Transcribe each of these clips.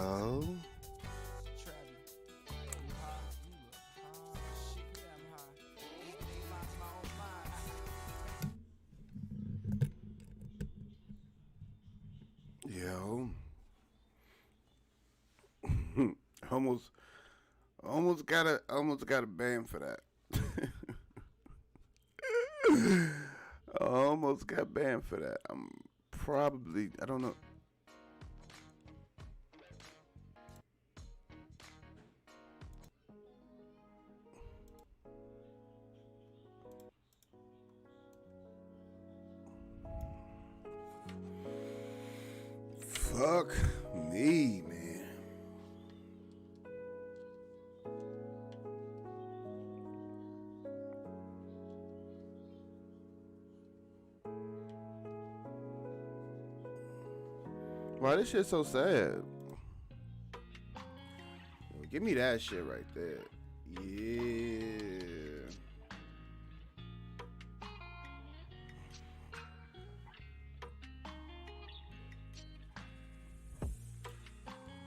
Oh, yo, almost, almost got a ban for that. Almost got banned for that. I'm probably, I don't know. Fuck me, man. Why this shit so sad? Yo, give me that shit right there. Yeah.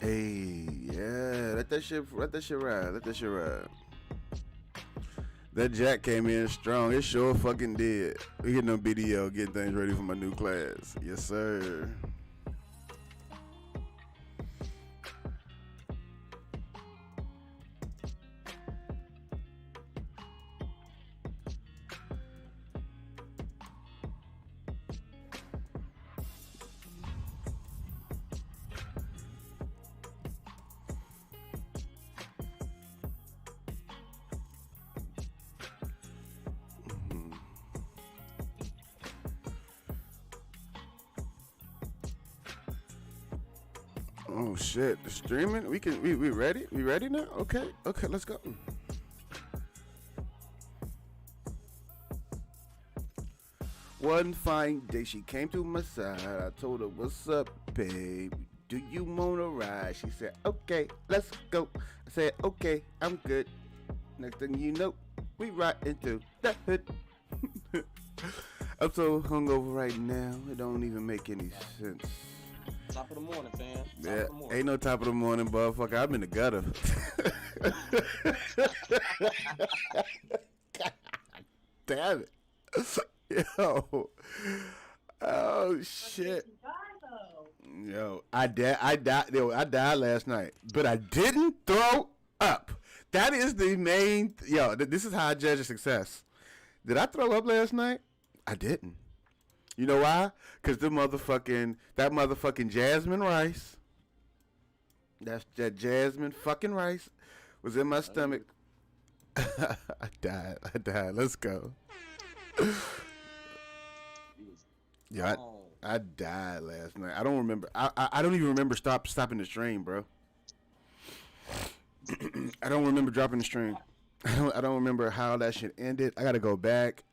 Hey, yeah. Let that shit ride. Let that shit ride. That Jack came in strong. It sure fucking did. We getting on BDO, getting things ready for my new class. Yes, sir. Oh shit, the streaming. We ready? We ready now? Okay, okay, let's go. One fine day she came to my side. I told her, "What's up, babe? Do you wanna ride?" She said, "Okay, let's go." I said, "Okay, I'm good." Next thing you know, we right into the hood. I'm so hungover right now. It don't even make any sense. Top of the morning, fam. Top Yeah, of the morning. ain't no top of the morning, motherfucker. I'm in the gutter. Damn it. Yo. Oh shit. Yo, I died last night, but I didn't throw up. That is the main. This is how I judge a success. Did I throw up last night? I didn't. You know why? Cause that motherfucking Jasmine Rice. That Jasmine fucking Rice was in my stomach. I died. Let's go. Yeah, Oh, I died last night. I don't remember. I don't even remember stopping the stream, bro. I don't remember dropping the stream. I don't remember how that shit ended. I gotta go back.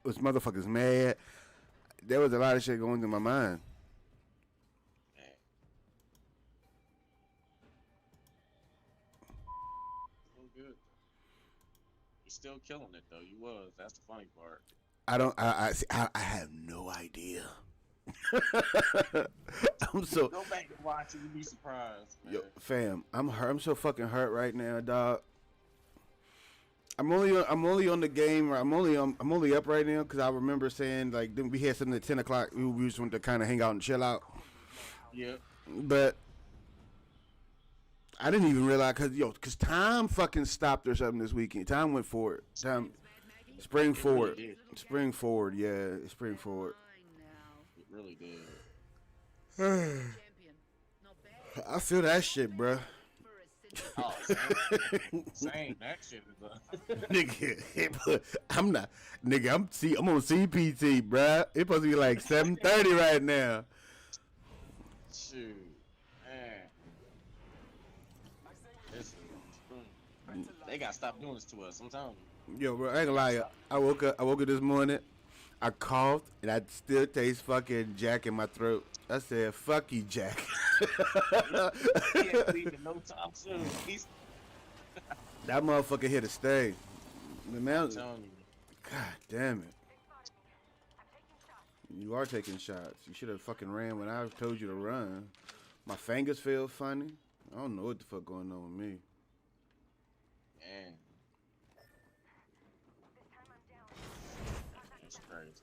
Was motherfuckers mad? There was a lot of shit going through my mind. man. Doing good. You still killing it though. You was. That's the funny part. I don't. I have no idea. I'm so Go back and watch it. You'd be surprised, man. yo, fam. I'm hurt. I'm so fucking hurt right now, dog. I'm only on the game. I'm only up right now because I remember saying like then we had something at 10 o'clock. We just wanted to kind of hang out and chill out. Yeah. But I didn't even realize because time fucking stopped or something this weekend. Time went forward. Time spring It really forward. did. Spring forward. Yeah, spring forward. It really did. I feel that shit, bro. Oh, same. Same. That shit is Nigga, I'm not. Nigga, I'm on CPT, bruh. It's supposed to be like 7:30 right now. shoot. Man. This they gotta stop doing this to us. I'm telling Yo, bro, I ain't gonna lie. I woke up this morning. I coughed and I still taste fucking Jack in my throat. I said, "Fuck you, Jack." you. He ain't leaving no time soon. He's That motherfucker here to stay. Man, telling you. God damn it. You are taking shots. You should have fucking ran when I told you to run. My fingers feel funny. I don't know what the fuck going on with me. Man. That's crazy.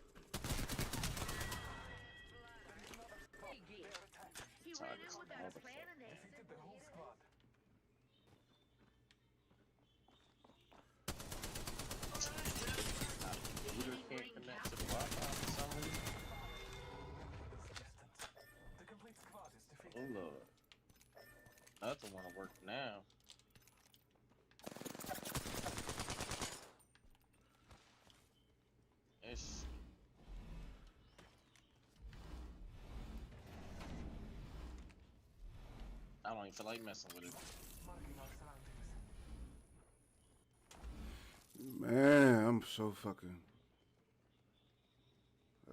Target's a motherfucker. Computer can't connect to the Wi-Fi for some reason. Oh lord. Nothing wanna work now. Ish. I don't even feel like messing with it. Man, I'm so fucking.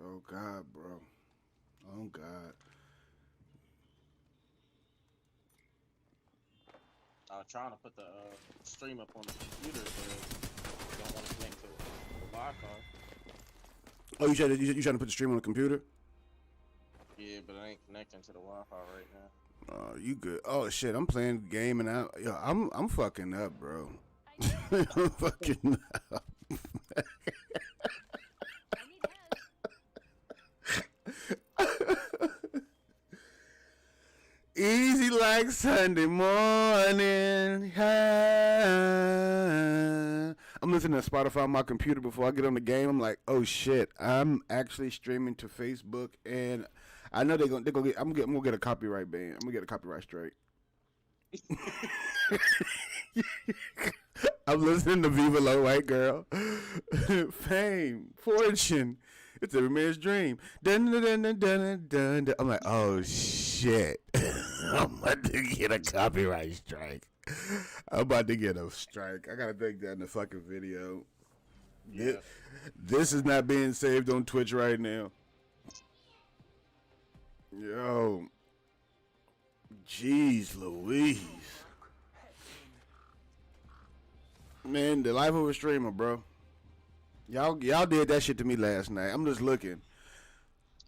Oh God, bro. Oh God. I was trying to put the stream up on the computer, but don't want to connect to the Wi-Fi. Oh, you trying to put the stream on the computer? Yeah, but I ain't connecting to the Wi-Fi right now. Oh, you good? Oh shit, I'm playing the game and I'm fucking up, bro. I'm fucking up. Easy like Sunday morning. I'm listening to Spotify on my computer before I get on the game. I'm like, oh shit, I'm actually streaming to Facebook, and I know they're gonna get. I'm gonna get a copyright ban. I'm gonna get a copyright strike. I'm listening to Viva La White Girl. Fame, fortune. It's every man's dream. Dun, dun, dun, dun, dun, dun, dun. I'm like, oh shit. I'm about to get a copyright strike. I'm about to get a strike. I gotta take that in the fucking video. Yeah. This is not being saved on Twitch right now. Yo. Jeez Louise. Man, the life of a streamer, bro. Y'all did that shit to me last night. I'm just looking.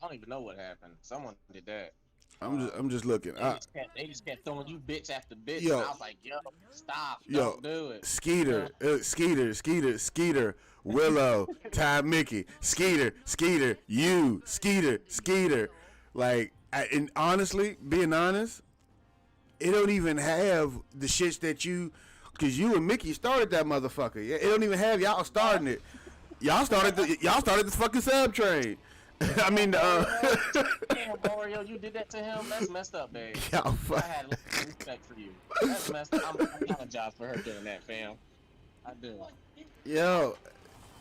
I don't even know what happened. Someone did that. I'm just looking. They just kept throwing you bitch after bitch. Yo. And I was like, yo, stop. Yo. Don't do it. Skeeter, Skeeter, Willow, Ty Mickey, Skeeter, you, Skeeter. Like, and honestly, being honest, it don't even have the shits that you, cause you and Mickey started that motherfucker. Yeah, it don't even have y'all starting it. Y'all started the fucking sub train. I mean, Damn, Mario, you did that to him? That's messed up, babe. y'all I had a lot of respect for you. That's messed up. I apologize for her doing that, fam. I do. Yo,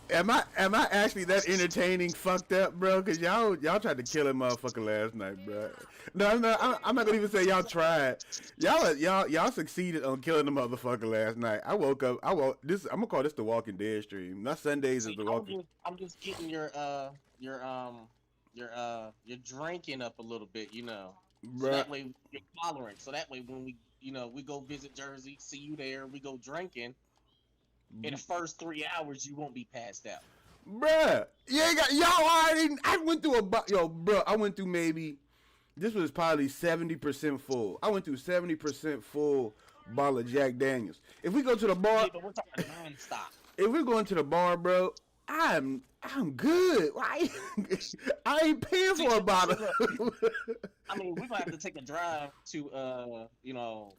am I actually that entertaining fucked up, bro? Cause y'all tried to kill that motherfucker last night, bro. No, I'm not gonna even say y'all tried. Y'all succeeded on killing the motherfucker last night. I'm gonna call this the Walking Dead stream. Not Sundays is the Walking. I'm just getting your drinking up a little bit, you know. So Bruh. that way you're tolerant. So that way when we go visit Jersey, see you there, we go drinking. In the first 3 hours, you won't be passed out. Bruh, you ain't got y'all already. I went through I went through maybe. This was probably 70% full. I went through 70% full bottle of Jack Daniels. If we go to the bar, Yeah, but we're talking non-stop. if we're going to the bar, bro, I'm good. I ain't paying for a bottle. I mean, we're gonna have to take a drive to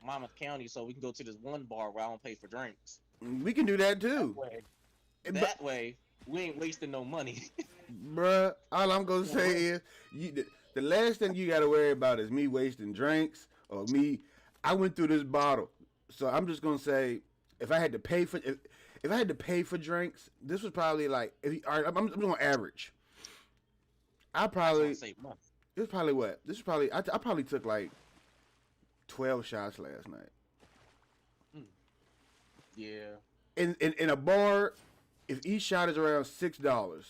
Monmouth County so we can go to this one bar where I don't pay for drinks. We can do that too. That way we ain't wasting no money. Bruh, all I'm gonna say is the last thing you gotta worry about is me wasting drinks or me. I went through this bottle, so I'm just gonna say if I had to pay for drinks, this was probably like all right. I'm doing average. I probably Save money. it was probably what this is probably I probably took like 12 shots last night. Yeah. In a bar, if each shot is around $6,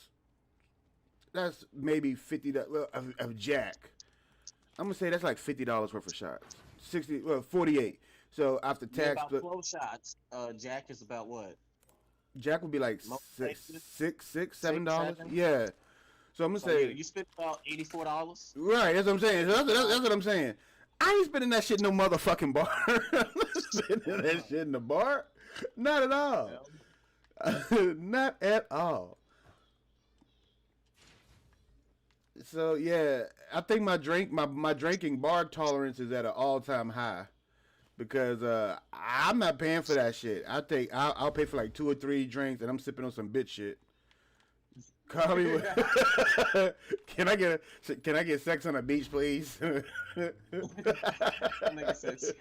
that's maybe $50 of Jack. I'm gonna say that's like $50 worth of shots. 48. So after tax, about 12 shots. Jack is about what? Jack would be like Most $7. $7? Yeah. So I'm gonna say you spent about $84. right. That's what I'm saying. So that's what I'm saying. I ain't spending that shit in no motherfucking bar. I'm not spending that shit in the bar. Not at all. Not at all. So yeah, I think my drinking bar tolerance is at an all time high because I'm not paying for that shit. I'll pay for like 2 or 3 drinks and I'm sipping on some bitch shit. Call me. Can I get sex on a beach, please? Nigga says,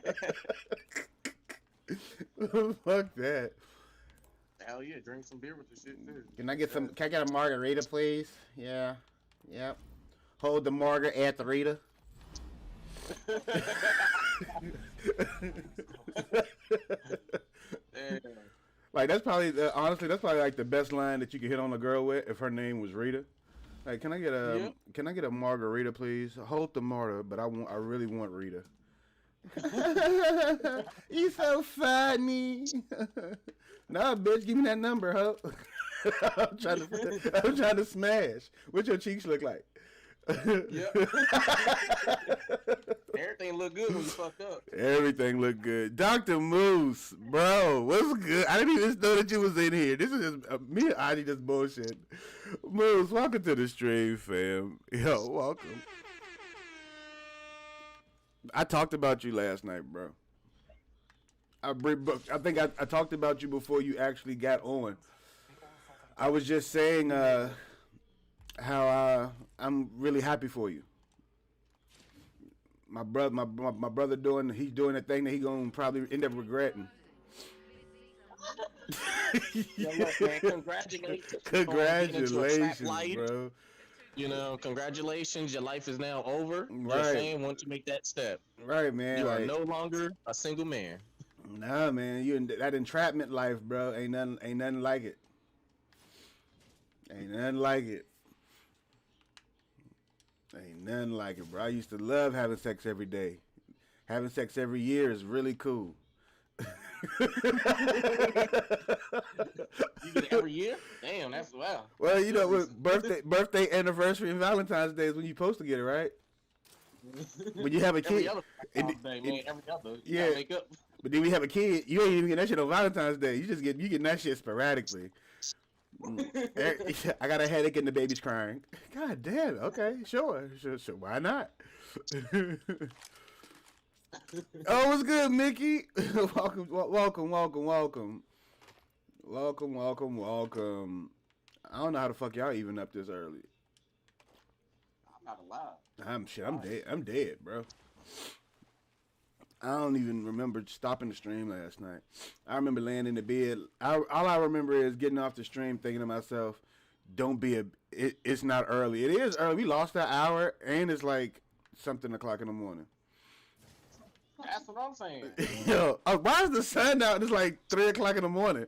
Fuck that. hell yeah, drink some beer with the shit too. Can I get a margarita, please? Yeah. Yep. Hold the margarita. Damn. Like that's probably honestly that's probably like the best line that you could hit on a girl with if her name was Rita. Like, can I get a margarita, please? Hold the martyr, but I really want Rita. You so funny. Nah, bitch, give me that number, ho. I'm trying to smash. What your cheeks look like? Yep. Everything look good when you fucked up. Everything look good. Dr. Moose, bro, what's good? I didn't even know that you was in here. This is just me and Adi just bullshit. Moose, welcome to the stream, fam. Yo, welcome. I talked about you last night, bro. I think I talked about you before you actually got on. I was just saying how I'm really happy for you. My brother he's doing a thing that he gonna probably end up regretting. Yo, look, man, congratulations. Congratulations, bro. You know, congratulations. Your life is now over. Right. Just saying, once you make that step, right, man. You are no longer a single man. Nah, man, you in that entrapment life, bro. Ain't nothing like it. Ain't nothing like it. Ain't nothing like it, bro. I used to love having sex every day. Having sex every year is really cool. You get it every year? Damn, that's wow. Well, you know, with birthday, anniversary, and Valentine's Day is when you're supposed to get it, right? When you have a kid, every other. Yeah. Make up. But then we have a kid, you ain't even get that shit on Valentine's Day. You get that shit sporadically. I got a headache and the baby's crying. God damn. Okay, sure. Why not? Oh, what's good, Mickey? Welcome. I don't know how the fuck y'all even up this early. I'm not allowed. I'm dead. I'm dead, bro. I don't even remember stopping the stream last night. I remember laying in the bed. All I remember is getting off the stream thinking to myself, it's not early. It is early. We lost that hour, and it's like something o'clock in the morning. That's what I'm saying. Yo, why is the sun out? It's like 3 o'clock in the morning.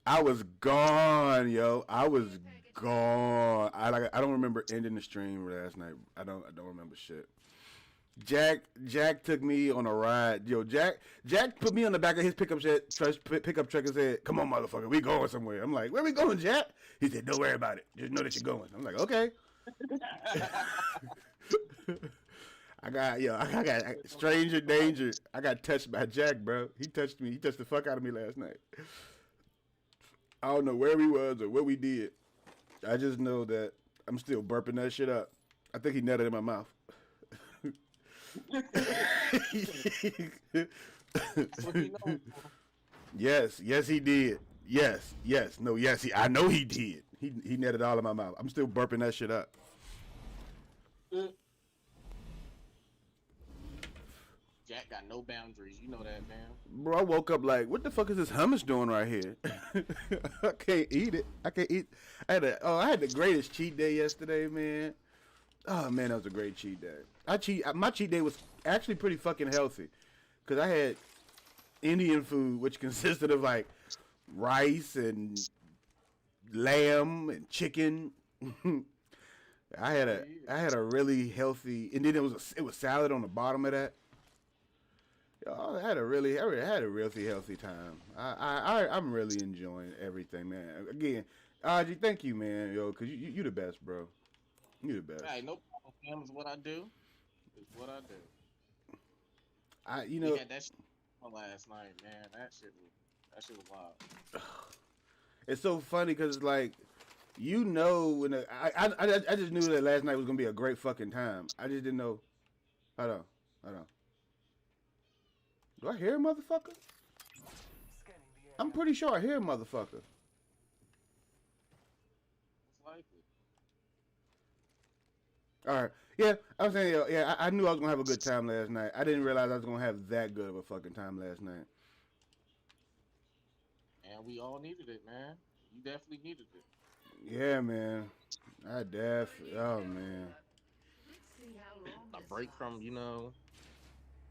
I was gone, yo. I was gone. I don't remember ending the stream last night. I don't remember shit. Jack took me on a ride. Yo, Jack put me on the back of his pickup truck and said, "Come on, motherfucker, we going somewhere." I'm like, "Where we going, Jack?" He said, "Don't worry about it. Just know that you're going." I'm like, "Okay." I got stranger danger. I got touched by Jack, bro. He touched me. He touched the fuck out of me last night. I don't know where we was or what we did. I just know that I'm still burping that shit up. I think he nutted in my mouth. Yes, he did. Yes, no, yes, I know he did. He netted all in my mouth. I'm still burping that shit up. Jack got no boundaries. You know that, man. Bro, I woke up like, what the fuck is this hummus doing right here? I can't eat it. I had the greatest cheat day yesterday, man. Oh man, that was a great cheat day. My cheat day was actually pretty fucking healthy, cause I had Indian food, which consisted of like rice and lamb and chicken. I had a really healthy, and then it was salad on the bottom of that. Yo, I had a really healthy time. I'm really enjoying everything, man. Again, Audrey, thank you, man, yo, cause you the best, bro. You the best. Hey, no problem. Fam, is what I do. It's what I do. you We know, had that shit on last night, man. That shit was wild. it's so funny because like you know when I just knew that last night was gonna be a great fucking time. I just didn't know. Hold on, hold on. Do I hear a motherfucker? I'm pretty sure I hear a motherfucker. It's likely. All right. Yeah, I was saying, yeah, I knew I was gonna have a good time last night. I didn't realize I was gonna have that good of a fucking time last night. And we all needed it, man. You definitely needed it. Yeah, man. Oh man. A break from, break from.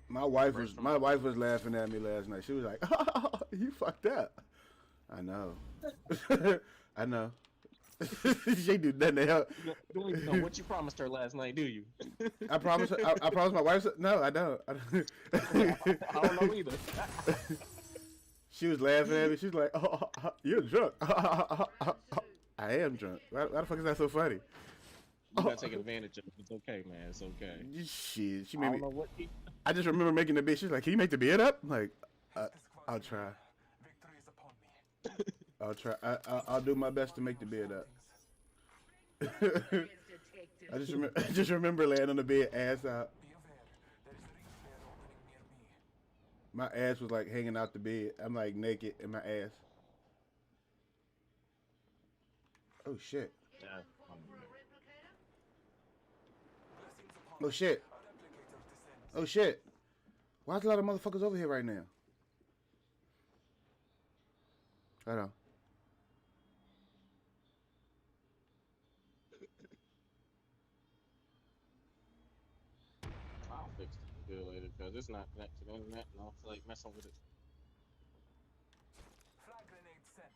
My wife was laughing at me last night. She was like, "Oh, you fucked up." I know. I know. She do nothing to help. You don't even know what you promised her last night, do you? I promise her. I promise my wife. No, I don't. I don't know either. She was laughing at me. She's like, "Oh, you're drunk." I am drunk. Why the fuck is that so funny? You gotta take advantage of it. It's okay, man. It's okay. Shit, she I made don't me. know what. I just remember making the bed. She's like, "Can you make the bed up?" I'm like, I'll try. I'll try. I'll do my best to make the bed up. I just remember laying on the bed, ass out. My ass was like hanging out the bed. I'm like naked in my ass. Oh shit. Yeah. Oh shit. Oh shit. Why's a lot of motherfuckers over here right now? Hold on. I'll fix the bill later because it's not connected to the internet and I don't feel like messing with it. Flag grenade sent.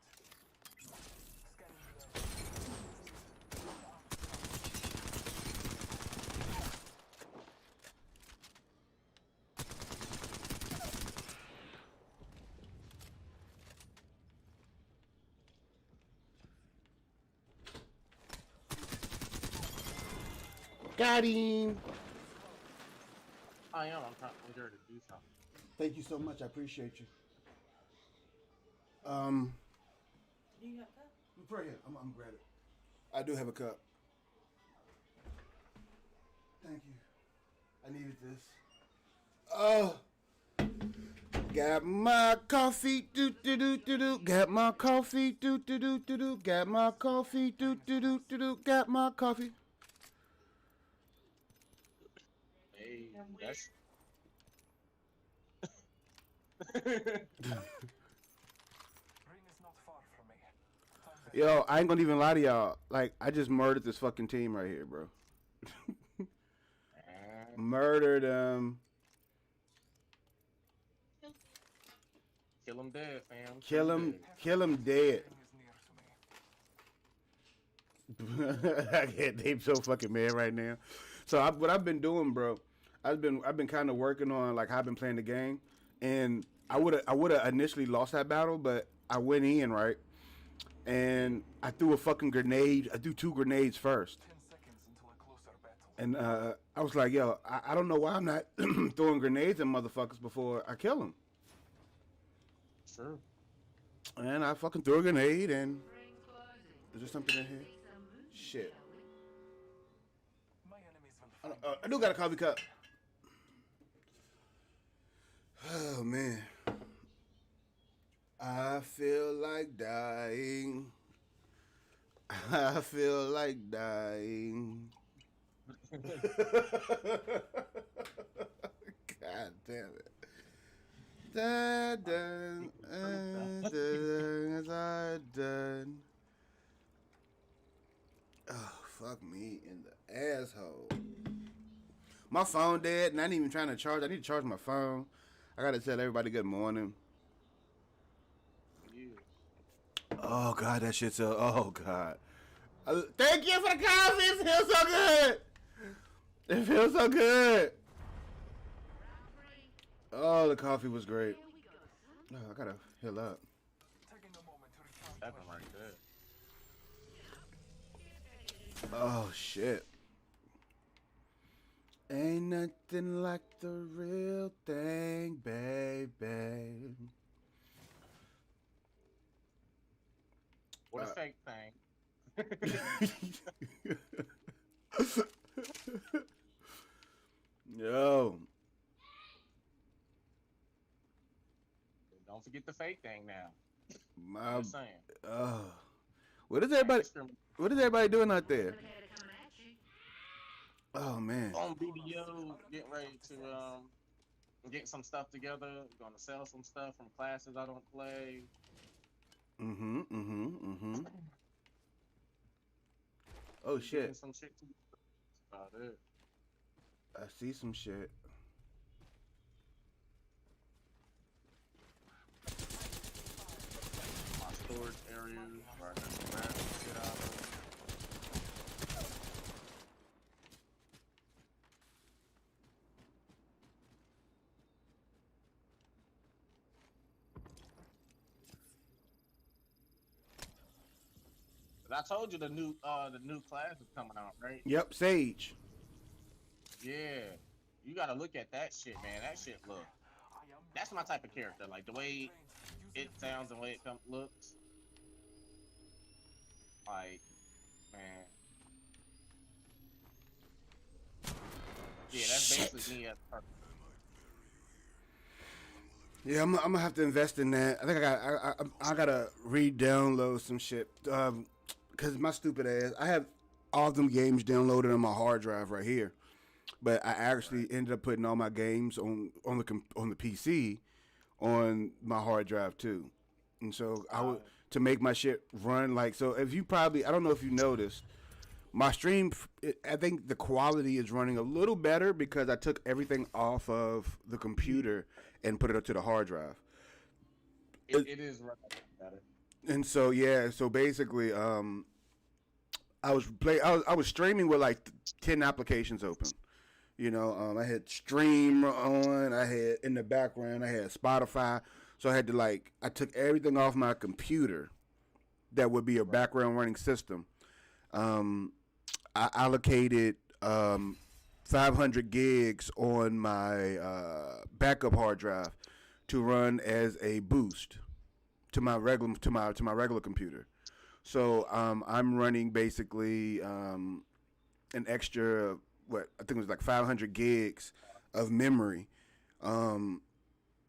Got him. I am. I'm here to do something. Thank you so much. I appreciate you. Do you have a cup? Right here. I'm grab it. I do have a cup. Thank you. I needed this. Oh. Got my coffee, do do do do do. Got my coffee, do do do do do. Got my coffee, do do do do do. Got my coffee. Hey, that's. Ring is not far from me. Yo, I ain't gonna even lie to y'all. Like, I just murdered this fucking team right here, bro. Murdered them. Kill him dead, fam. Kill him dead. Ring is near to me. I can't name so fucking mad right now. So what I've been doing, bro, I've been kind of working on like how I've been playing the game, and I would have initially lost that battle, but I went in right, and I threw a fucking grenade. I threw 2 grenades first, 10 seconds until a closer battle. and I was like, yo, I don't know why I'm not throwing grenades at motherfuckers before I kill them. Sure. And I fucking threw a grenade, and is there something in here? Shit. My enemies will find I do got a coffee cup. Oh man. I feel like dying. I feel like dying. God damn it. Dun, dun. Oh, fuck me in the asshole. My phone dead, and I ain't even trying to charge. I need to charge my phone. I gotta tell everybody good morning. You. Oh God, that shit's so. Oh God. Thank you for the coffee. It feels so good. It feels so good. Oh, the coffee was great. Oh, I gotta heal up. taking a moment to recharge. Happened right there. Oh shit. Ain't nothing like the real thing, baby. What a fake thing. Yo. Don't forget the fake thing now. My, I'm just saying. what is everybody doing out there? Oh man. On BDO, getting ready to get some stuff together. Gonna sell some stuff from classes I don't play. Oh shit. Getting some shit to That's about it. I see some shit. My storage area where I got some random shit out of. But I told you the new class is coming out, right? Yep, Sage. Yeah. You gotta look at that shit, man. That shit look. That's my type of character. Like the way it sounds and the way it looks. Like, man. Yeah, that's basically me as a person. Yeah, I'm gonna have to invest in that. I think I gotta re-download some shit. Cause my stupid ass, I have all them games downloaded on my hard drive right here, but I actually ended up putting all my games on the PC on my hard drive too, and so I would to make my shit run like so. If you probably, I don't know if you noticed, my stream, I think the quality is running a little better because I took everything off of the computer and put it up to the hard drive. It is running better. And so yeah, so basically, I was streaming with like 10 applications open. You know, I had Stream on, I had in the background, I had Spotify. So I had to I took everything off my computer that would be a background running system. I allocated 500 gigs on my backup hard drive to run as a boost to my regular computer. So I'm running basically an extra I think it was like 500 gigs of memory,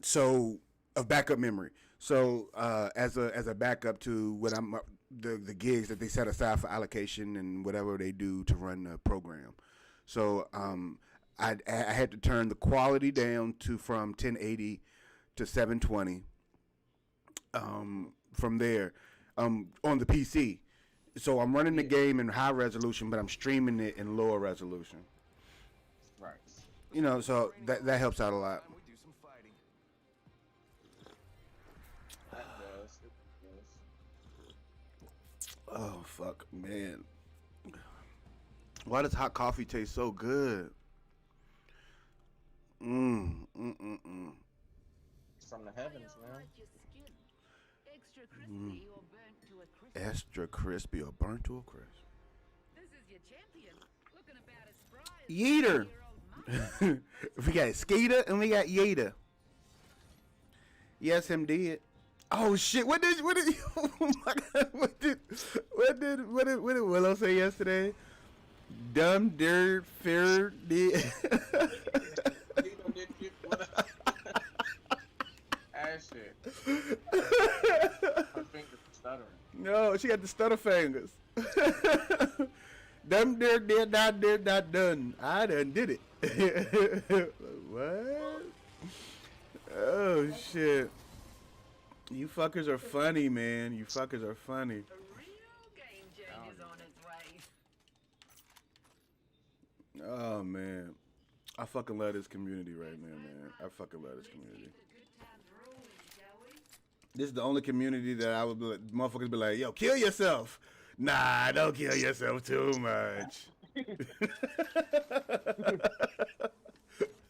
so of backup memory. So as a backup to what I'm the gigs that they set aside for allocation and whatever they do to run the program. So I had to turn the quality down from 1080 to 720. From there, on the PC. So I'm running the game in high resolution, but I'm streaming it in lower resolution. Right. You know, so that helps out a lot. We do some fighting. That does. It does. Oh fuck, man. Why does hot coffee taste so good? It's from the heavens, man. Extra crispy or burnt to a crisp. This is your champion, looking about as spry as Yeater. 4-year-old mama. We got Skeeter and we got Yeater. Yes, him did. Oh shit! What did oh my God, what did Willow say yesterday? Dumb dirt fair did. That shit. My fingers are stuttering. No, she got the stutter fingers. Dumb dirt did not done. I done did it. What? Oh shit. You fuckers are funny, man. You fuckers are funny. A real game changer's on its way. Oh man. I fucking love this community right now, man. I fucking love this community. This is the only community that I would be like, motherfuckers be like, yo, kill yourself. Nah, don't kill yourself too much.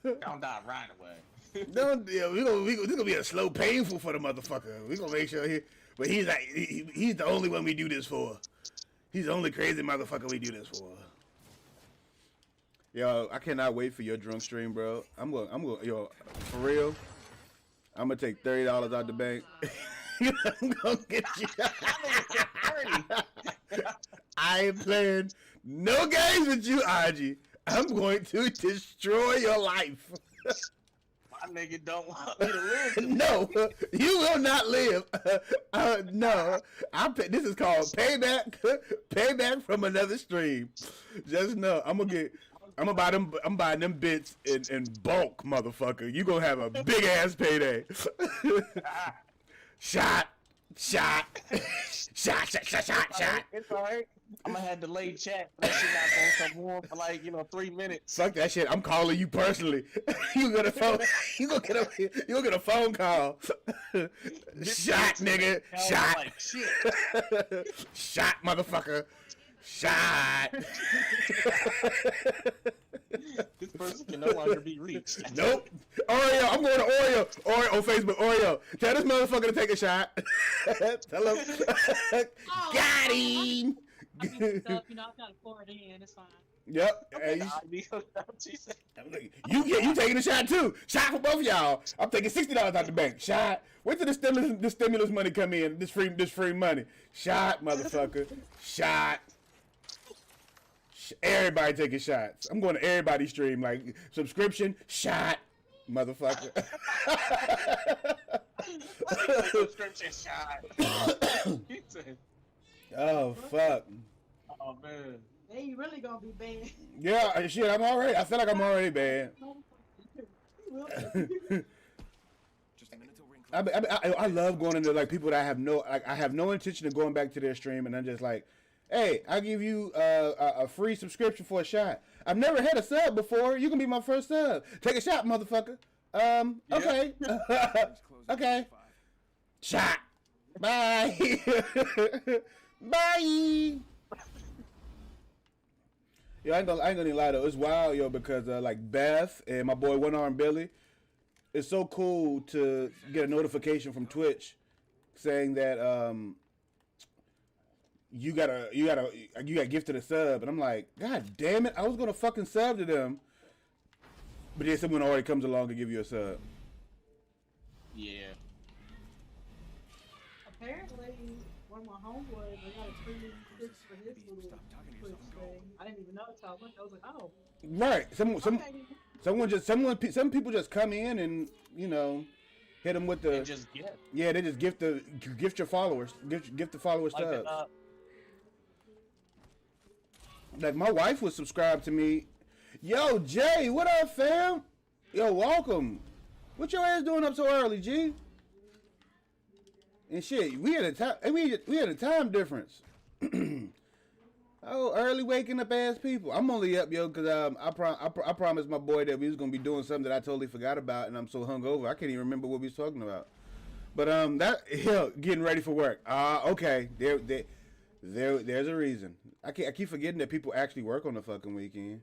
Don't die right away. Don't, yeah, this gonna be a slow, painful for the motherfucker. We gonna make sure but he's like, he's the only one we do this for. He's the only crazy motherfucker we do this for. Yo, I cannot wait for your drunk stream, bro. I'm going, yo, for real. I'm gonna take $30 out the bank. I'm gonna get you. I ain't playing no games with you, IG. I'm going to destroy your life. My nigga don't want me to live. No, you will not live. No, this is called payback. Payback from another stream. Just know, I'm gonna buy them. I'm buying them bits in bulk, motherfucker. You gonna have a big ass payday. Shot. It's alright. I'm gonna have delayed chat. That shit not gonna come on for like 3 minutes. Fuck that shit. I'm calling you personally. You gonna phone. You gonna get a phone call. Shot, nigga. Shot. Like, shit. Shot, motherfucker. Shot. This person can no longer be reached. Nope. Oreo, I'm going to Oreo. Oreo on Facebook. Oreo, tell this motherfucker to take a shot. Tell him. Got him. I mean, stuff, I gotta pour it in. It's fine. Yep. Okay, Hey, you taking a shot too. Shot for both of y'all. I'm taking $60 out the bank. Shot. Wait till the stimulus money come in. This free money. Shot, motherfucker. Shot. Everybody taking shots. I'm going to everybody's stream, like subscription, shot, motherfucker. Subscription shot. Oh fuck. Oh man. They ain't really gonna be banned. Yeah, shit. I feel like I'm already banned. I love going into like people that I have no intention of going back to their stream, and I'm just like, hey, I'll give you a free subscription for a shot. I've never had a sub before. You can be my first sub. Take a shot, motherfucker. Okay. Okay. Shot. Bye. Bye. Yo, I ain't gonna even lie though. It's wild, yo, because like Beth and my boy One Arm Billy, it's so cool to get a notification from Twitch saying that you got gifted a sub, and I'm like, God damn it, I was gonna fucking sub to them, but then someone already comes along to give you a sub. Yeah. Apparently, one of my homeboys, they got a free fix for his little Twitch thing. I didn't even know until I looked. I was like, oh. Right. Some people just come in and hit them with the. And just gift. Yeah, they just gift your followers, gift the followers subs. Like my wife was subscribed to me. Yo, Jay, what up, fam? Yo, welcome. What your ass doing up so early, G? And shit, we had a time difference. Oh, early waking up ass people. I'm only up, yo, because I promised my boy that we was gonna be doing something that I totally forgot about, and I'm so hungover I can't even remember what we was talking about. But getting ready for work. Okay, there's a reason. I keep forgetting that people actually work on the fucking weekend.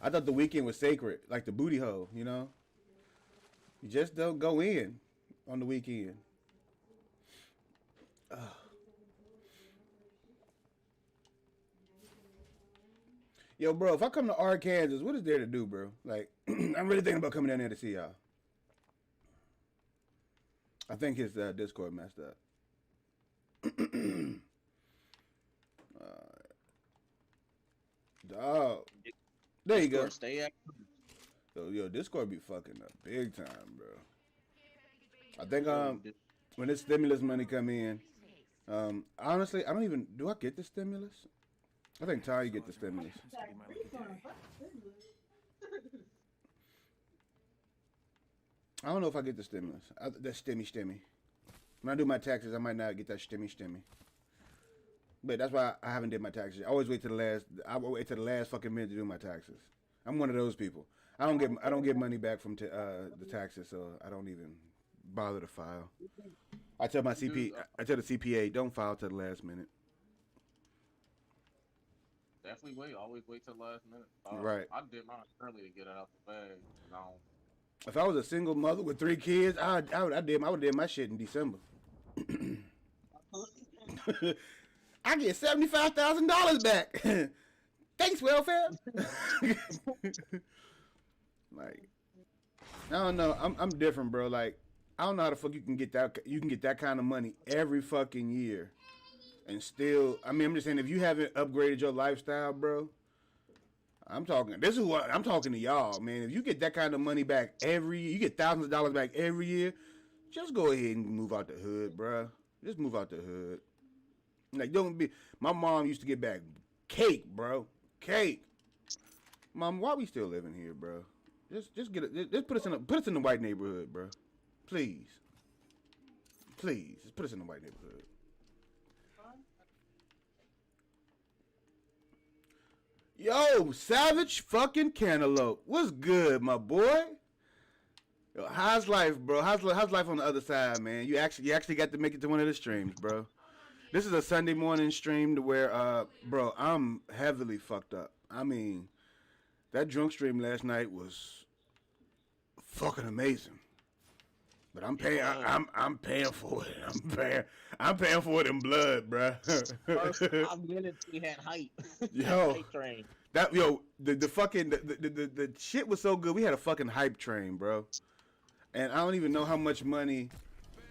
I thought the weekend was sacred, like the booty hole, You just don't go in on the weekend. Yo, bro, if I come to Arkansas, what is there to do, bro? Like, I'm really thinking about coming down there to see y'all. I think his Discord messed up. Dog. There you go. Stay active. Yo, Discord be fucking up big time, bro. I think when this stimulus money come in, honestly, do I get the stimulus? I think Ty get the stimulus. I don't know if I get the stimulus. The stimmy. When I do my taxes, I might not get that stimmy. But that's why I haven't did my taxes. I always wait to the last. I wait to the last fucking minute to do my taxes. I'm one of those people. I don't get money back from the taxes, so I don't even bother to file. I tell the CPA, don't file till the last minute. Definitely wait. Always wait till the last minute. Right. I did mine early to get it out the bag. No. If I was a single mother with 3 kids, I would have did my shit in December. I get $75,000 back. Thanks, welfare. Like, I don't know. I'm different, bro. Like, I don't know how the fuck you can get that kind of money every fucking year, and still. I mean, I'm just saying, if you haven't upgraded your lifestyle, bro. I'm talking. This is what I'm talking to y'all, man. If you get that kind of money back every year, you get thousands of dollars back every year. Just go ahead and move out the hood, bro. Just move out the hood. Like, don't be. My mom used to get back cake, bro. Cake. Mom, why we still living here, bro? Just get it. Just put us in the white neighborhood, bro. Please. Please, just put us in the white neighborhood. Yo, Savage fucking Cantaloupe. What's good, my boy? Yo, how's life, bro? How's life on the other side, man? You actually got to make it to one of the streams, bro. This is a Sunday morning stream to where, bro, I'm heavily fucked up. I mean, that drunk stream last night was fucking amazing. But I'm paying. I'm paying for it. I'm paying for it in blood, bro. First 5 minutes we had hype. Yo, Hype train. the shit was so good. We had a fucking hype train, bro. And I don't even know how much money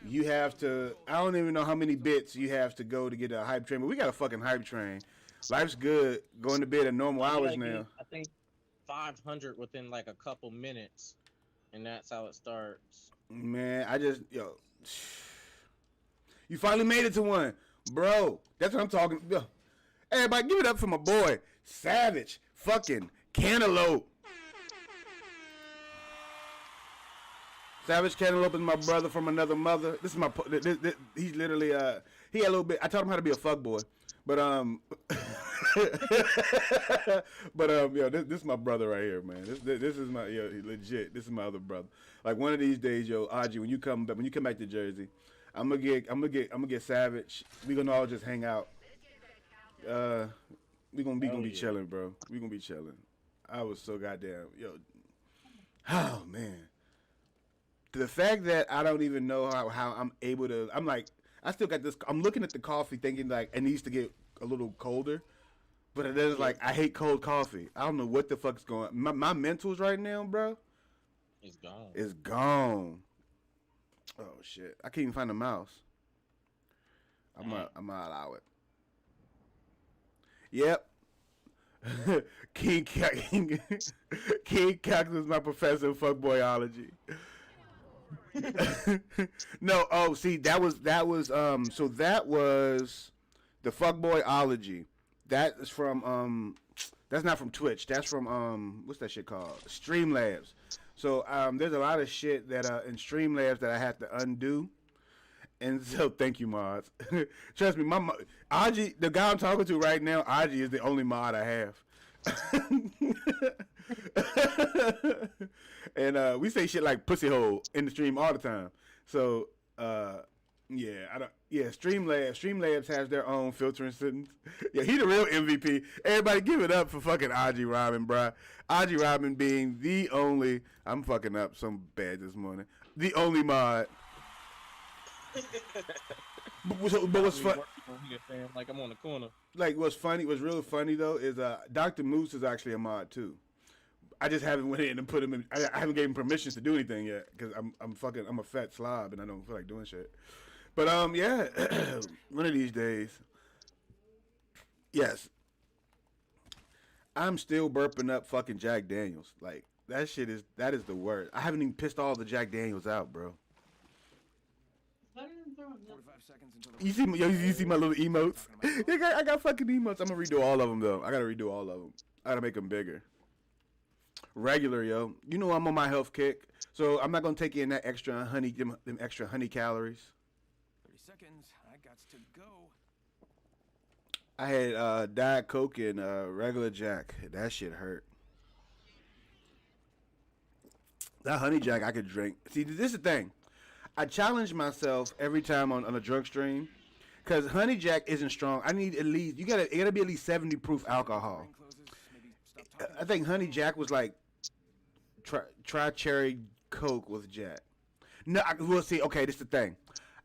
you have to. I don't even know how many bits you have to go to get a hype train. But we got a fucking hype train. Life's good. Going to bed at normal hours now. I think 500 within like a couple minutes, and that's how it starts. Man, you finally made it to one, bro. That's what I'm talking. Yo, everybody, give it up for my boy, Savage, fucking Cantaloupe. Savage Cantaloupe is my brother from another mother. This is my. He's literally he had a little bit. I taught him how to be a fuckboy, but yo, this is my brother right here, man. This is my legit. This is my other brother. Like one of these days, yo, Audrey, when you come back to Jersey, I'm gonna get Savage. We gonna all just hang out. We gonna be chilling, bro. We gonna be chilling. I was so goddamn oh man. The fact that I don't even know how I'm able to. I'm like, I still got this. I'm looking at the coffee, thinking like it needs to get a little colder. But it is like I hate cold coffee. I don't know what the fuck's going on. My mentals right now, bro. It's gone. It's gone. Oh shit! I can't even find the mouse. I'm gonna allow it. Yep. King Cactus is my professor of fuckboyology. No, see that was so that was the fuckboyology. That is from that's not from Twitch. That's from what's that shit called? Streamlabs. So there's a lot of shit that in Streamlabs that I had to undo. And so thank you, mods. Trust me, Aji, the guy I'm talking to right now, Aji is the only mod I have. And we say shit like pussy hole in the stream all the time. So Streamlabs has their own filtering settings. Yeah, he the real MVP. Everybody give it up for fucking Aji Robin, bruh. Aji Robin being the only, I'm fucking up so bad this morning, the only mod. But what's fun? Like I'm on the corner. Like what's real funny though is Dr. Moose is actually a mod too. I just haven't went in and put him in. I haven't given him permissions to do anything yet because I'm a fat slob and I don't feel like doing shit. But yeah, one of these days, yes, I'm still burping up fucking Jack Daniels. Like that is the worst. I haven't even pissed all the Jack Daniels out, bro. 45 seconds until the You see my little emotes? I got fucking emotes. I'm gonna redo all of them though. I gotta redo all of them. I gotta make them bigger. Regular, yo. You know I'm on my health kick, so I'm not gonna take in that extra honey, them extra honey calories. 30 seconds. I got to go. I had Diet Coke and regular Jack. That shit hurt. That honey Jack I could drink. See, this is the thing. I challenge myself every time on a drunk stream, because honey Jack isn't strong. I need at least it gotta be at least 70 proof alcohol. I think honey Jack was like try cherry Coke with Jack. No, we'll see. Okay, this is the thing.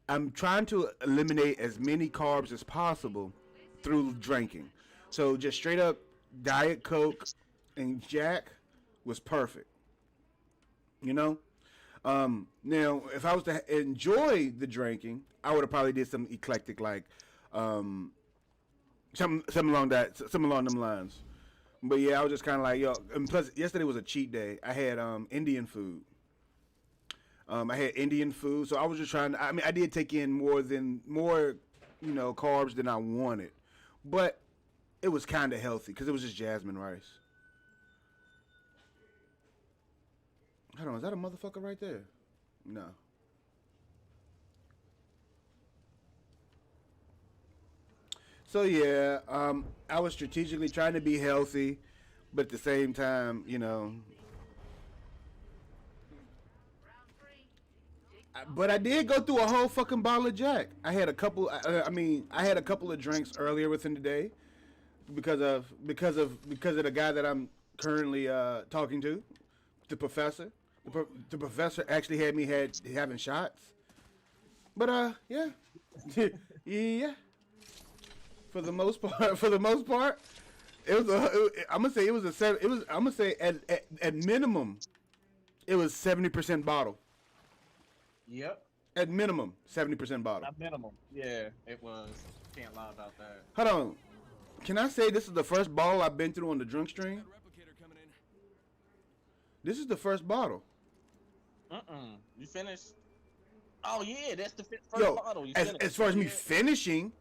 I'm trying to eliminate as many carbs as possible through drinking. So just straight up Diet Coke and Jack was perfect. You know? Now, if I was to enjoy the drinking, I would have probably did some eclectic, like something along them lines. But yeah, I was just kind of like, yo. And plus, yesterday was a cheat day. I had Indian food. I had Indian food, so I was just trying to. I mean, I did take in more, carbs than I wanted, but it was kind of healthy because it was just jasmine rice. Hold on, is that a motherfucker right there? No. So yeah, I was strategically trying to be healthy, but at the same time, but I did go through a whole fucking bottle of Jack. I had a couple. I had a couple of drinks earlier within the day, because of the guy that I'm currently talking to, the professor. The professor actually had me having shots. But yeah, yeah. For the most part, it was I'm gonna say it was a 7. It was, I'm gonna say at minimum, it was 70% bottle. Yep. At minimum, 70% bottle. At minimum, yeah, it was. Can't lie about that. Hold on. Can I say this is the first bottle I've been through on the drunk stream? This is the first bottle. You finished? Oh yeah, that's the first bottle. You as far as me finishing,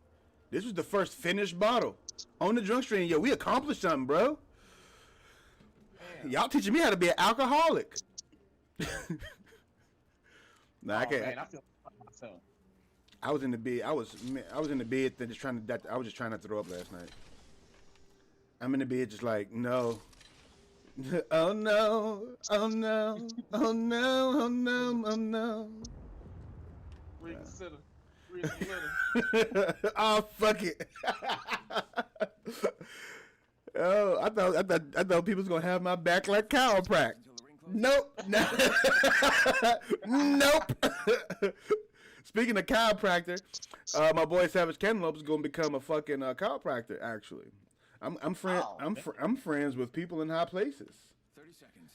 this was the first finished bottle on the drunk stream. Yo, we accomplished something, bro. Damn. Y'all teaching me how to be an alcoholic. Nah, I can't. Man, I feel myself. I was in the bed. I was in the bed just trying to. I was just trying not to throw up last night. I'm in the bed just like, no. Oh no! Oh no! Oh no! Oh no! Oh no! Reconsider. Oh fuck it! Oh, I thought people was gonna have my back like chiropractic. Nope. Nope. Speaking of chiropractor, my boy Savage Cantaloupe is gonna become a fucking chiropractor. Actually, I'm friends with people in high places. 30 seconds.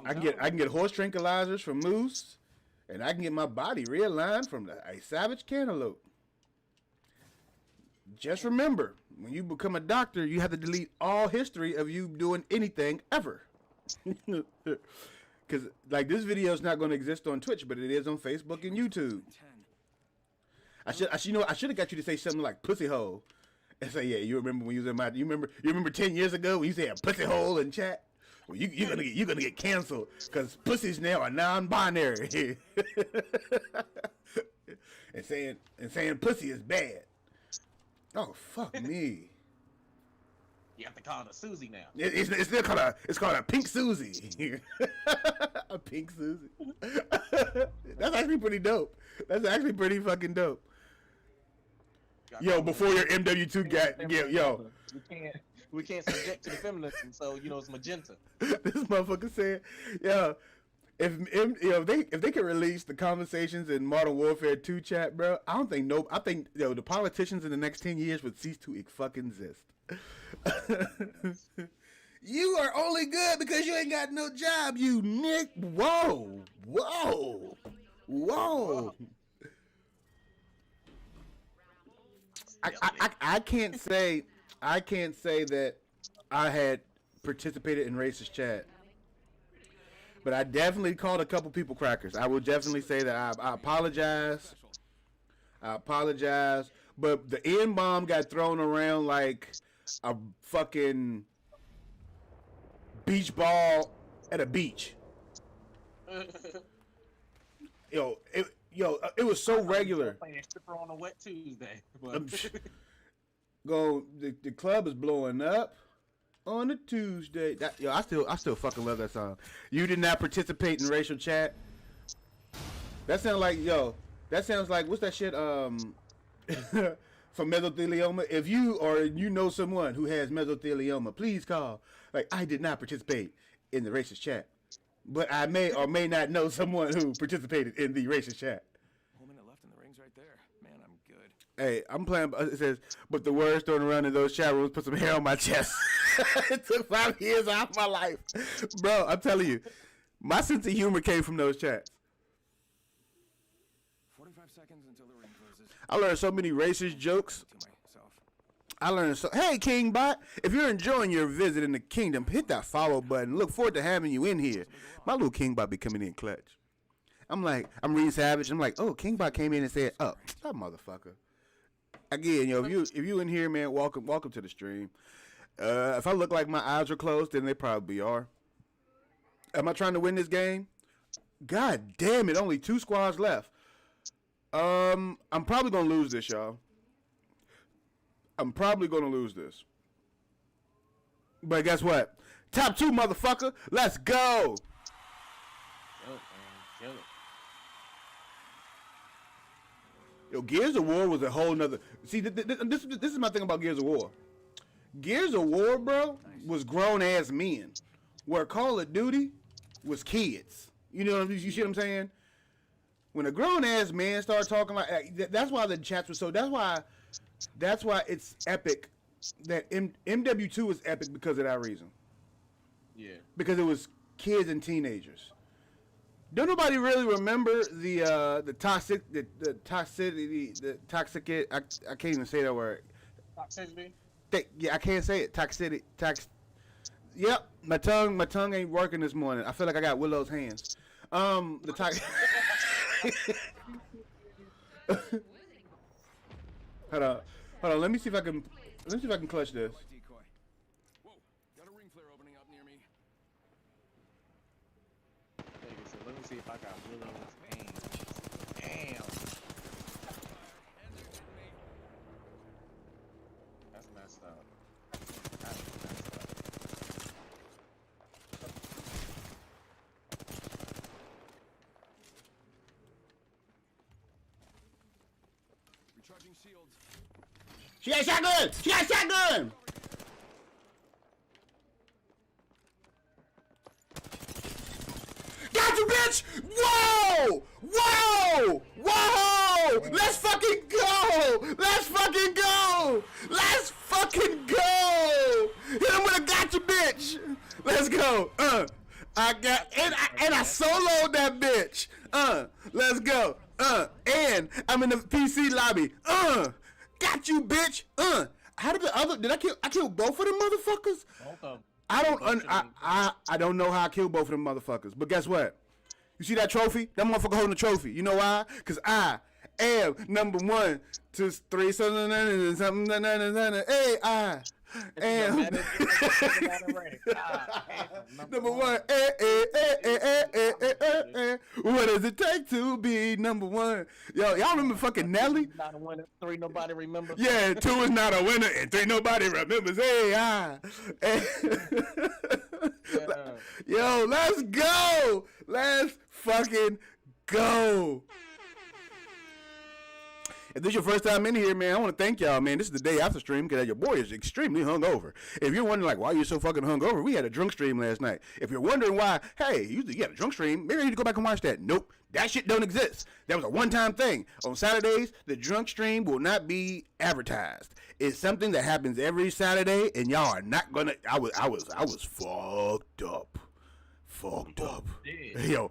I can get horse tranquilizers from Moose, and I can get my body realigned from a Savage Cantaloupe. Just remember, when you become a doctor, you have to delete all history of you doing anything ever. Because like this video is not going to exist on Twitch, but it is on Facebook and YouTube. I should have got you to say something like pussy hole, and say, yeah, you remember when you was in you remember 10 years ago when you said pussy hole in chat? Well, you're gonna get canceled because pussies now are non-binary, and saying pussy is bad. Oh fuck me. You have to call it a Susie now. It's called a pink Susie. A pink Susie. That's actually pretty dope. That's actually pretty fucking dope. Yo, before your MW2 we can't subject to the feminism, so it's magenta. This motherfucker said, yo, if they can release the conversations in Modern Warfare 2 chat, bro, I think the politicians in the next 10 years would cease to fucking exist. You are only good because you ain't got no job, you Nick. Whoa. I can't say that I had participated in racist chat, but I definitely called a couple people crackers. I will definitely say that I apologize. But the N-bomb got thrown around like a fucking beach ball at a beach. It was so regular. Playing stripper on a wet Tuesday. The club is blowing up on a Tuesday. I still fucking love that song. You did not participate in racial chat. That sounds like what's that shit? For mesothelioma, if you or you know someone who has mesothelioma, please call. Like, I did not participate in the racist chat, but I may or may not know someone who participated in the racist chat. 1 minute left in the rings right there. Man, I'm good. Hey, I'm playing. It says, but the words thrown around in those chat rooms put some hair on my chest. It took 5 years out of my life. Bro, I'm telling you, my sense of humor came from those chats. 45 seconds until the ring closes. I learned so many racist jokes. To myself. I learned so. Hey, KingBot, if you're enjoying your visit in the kingdom, hit that follow button. Look forward to having you in here. My little KingBot be coming in clutch. I'm reading Savage. I'm like, oh, KingBot came in and said, oh, that motherfucker. Again, yo, if you in here, man, welcome to the stream. If I look like my eyes are closed, then they probably are. Am I trying to win this game? God damn it, only 2 squads left. I'm probably gonna lose this, y'all. I'm probably gonna lose this. But guess what? Top 2, motherfucker. Let's go. Kill it, man. Kill it. Yo, Gears of War was a whole nother. See, this is my thing about Gears of War. Gears of War, bro, was grown ass men, where Call of Duty was kids. You know, you see what I'm saying? When a grown ass man started talking like, that's why the chats were so. That's why it's epic. That MW2 was epic because of that reason. Yeah. Because it was kids and teenagers. Don't nobody really remember the toxicity. I can't even say that word. Toxicity? Yeah, I can't say it. Toxicity. Yep, my tongue ain't working this morning. I feel like I got Willow's hands. The tox. Hold on. Let me see if I can clutch this. Decoy. Whoa, got a ring flare opening up near me. So let me see if I got Willow's hands. Damn. That's messed up. That's messed up. Recharging shields. She got a shotgun! She got a shotgun! Got you, bitch! Whoa! Whoa! Whoa! Let's fucking go! Let's fucking go! Let's fucking go! Hit him with a gotcha, bitch! Let's go! I got and I soloed that bitch! Let's go! And I'm in the PC lobby! Got you, bitch! How did I kill both of them motherfuckers? Both of them. I don't know how I killed both of them motherfuckers. But guess what? You see that trophy? That motherfucker holding the trophy. You know why? Cause I am number 1, 2, 3, something. Hey, I am number 1. What does it take to be number 1? Yo, y'all remember fucking Nelly? Not a winner. 3 nobody remembers. Yeah, 2 is not a winner, and 3 nobody remembers. Hey, Yo, let's go! Let's fucking go! If this is your first time in here, man, I want to thank y'all, man. This is the day after stream because your boy is extremely hungover. If you're wondering, like, why you're so fucking hungover, we had a drunk stream last night. If you're wondering why, hey, you had a drunk stream, maybe you need to go back and watch that. Nope, that shit don't exist. That was a one-time thing. On Saturdays, the drunk stream will not be advertised. It's something that happens every Saturday, and y'all are not gonna. I was fucked up. Yo,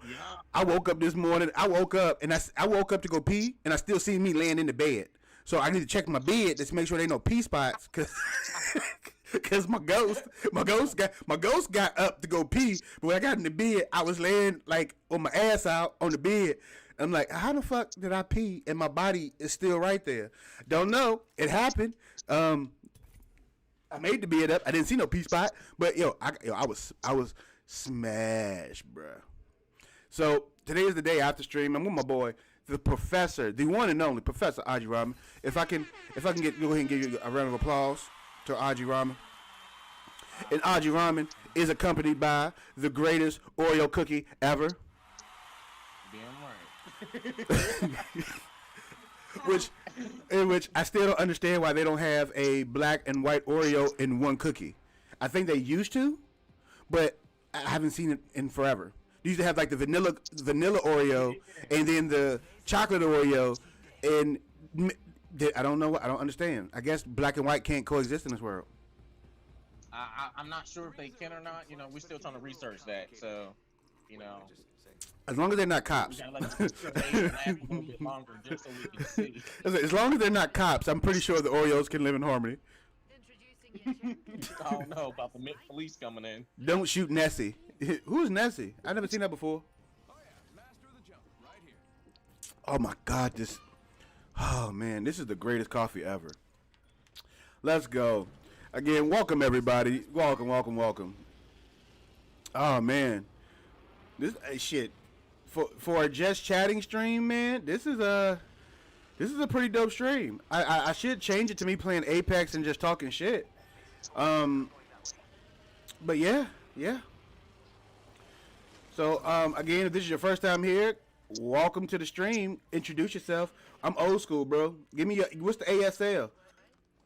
I woke up this morning. I woke up and I woke up to go pee, and I still see me laying in the bed. So I need to check my bed just to make sure there ain't no pee spots, cause my ghost got up to go pee. But when I got in the bed, I was laying like on my ass out on the bed. I'm like, how the fuck did I pee and my body is still right there? Don't know. It happened. I made the bed up. I didn't see no pee spot, but I was smashed, bruh. So today is the day after stream. I'm with my boy, the professor, the one and only Professor Aji Rahman. If I can go ahead and give you a round of applause to Aji Rahman. And Aji Rahman is accompanied by the greatest Oreo cookie ever. Damn right. which I still don't understand why they don't have a black and white Oreo in one cookie. I think they used to, but I haven't seen it in forever. They used to have like the vanilla Oreo and then the chocolate Oreo, and I don't know. I don't understand. I guess black and white can't coexist in this world. I'm not sure if they can or not. You know, we're still trying to research that. So, you know, As long as they're not we cops. gotta let the discrimination last a little bit longer just so we can see. As long as they're not cops, I'm pretty sure the Oreos can live in harmony. Introducing your champion. I don't know about the police coming in. Don't shoot Nessie. Who's Nessie? I never seen that before. Oh yeah, master of the jump, right here. Oh my God, this. Oh man, this is the greatest coffee ever. Let's go. Again, welcome everybody. Welcome, welcome, welcome. Oh man, this shit for a just chatting stream, man. This is a pretty dope stream. I should change it to me playing Apex and just talking shit. But yeah. So again, if this is your first time here, welcome to the stream. Introduce yourself. I'm old school, bro. Give me what's the ASL?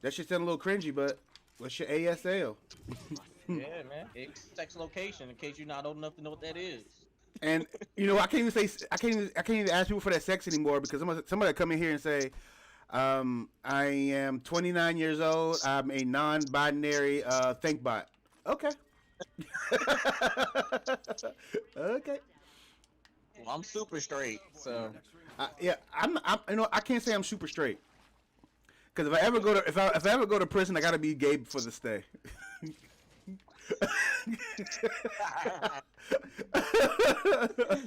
That shit sound a little cringy, but what's your ASL? Yeah, man. It's sex location in case you're not old enough to know what that is. And you know, I can't even ask people for that sex anymore because somebody come in here and say, I am 29 years old. I'm a non-binary thinkbot. Okay. Okay. Well, I'm super straight, so Yeah, I'm. You know, I can't say I'm super straight. Because if I ever go to prison, I gotta be gay for the stay.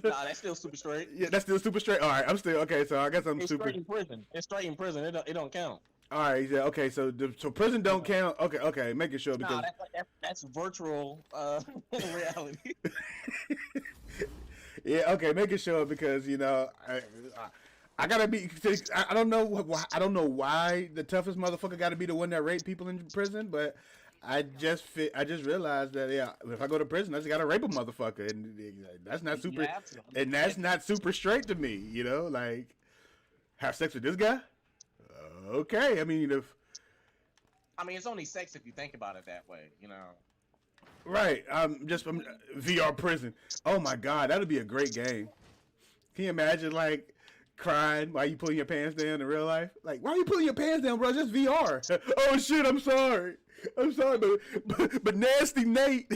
nah, that's still super straight. Yeah, that's still super straight. All right, I'm still okay. So I guess I'm It's super. straight in prison. It's straight in prison. It don't count. All right, yeah, okay. So prison don't count. Okay, making sure because Nah, that's virtual reality. yeah, okay, making sure because you know I gotta be. I don't know why the toughest motherfucker got to be the one that rape people in prison, but I just realized that yeah, if I go to prison, I just gotta rape a motherfucker, and that's not super, and that's not super straight to me, you know, like have sex with this guy. Okay, I mean it's only sex if you think about it that way, you know. Right, I'm VR prison. Oh my God, that'd be a great game. Can you imagine like crying while you pulling your pants down in real life? Like, why are you pulling your pants down, bro? It's just VR. Oh shit, I'm sorry, but nasty Nate,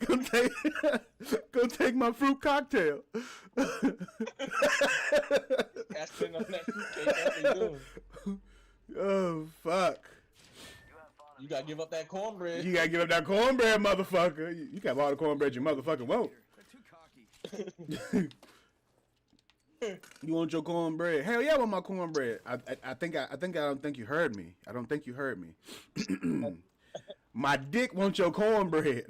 go take my fruit cocktail. Casting on that fruitcake, that's what you're doing. Oh fuck. You gotta give up that cornbread. You gotta give up that cornbread, motherfucker. You got all the cornbread you motherfucking won't. They're too cocky. You want your cornbread? Hell yeah, I want my cornbread. I don't think you heard me. I don't think you heard me. My dick wants your cornbread.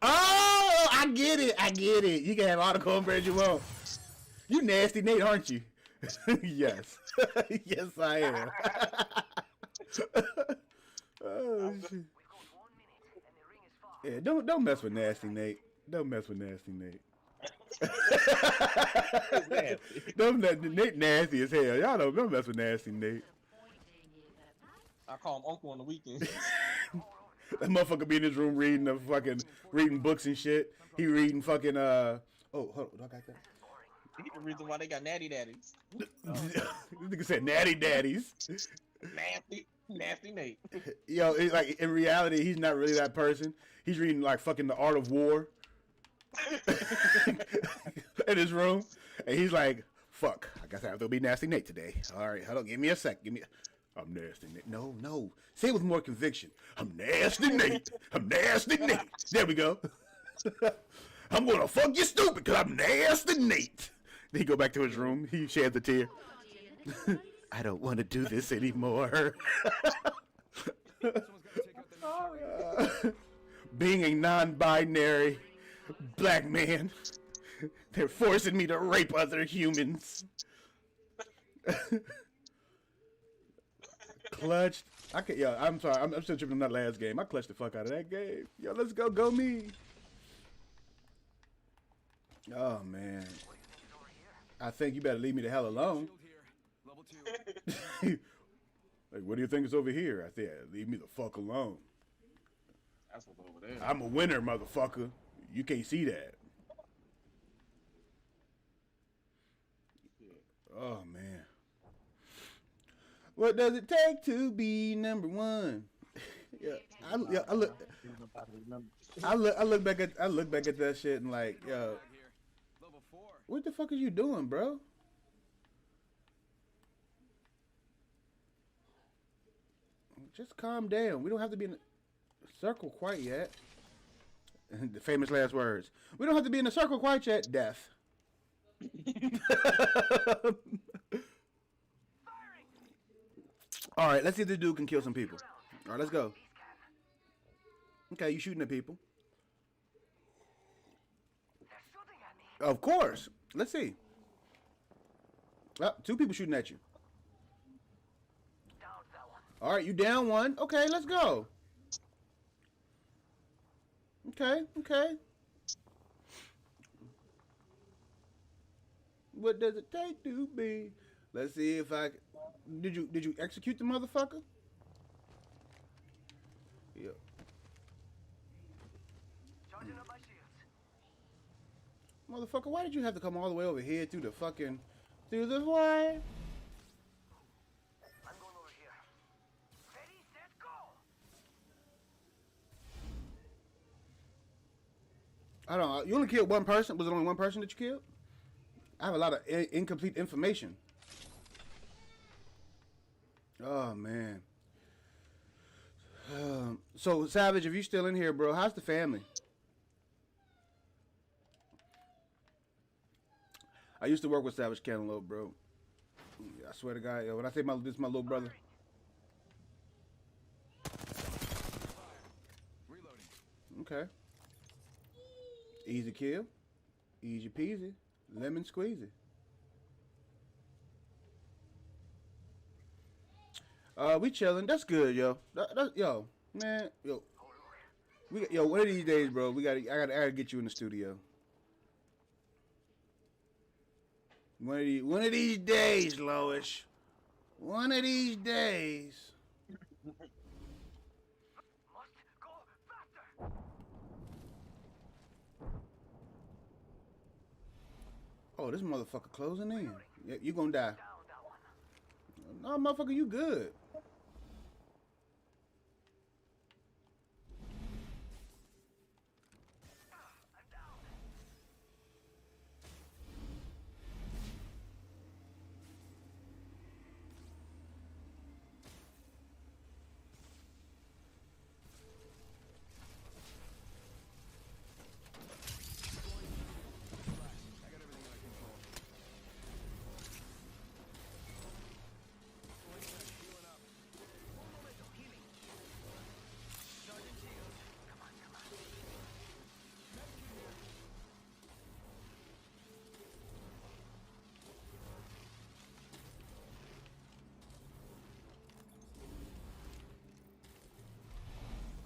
Oh, I get it. You can have all the cornbread you want. You nasty Nate, aren't you? Yes. Yes, I am. Oh, shit. Yeah, don't mess with nasty Nate. Don't mess with nasty Nate. Nate nasty as hell. Y'all don't mess with nasty Nate. I call him uncle on the weekends. That motherfucker be in his room reading books and shit. He reading fucking oh hold on, I got that. He's the reason why they got natty daddies. This nigga said natty daddies. Nasty Nate. Yo, like in reality, he's not really that person. He's reading like fucking The Art of War in his room, and he's like, "Fuck, I guess I have to be nasty Nate today." All right, hold on, give me a sec. I'm nasty Nate. No, say it with more conviction. I'm nasty Nate. I'm nasty Nate. There we go. I'm gonna fuck you stupid because I'm nasty Nate. Then he go back to his room. He sheds a tear. I don't want to do this anymore. Someone's gotta take out the new Being a non-binary black man, they're forcing me to rape other humans. Clutched. I'm sorry. I'm still tripping on that last game. I clutched the fuck out of that game. Yo, let's go me. Oh man. I think you better leave me the hell alone. shield here. Level 2. Like, what do you think is over here? I said, leave me the fuck alone. That's what's over there. I'm a winner, motherfucker. You can't see that. Oh man. What does it take to be number one? Yeah, I look. I look back at that shit and like, yo, Out here. Level 4. what the fuck are you doing, bro? Just calm down. We don't have to be in a circle quite yet. The famous last words. We don't have to be in a circle quite yet. Death. All right, let's see if this dude can kill some people. All right, let's go. Okay, you shooting at people. Of course. Let's see. Oh, 2 people shooting at you. All right, you down 1. Okay, let's go. Okay, okay. What does it take to be? Let's see if I did you execute the motherfucker? Yeah. Motherfucker, why did you have to come all the way over here through the fucking through the wire? I'm going over here. Ready, set, go! I don't know. You only killed 1 person? Was it only 1 person that you killed? I have a lot of incomplete information. Oh, man. So, Savage, if you're still in here, bro, how's the family? I used to work with Savage Cantaloupe, bro. I swear to God, yo, when I say this is my little brother. Reloading. Okay. Easy kill. Easy peasy. Lemon squeezy. We chilling. That's good, yo. Yo, man, yo. One of these days, bro, I gotta get you in the studio. One of these days, Lois. One of these days. Must go faster! Oh, this motherfucker closing in. Yeah, you gonna die. Down that one. No, motherfucker, you good. I'm down. I got everything under control. Healing up. Sergeant Shields. Come on, come on.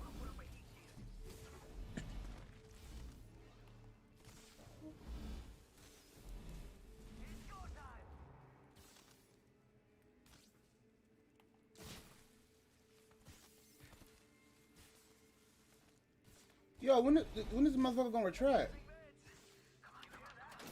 I'll put up a heat shield. It's go time. Yo, when is the motherfucker gonna retract? Come on, you hear that?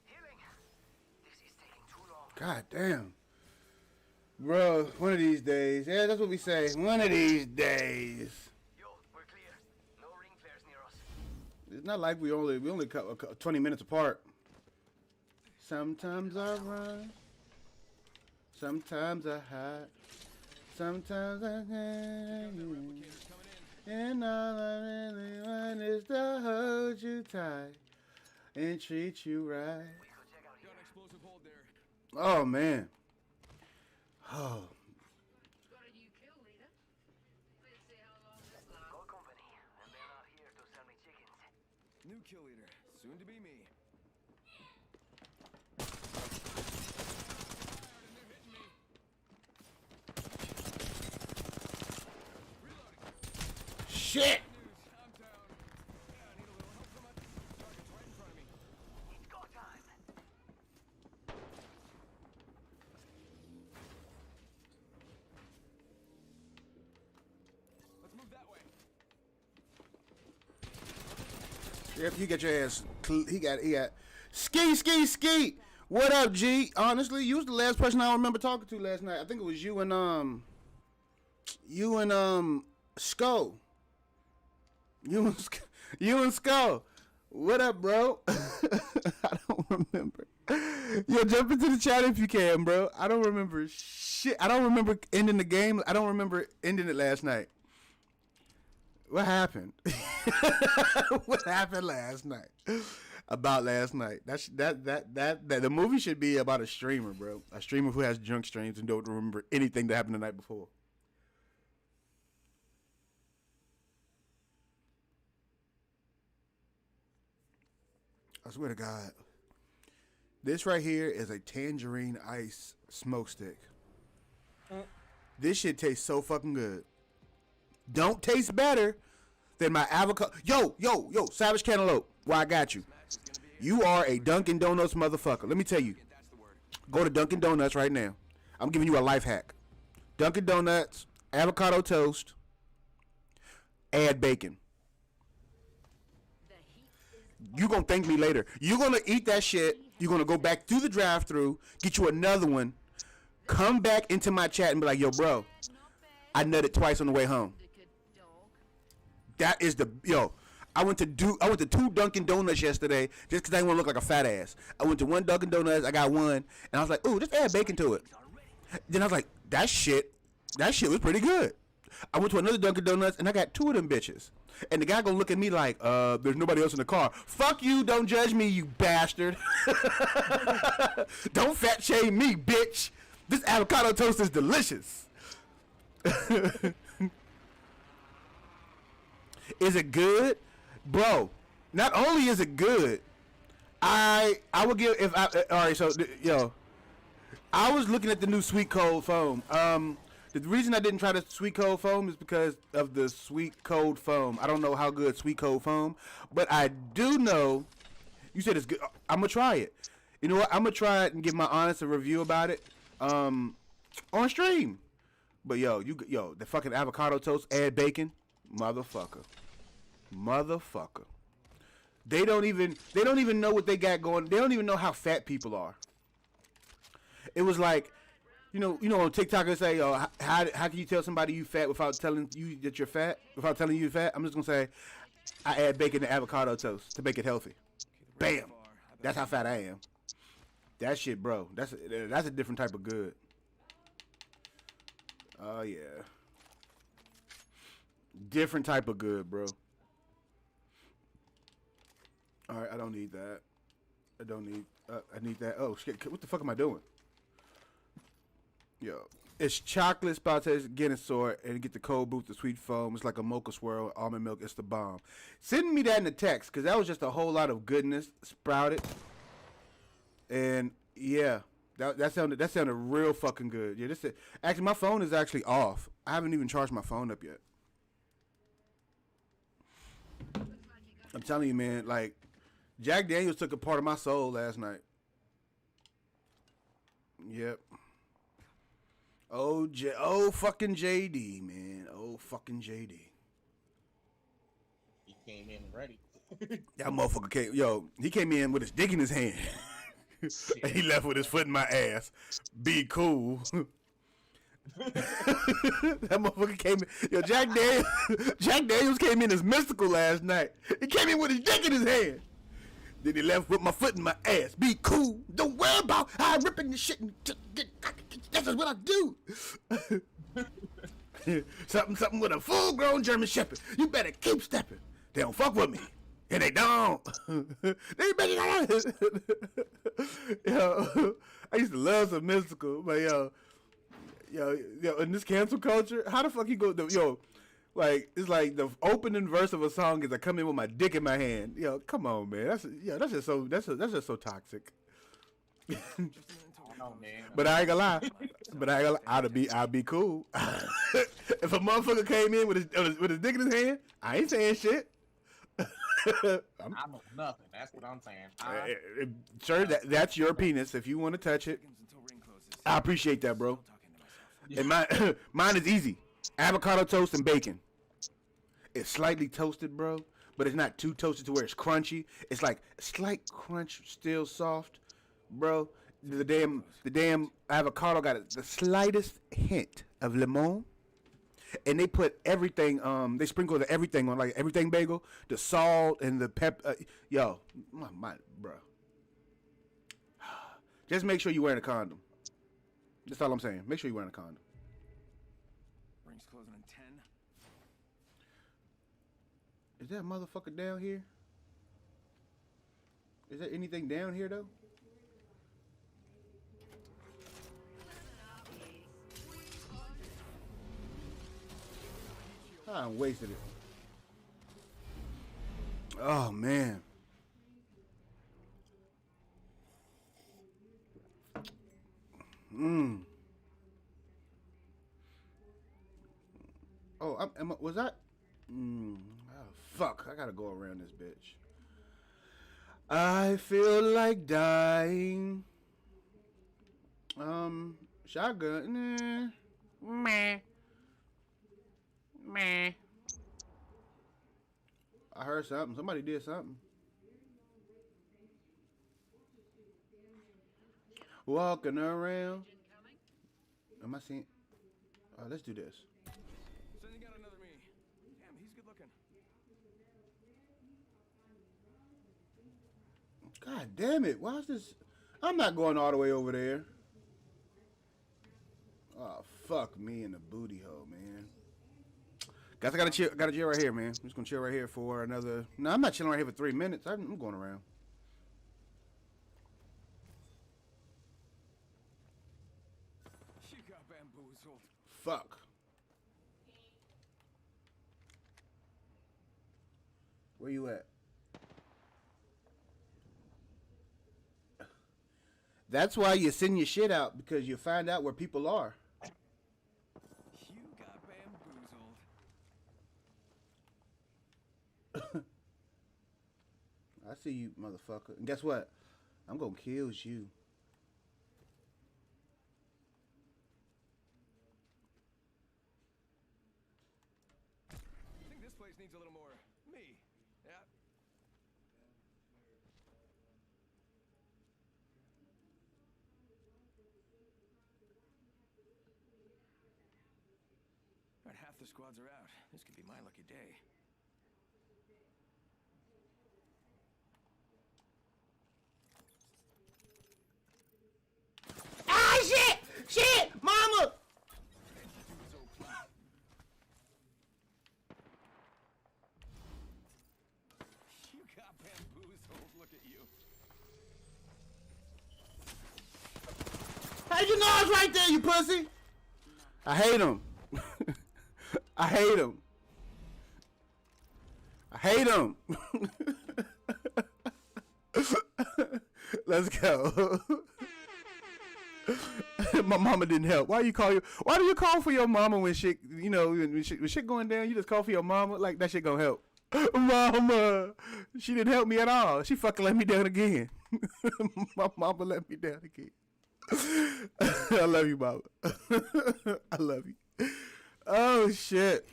Healing. This is taking too long. God damn. Bro, one of these days. Yeah, that's what we say. One of these days. Yo, we're clear. No ring flares near us. It's not like we only cut 20 minutes apart. Sometimes I run. Sometimes I hide. Sometimes I hang. Replicators coming in. And all I really want is to hold you tight and treat you right. We could check out Got an here. explosive hold there. Oh man. Oh. Got a new kill leader. Let's see how long this lasts. Call company, and they're not here to sell me chickens. New kill leader. Soon to be me. Shit. I'm down. Yeah, I need a little help from my target's right in front of me. It's go time. Let's move that way. Yep, you get your ass. He got. Ski. What up, G? Honestly, you was the last person I remember talking to last night. I think it was you and Skull. You and Skull. What up, bro? I don't remember. Yo, jump into the chat if you can, bro. I don't remember shit. I don't remember ending the game. I don't remember ending it last night. What happened? What happened last night? About last night. That the movie should be about a streamer, bro. A streamer who has drunk streams and don't remember anything that happened the night before. I swear to God. This right here is a tangerine ice smoke stick. This shit tastes so fucking good. Don't taste better than my avocado. Yo, Savage Cantaloupe. Well, I got you. You are a Dunkin' Donuts motherfucker. Let me tell you. Go to Dunkin' Donuts right now. I'm giving you a life hack. Dunkin' Donuts, avocado toast, add bacon. You're going to thank me later. You're going to eat that shit. You're going to go back through the drive-thru, get you another one, come back into my chat and be like, yo, bro, I nutted twice on the way home. That is the, yo, I went to 2 Dunkin' Donuts yesterday just because I didn't want to look like a fat ass. I went to 1 Dunkin' Donuts, I got one, and I was like, ooh, just add bacon to it. Then I was like, that shit was pretty good. I went to another Dunkin' Donuts, and I got 2 of them bitches. And the guy gonna look at me like, there's nobody else in the car. Fuck you, don't judge me, you bastard. Don't fat shame me, bitch. This avocado toast is delicious. Is it good? Bro, not only is it good, I would give, if I, alright, so, yo, I was looking at the new Sweet Cold Foam. The reason I didn't try the Sweet Cold Foam is because of the Sweet Cold Foam. I don't know how good Sweet Cold Foam, but I do know, you said it's good. I'm going to try it. You know what? I'm going to try it and give my honest review about it on stream. But yo, the fucking avocado toast, add bacon, motherfucker. They don't even know what they got going. They don't even know how fat people are. It was like, you know, on TikTok they say, "Oh, how can you tell somebody you fat without telling you that you're fat? Without telling you you're fat?" I'm just gonna say, I add bacon to avocado toast to make it healthy. Bam, that's how fat I am. That shit, bro. That's a different type of good. Oh yeah, different type of good, bro. All right, I don't need that. I need that. Oh shit, what the fuck am I doing? Yo, it's chocolate spouts getting sore and get the cold brew, the sweet foam. It's like a mocha swirl, almond milk. It's the bomb. Send me that in the text because that was just a whole lot of goodness sprouted. And yeah, that sounded real fucking good. Yeah, actually my phone is actually off. I haven't even charged my phone up yet. I'm telling you, man. Like Jack Daniels took a part of my soul last night. Yep. Oh fucking JD, man. Oh fucking JD. He came in ready. That motherfucker came. Yo, he came in with his dick in his hand. And he left with his foot in my ass. Be cool. That motherfucker came in. Yo, Jack Daniels came in as mystical last night. He came in with his dick in his hand. Then he left with my foot in my ass. Be cool. Don't worry about how I'm ripping this shit. That's just what I do. something with a full-grown German Shepherd. You better keep stepping. They don't fuck with me. And they don't. They better not. Yo, I used to love some mystical, but yo, in this cancel culture, how the fuck you go? Yo, like it's like the opening verse of a song is I come in with my dick in my hand. Yo, come on, man. That's just so toxic. But I ain't gonna lie. I'd be cool. If a motherfucker came in with his dick in his hand, I ain't saying shit. I know nothing. That's what I'm saying. Sir, that's your penis. If you want to touch it, I appreciate that, bro. And mine is easy. Avocado toast and bacon. It's slightly toasted, bro, but it's not too toasted to where it's crunchy. It's like slight crunch, still soft, bro. The damn avocado got the slightest hint of lemon, and they put everything. They sprinkle the everything on, like everything bagel, the salt and the yo, my bro. Just make sure you're wearing a condom. That's all I'm saying. Make sure you're wearing a condom. Ring's closing in 10. Is that motherfucker down here? Is there anything down here though? I wasted it. Oh man. Oh, was that? Oh, fuck. I gotta go around this bitch. I feel like dying. Shotgun. Meh. Meh. I heard something. Somebody did something. Walking around. Am I seeing? Oh, let's do this. Sending out another me. Damn, he's good looking. God damn it. Why is this? I'm not going all the way over there. Oh, fuck me in the booty hole, man. Guys, I gotta chill right here, man. I'm just gonna chill right here for another. No, I'm not chilling right here for 3 minutes. I'm going around. You got bamboozled. Fuck. Where you at? That's why you send your shit out, because you find out where people are. You got bamboozled. I see you, motherfucker. And guess what? I'm gonna kill you. I think this place needs a little more me. Yeah. Right, half the squads are out. This could be my lucky day. Ah, shit! Shit! Mama! You got bamboozled. Look at you. How you know I was right there, you pussy? I hate him. I hate him. I hate him. Let's go. My mama didn't help. Why do you call for your mama when shit, you know, when shit going down, you just call for your mama? Like, that shit gonna help. Mama, she didn't help me at all. She fucking let me down again. My mama let me down again. I love you, mama. I love you. Oh, shit.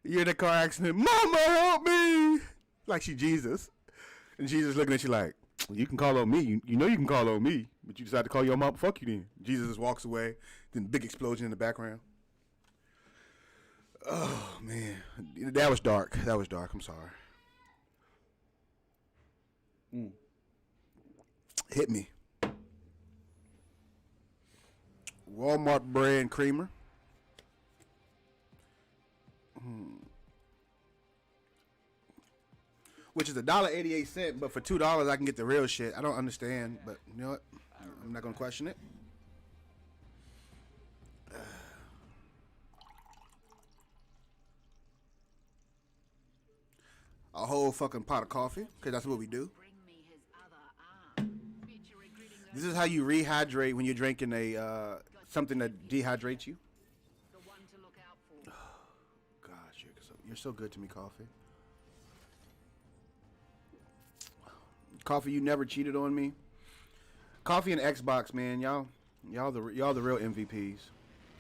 You're in a car accident. Mama, help me. Like she Jesus. And Jesus looking at you like, you can call on me. You know you can call on me. But you decide to call your mom. Fuck you then. Jesus just walks away. Then big explosion in the background. Oh, man. That was dark. That was dark. I'm sorry. Hit me. Walmart brand creamer. Which is $1.88, but for $2 I can get the real shit. I don't understand, but you know what? I'm not gonna question it. A whole fucking pot of coffee, because that's what we do. Bring me his other arm. Future regretting This is how you rehydrate when you're drinking a something that dehydrates you. the one to look out for. Gosh, you're so good to me, coffee. Coffee, you never cheated on me. Coffee and Xbox, man, y'all the real MVPs.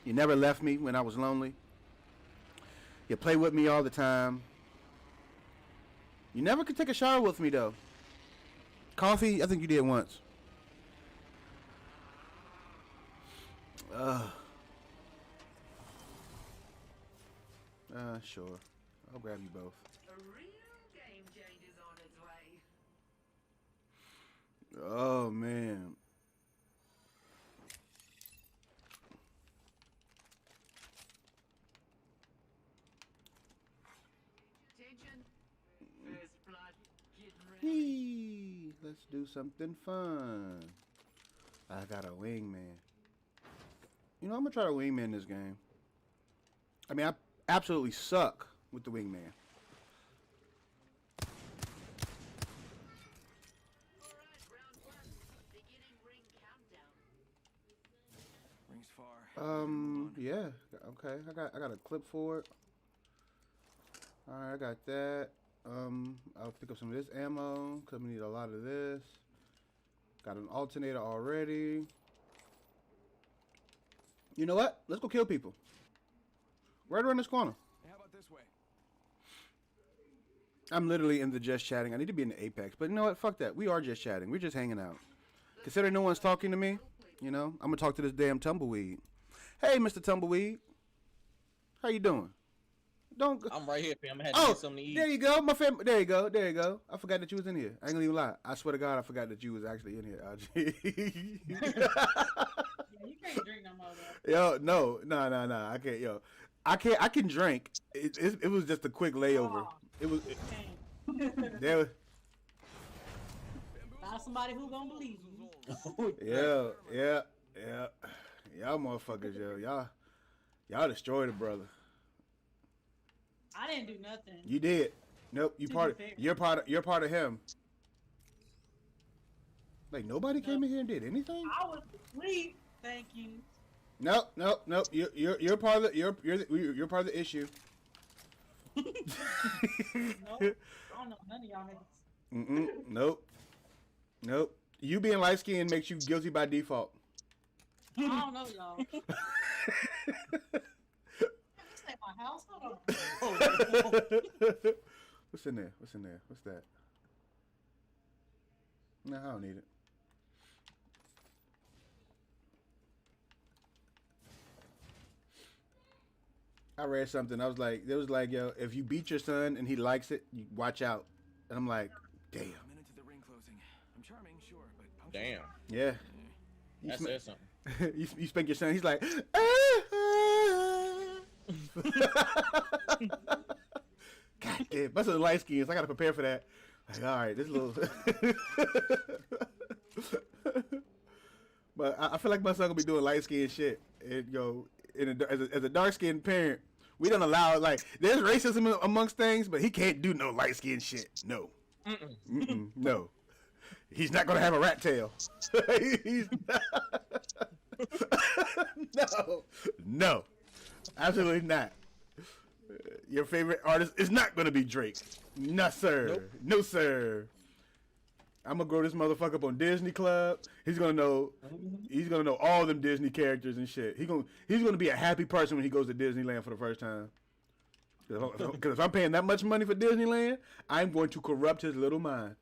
You never left me when I was lonely. You play with me all the time. You never could take a shower with me though. Coffee, I think you did once. Sure. I'll grab you both. A real game changer's on its way. Oh man. Attention. First blood. Getting ready. Whee! Let's do something fun. I got a wingman. You know, I'm gonna try to wingman this game. I mean, I absolutely suck with the wingman. Alright, round one. Beginning ring countdown. Rings far. Yeah. Okay. I got a clip for it. All right, I got that. I'll pick up some of this ammo. Cause we need a lot of this. Got an alternator already. You know what? Let's go kill people. Right around this corner. Hey, how about this way? I'm literally in the just chatting. I need to be in the Apex, but you know what? Fuck that. We are just chatting. We're just hanging out. Considering no one's talking to me, you know, I'm gonna talk to this damn tumbleweed. Hey, Mr. Tumbleweed. How you doing? Don't. I'm right here, fam. I had to Oh, get something to eat. there you go, my fam. There you go. There you go. I forgot that you was in here. I ain't gonna even lie. I swear to God, I forgot that you was actually in here, Algie. Yeah, you can't drink no more though. Yo, no. I can't. Yo, I can drink. It was just a quick layover. Oh. It was. Can't. There. Not somebody who gonna believe you. Yeah. Y'all motherfuckers, yo. Y'all destroyed a brother. I didn't do nothing. You did. Nope. To be fair. You're part of him. Like nobody came in here and did anything. I was asleep. Thank you. Nope. You're part of the you're part of the issue. Nope. I don't know none of y'all niggas. Nope. You being light skinned makes you guilty by default. I don't know y'all. This ain't my house. Hold on. What's in there? What's that? No, I don't need it. I read something. I was like, it was like, yo, if you beat your son and he likes it, you watch out. And I'm like, damn. A minute to the ring closing. I'm charming, sure, but punctual. Damn. Yeah. That says something. you spank your son. He's like, God damn, that's a light skins. I gotta prepare for that. Like, all right, this little. But I feel like my son gonna be doing light skin shit. And yo, as a dark skinned parent, we don't allow like there's racism amongst things, but he can't do no light skin shit. No, no. He's not gonna have a rat tail. He's not. No, absolutely not. Your favorite artist is not gonna be Drake. No sir, Nope. No sir. I'm gonna grow this motherfucker up on Disney Club. He's gonna know. He's gonna know all them Disney characters and shit. He's gonna be a happy person when he goes to Disneyland for the first time. Because if I'm paying that much money for Disneyland, I'm going to corrupt his little mind.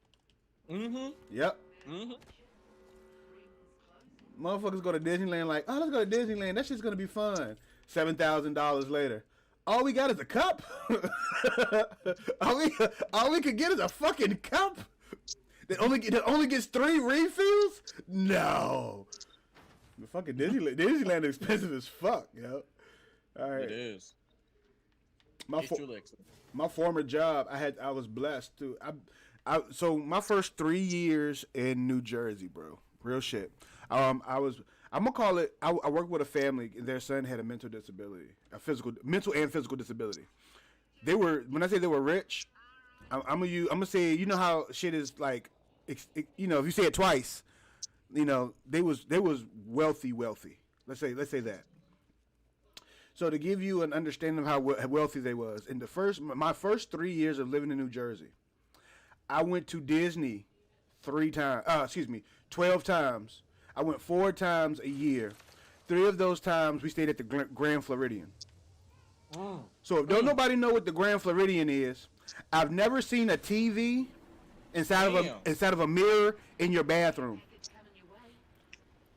Yep. Motherfuckers go to Disneyland like, oh, let's go to Disneyland. That shit's gonna be fun. $7,000 later. All we got is a cup. all we could get is a fucking cup. That only gets 3 refills. No. The fucking Disneyland is expensive as fuck, yo. All right. It is. My It's truly excellent. my former job, I was blessed to. So my first 3 years in New Jersey, bro, real shit. I'm gonna call it. I worked with a family. Their son had a mental disability, mental and physical disability. When I say they were rich, I'm gonna say, you know how shit is like, you know, if you say it twice, you know, they was wealthy. Let's say that. So to give you an understanding of how wealthy they was, in my first 3 years of living in New Jersey, I went to Disney 12 times. I went 4 times a year. 3 of those times we stayed at the Grand Floridian. So if don't nobody know what the Grand Floridian is, I've never seen a TV inside of a mirror in your bathroom.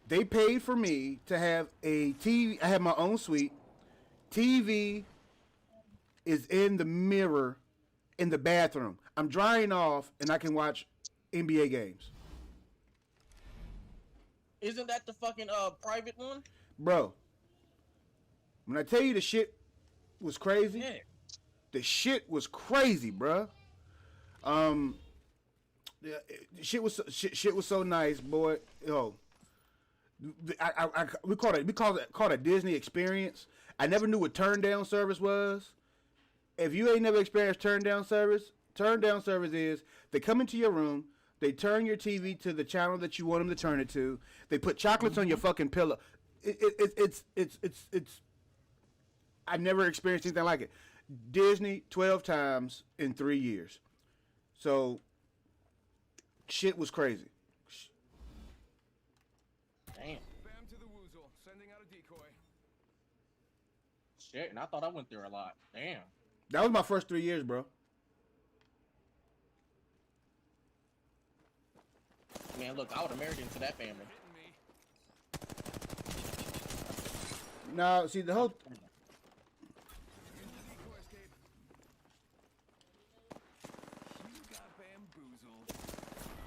They paid for me to have a TV. I have my own suite. TV is in the mirror in the bathroom. I'm drying off and I can watch NBA games. Isn't that the fucking private one? Bro, when I tell you the shit was crazy, Yeah. the shit was crazy, bro. Yeah, shit was so nice, boy. Yo, we called it a Disney experience. I never knew what turn down service was. If you ain't never experienced turn down service is they come into your room, they turn your TV to the channel that you want them to turn it to. They put chocolates on your fucking pillow. It's I never experienced anything like it. Disney 12 times in 3 years. So shit was crazy. Damn. Bam to the woozle. Sending out a decoy. Shit, and I thought I went through a lot. Damn. That was my first 3 years, bro. Man, look, I would have married into that family. Hitting me. Now, see the whole Use the decoy escape. You got bamboozled.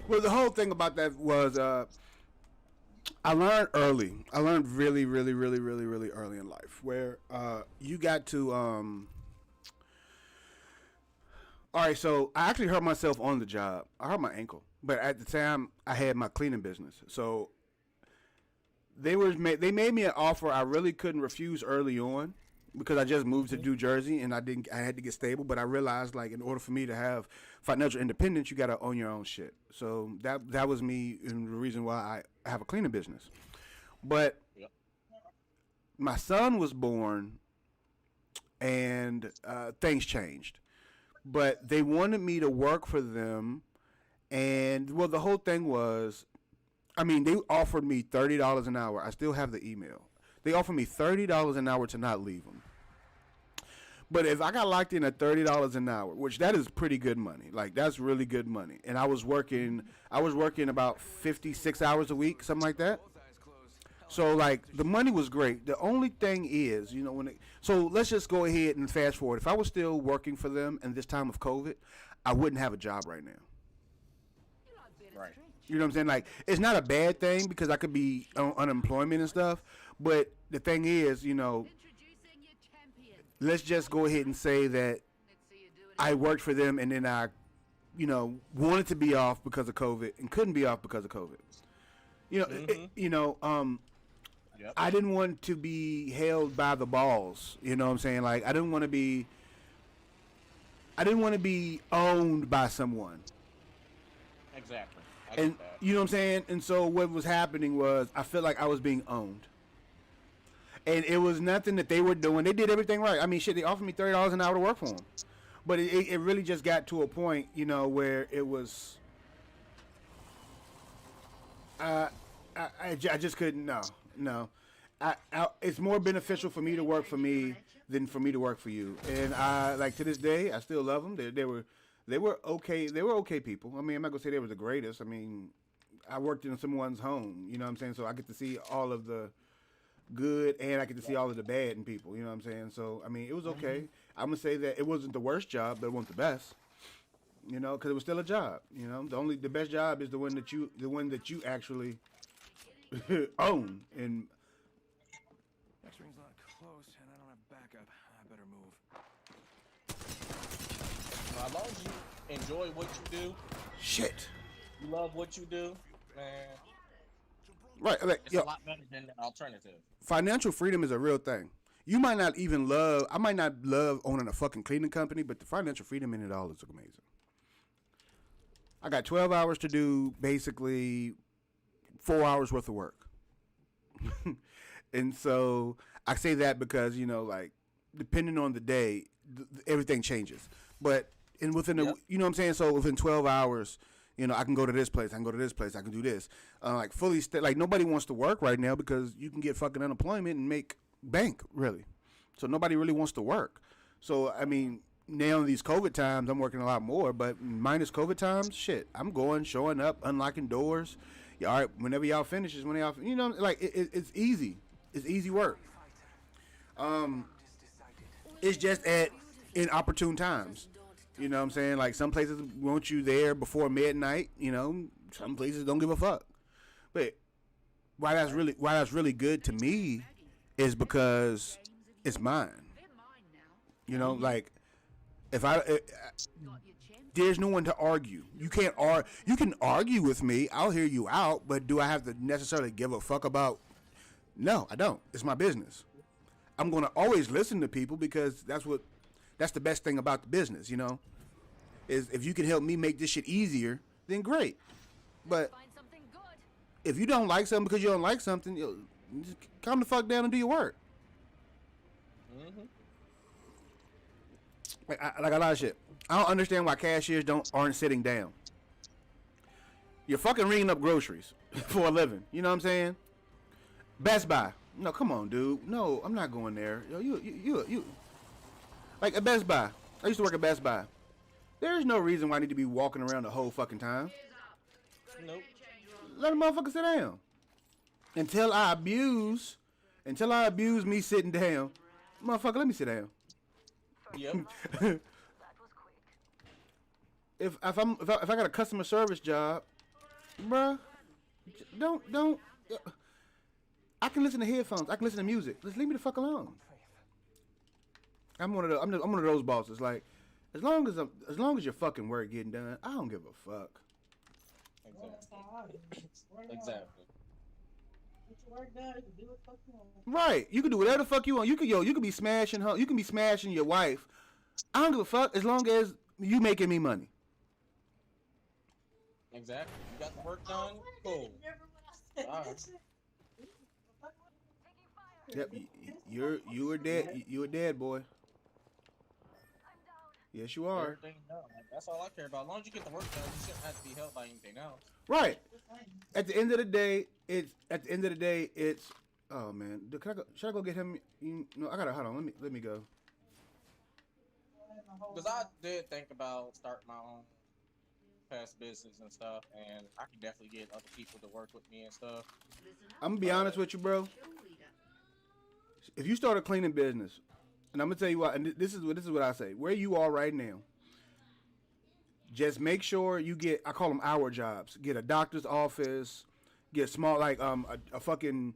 well, the whole thing about that was I learned early. I learned really early in life where you got to all right, so I actually hurt myself on the job. I hurt my ankle, but at the time I had my cleaning business. So they made me an offer I really couldn't refuse early on because I just moved to New Jersey and I had to get stable. But I realized like in order for me to have financial independence, you got to own your own shit. So that was me and the reason why I have a cleaning business. But my son was born and things changed. But they wanted me to work for them, and well, the whole thing was, I mean, they offered me $30 an hour. I still have the email. They offered me $30 an hour to not leave them. But if I got locked in at $30 an hour, which that is pretty good money, like that's really good money, and I was working about 56 hours a week, something like that. Both eyes closed. So like the money was great. The only thing is, you know, so let's just go ahead and fast forward. If I was still working for them in this time of COVID, I wouldn't have a job right now. Right. You know what I'm saying? Like it's not a bad thing because I could be on unemployment and stuff. But the thing is, you know, Introducing your champion. let's just go ahead and say that Let's see you do it. I worked for them and then I, you know, wanted to be off because of COVID and couldn't be off because of COVID. You know, Yep. I didn't want to be held by the balls. You know what I'm saying? Like I didn't want to be owned by someone. Exactly. I get And that. you know what I'm saying? And so what was happening was I felt like I was being owned. And it was nothing that they were doing. They did everything right. I mean, shit, they offered me $30 an hour to work for them. But it really just got to a point, you know, where it was I just couldn't. No. It's more beneficial for me to work for me than for me to work for you. And I like to this day, I still love them. They were okay. They were okay people. I mean, I'm not gonna say they were the greatest. I mean, I worked in someone's home. You know what I'm saying? So I get to see all of the good and I get to see all of the bad in people. You know what I'm saying? So I mean, it was okay. I'm gonna say that it wasn't the worst job, but it wasn't the best. You know, because it was still a job. You know, the best job is the one that you actually own. And Next ring's not close, and I don't have backup. I better move. As long as you enjoy what you do, shit. you love what you do, man, Right. Like, it's yo, a lot better than the alternative. financial freedom is a real thing. You might not even love. I might not love owning a fucking cleaning company, but the financial freedom in it all is amazing. I got 12 hours to do basically 4 hours worth of work. And so I say that because, you know, like, depending on the day, everything changes. But within Yep. you know what I'm saying? So within 12 hours, you know, I can go to this place, I can go to this place, I can do this. Like, fully, like, nobody wants to work right now because you can get fucking unemployment and make bank, really. So nobody really wants to work. So I mean, now in these COVID times, I'm working a lot more. But minus COVID times, shit, I'm going, showing up, unlocking doors. Yeah, all right, whenever y'all finishes, when y'all, you know, like it's easy. It's easy work. It's just at inopportune times. You know what I'm saying? Like some places want you there before midnight. You know, some places don't give a fuck. But why that's really good to me is because it's mine. You know, like if there's no one to argue. You can't you can argue with me. I'll hear you out, but do I have to necessarily give a fuck about? No, I don't. It's my business. I'm going to always listen to people because that's the best thing about the business, you know, is if you can help me make this shit easier, then great. But if you don't like something because you don't like something, just calm the fuck down and do your work. Like a lot of shit. I don't understand why cashiers aren't sitting down. You're fucking ringing up groceries for a living. You know what I'm saying? Best Buy. No, come on, dude. No, I'm not going there. Yo, you. Like at Best Buy. I used to work at Best Buy. There's no reason why I need to be walking around the whole fucking time. Nope. Let a motherfucker sit down. Until I abuse me sitting down. Motherfucker, let me sit down. Yep. if I got a customer service job, bruh, don't. I can listen to headphones. I can listen to music. Just leave me the fuck alone. I'm one of those bosses. Like, as long as your fucking work getting done, I don't give a fuck. Exactly. Right. You can do whatever the fuck you want. You can be smashing her. You can be smashing your wife. I don't give a fuck as long as you making me money. Exactly. You got the work done. Cool. All right. Yep. You were dead. You were dead, boy. Yes, you are. Everything done. Like, that's all I care about. As long as you get the work done, you shouldn't have to be held by anything else. Right. At the end of the day, it's. Oh man, should I go get him? No, I gotta. Hold on. Let me go. Because I did think about starting my own past business and stuff, and I can definitely get other people to work with me and stuff. I'm gonna be honest with you, bro. If you start a cleaning business, and I'm gonna tell you what, and this is what I say. Where you are right now, just make sure you get. I call them hour jobs. Get a doctor's office. Get small like a fucking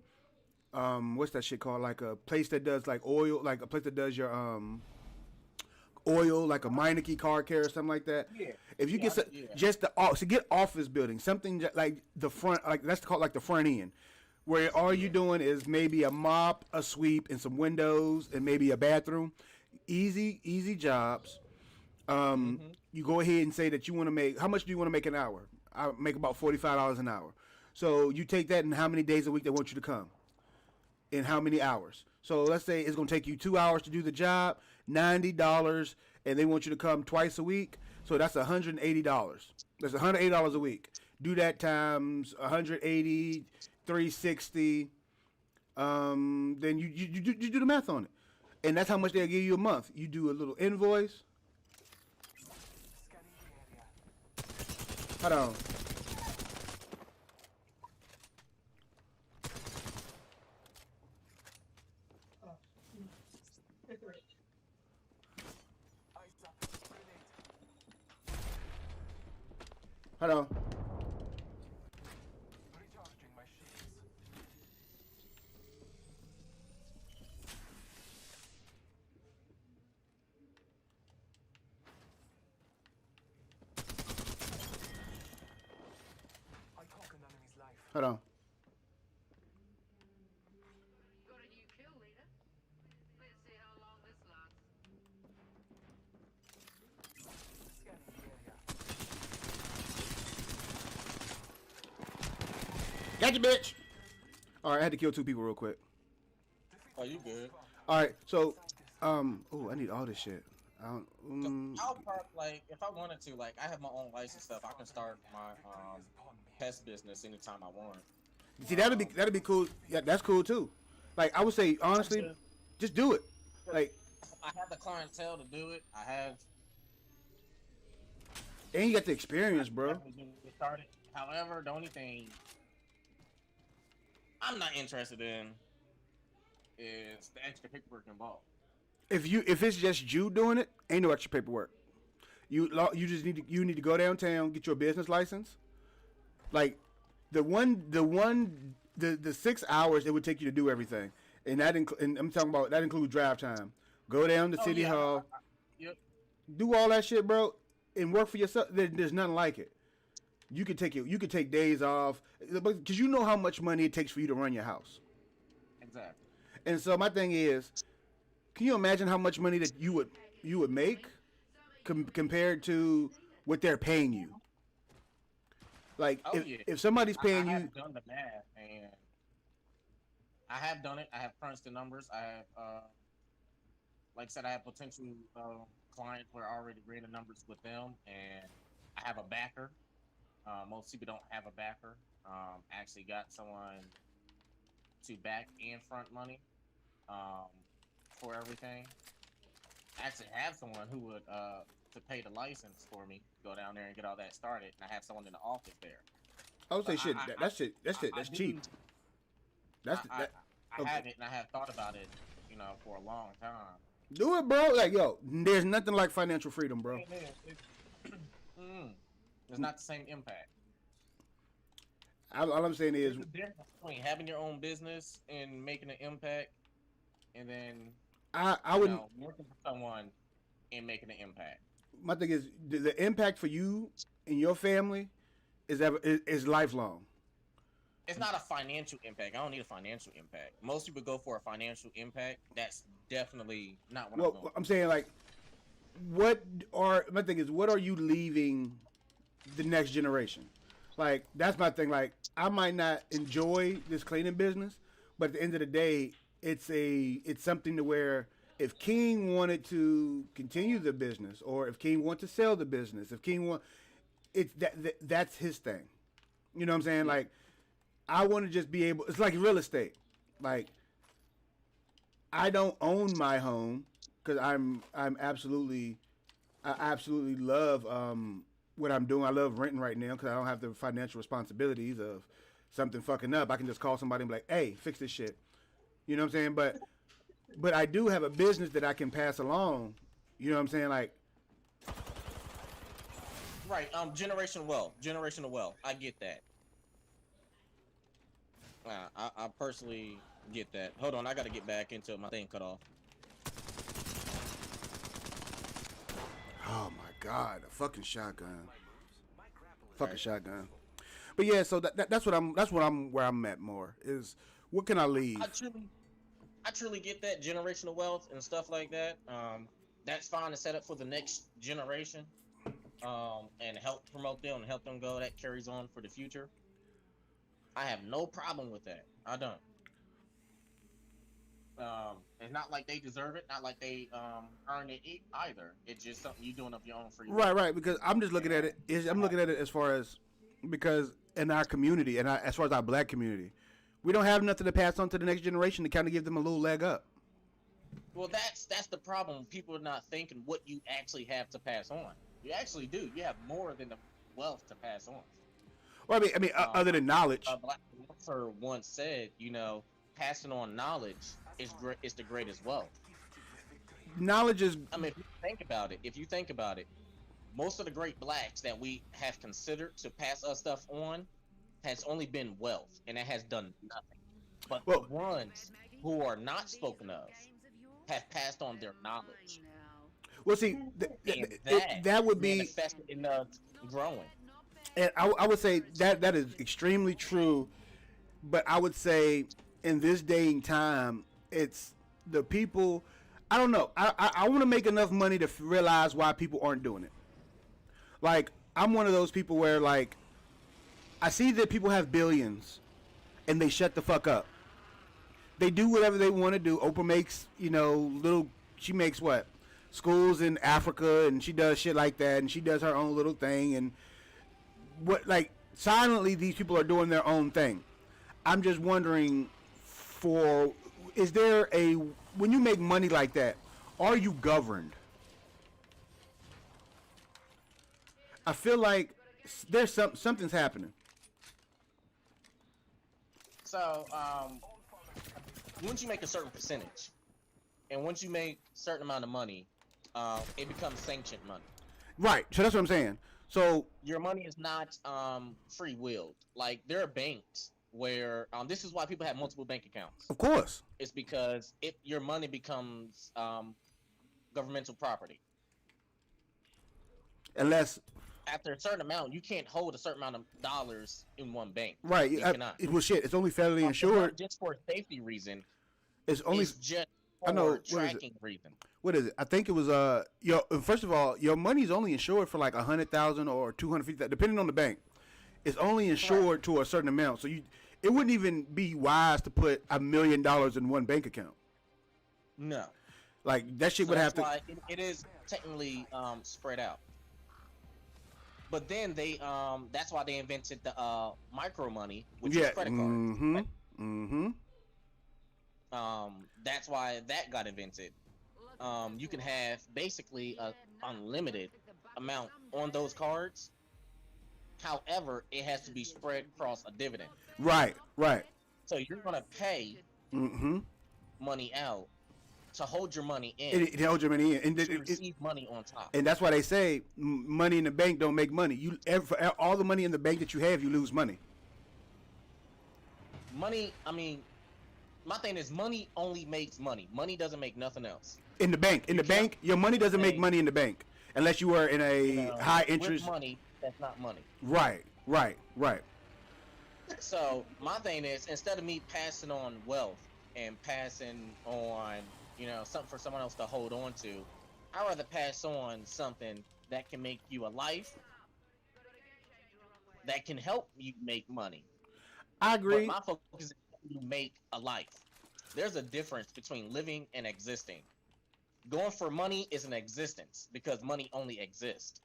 what's that shit called? Like a place that does like oil, like a place that does your oil, like a Meineke car care or something like that. Yeah. If you get just so get office building, something like the front, like that's called like the front end, where all you doing is maybe a mop, a sweep, and some windows, and maybe a bathroom. Easy jobs. You go ahead and say that you want to make. How much do you want to make an hour? I make about $45 an hour. So you take that and how many days a week they want you to come, in how many hours. So let's say it's gonna take you 2 hours to do the job, $90, and they want you to come twice a week. So that's $180. That's $180 a week. Do that times 180, 360. Then you do the math on it, and that's how much they'll give you a month. You do a little invoice. Hold on. Hold on. Recharging my shields. I took an enemy's life. Hold on. Got a new kill leader. Let's see how long this lasts. Scanning the area. Gotcha, bitch. All right, I had to kill 2 people real quick. Oh, you good? All right, so, oh, I need all this shit. I'll probably, like, if I wanted to, like, I have my own license stuff. I can start my pest business anytime I want. See, that'd be cool. Yeah, that's cool too. Like I would say, honestly, just do it. Like I have the clientele to do it. I have. And you got the experience, bro. Definitely get started. However, the only thing I'm not interested in is the extra paperwork involved. If it's just you doing it, ain't no extra paperwork. You just need to go downtown, get your business license. Like the 6 hours it would take you to do everything, and I'm talking about that includes drive time. Go down to City Hall, Yep. do all that shit, bro, and work for yourself. There's nothing like it. You could take days off because you know how much money it takes for you to run your house. Exactly. And so my thing is, can you imagine how much money that you would make compared to what they're paying you? Like if somebody's paying I you, have done the math, and I have done it. I have crunched the numbers. I have, like I said, I have potential clients where I already ran the numbers with them, and I have a backer. Most people don't have a backer. Actually got someone to back and front money for everything. I actually have someone who would to pay the license for me, go down there and get all that started, and I have someone in the office there. I would say But that's cheap. That's I okay. have it, and I have thought about it, for a long time. Do it, bro. Like, yo, there's nothing like financial freedom, bro. It's not the same impact. All I'm saying is, There's a difference between having your own business and making an impact, and then I wouldn't. working for someone and making an impact. My thing is the impact for you and your family is lifelong. It's not a financial impact. I don't need a financial impact. Most people go for a financial impact. That's definitely not what I'm going. I'm saying, like, my thing is, what are you leaving the next generation? Like, that's my thing. Like, I might not enjoy this cleaning business, but at the end of the day, it's something to where if King wanted to continue the business, or if King wanted to sell the business, that's his thing. You know what I'm saying? Like, I want to just be able. It's like real estate. Like, I don't own my home because I absolutely love what I'm doing. I love renting right now because I don't have the financial responsibilities of something fucking up. I can just call somebody and be like, "Hey, fix this shit." You know what I'm saying? But I do have a business that I can pass along. You know what I'm saying? Like, Right. Generational wealth. I get that. I personally get that. Hold on, I gotta get back into it. My thing cut off. oh my god, a fucking shotgun. Fucking shotgun. But yeah, so that's where I'm at more is what can I leave? I truly get that generational wealth and stuff like that. That's fine to set up for the next generation, and help promote them and help them go. That carries on for the future. I have no problem with that. I don't. It's not like they deserve it, not like they earned it either. It's just something you're doing of your own free will. Right. Because I'm just looking at it. I'm looking at it as far as because in our community and as far as our black community, we don't have nothing to pass on to the next generation to kind of give them a little leg up. Well, that's the problem. People are not thinking what you actually have to pass on. You actually do. You have more than the wealth to pass on. Well, I mean, other than knowledge. A black philosopher once said, passing on knowledge is the greatest wealth. Knowledge is. I mean, if you think about it, most of the great blacks that we have considered to pass us stuff on has only been wealth, and it has done nothing. But the ones who are not spoken of have passed on their knowledge. Well, see, that would be manifested in growing. And I would say that is extremely true, but I would say in this day and time, it's the people. I don't know. I want to make enough money to realize why people aren't doing it. Like, I'm one of those people where, like, I see that people have billions, and they shut the fuck up. They do whatever they want to do. Oprah makes, she makes what? Schools in Africa, and she does shit like that, and she does her own little thing, and silently these people are doing their own thing. I'm just wondering, when you make money like that, are you governed? I feel like there's something's happening. So, once you make a certain percentage, and once you make a certain amount of money, it becomes sanctioned money. Right. So that's what I'm saying. So Your money is not free willed. Like there are banks where this is why people have multiple bank accounts. of course, It's because your money becomes governmental property. unless After a certain amount, you can't hold a certain amount of dollars in one bank. right, You cannot. well, shit. It's only federally Not insured. just for a safety reason. It's only. It's just I know, for what is it? tracking reason. What is it? I think it was your first of all, your money's only insured for like 100,000 or 250,000, depending on the bank. It's only insured to a certain amount, so it wouldn't even be wise to put $1 million in one bank account. No. Like that shit So would that's have to. why it is technically spread out. But then that's why they invented the micro money, which is credit cards. Mm-hmm. right? Mm-hmm. That's why that got invented. You can have basically a unlimited amount on those cards. However, it has to be spread across a dividend. Right. Right. So you're gonna pay Mm-hmm. money out to hold your money in, It holds your money in, and to receive money on top. and that's why they say money in the bank don't make money. For all the money in the bank that you have, you lose money. Money, I mean, my thing is money only makes money. Money doesn't make nothing else. In the bank, your money doesn't make money in the bank unless you are in a You know, high interest. With money, that's not money. Right. So my thing is, instead of me passing on wealth and passing on, something for someone else to hold on to, I'd rather pass on something that can make you a life, that can help you make money. I But agree. my focus is you make a life. There's a difference between living and existing. Going for money is an existence because money only exists.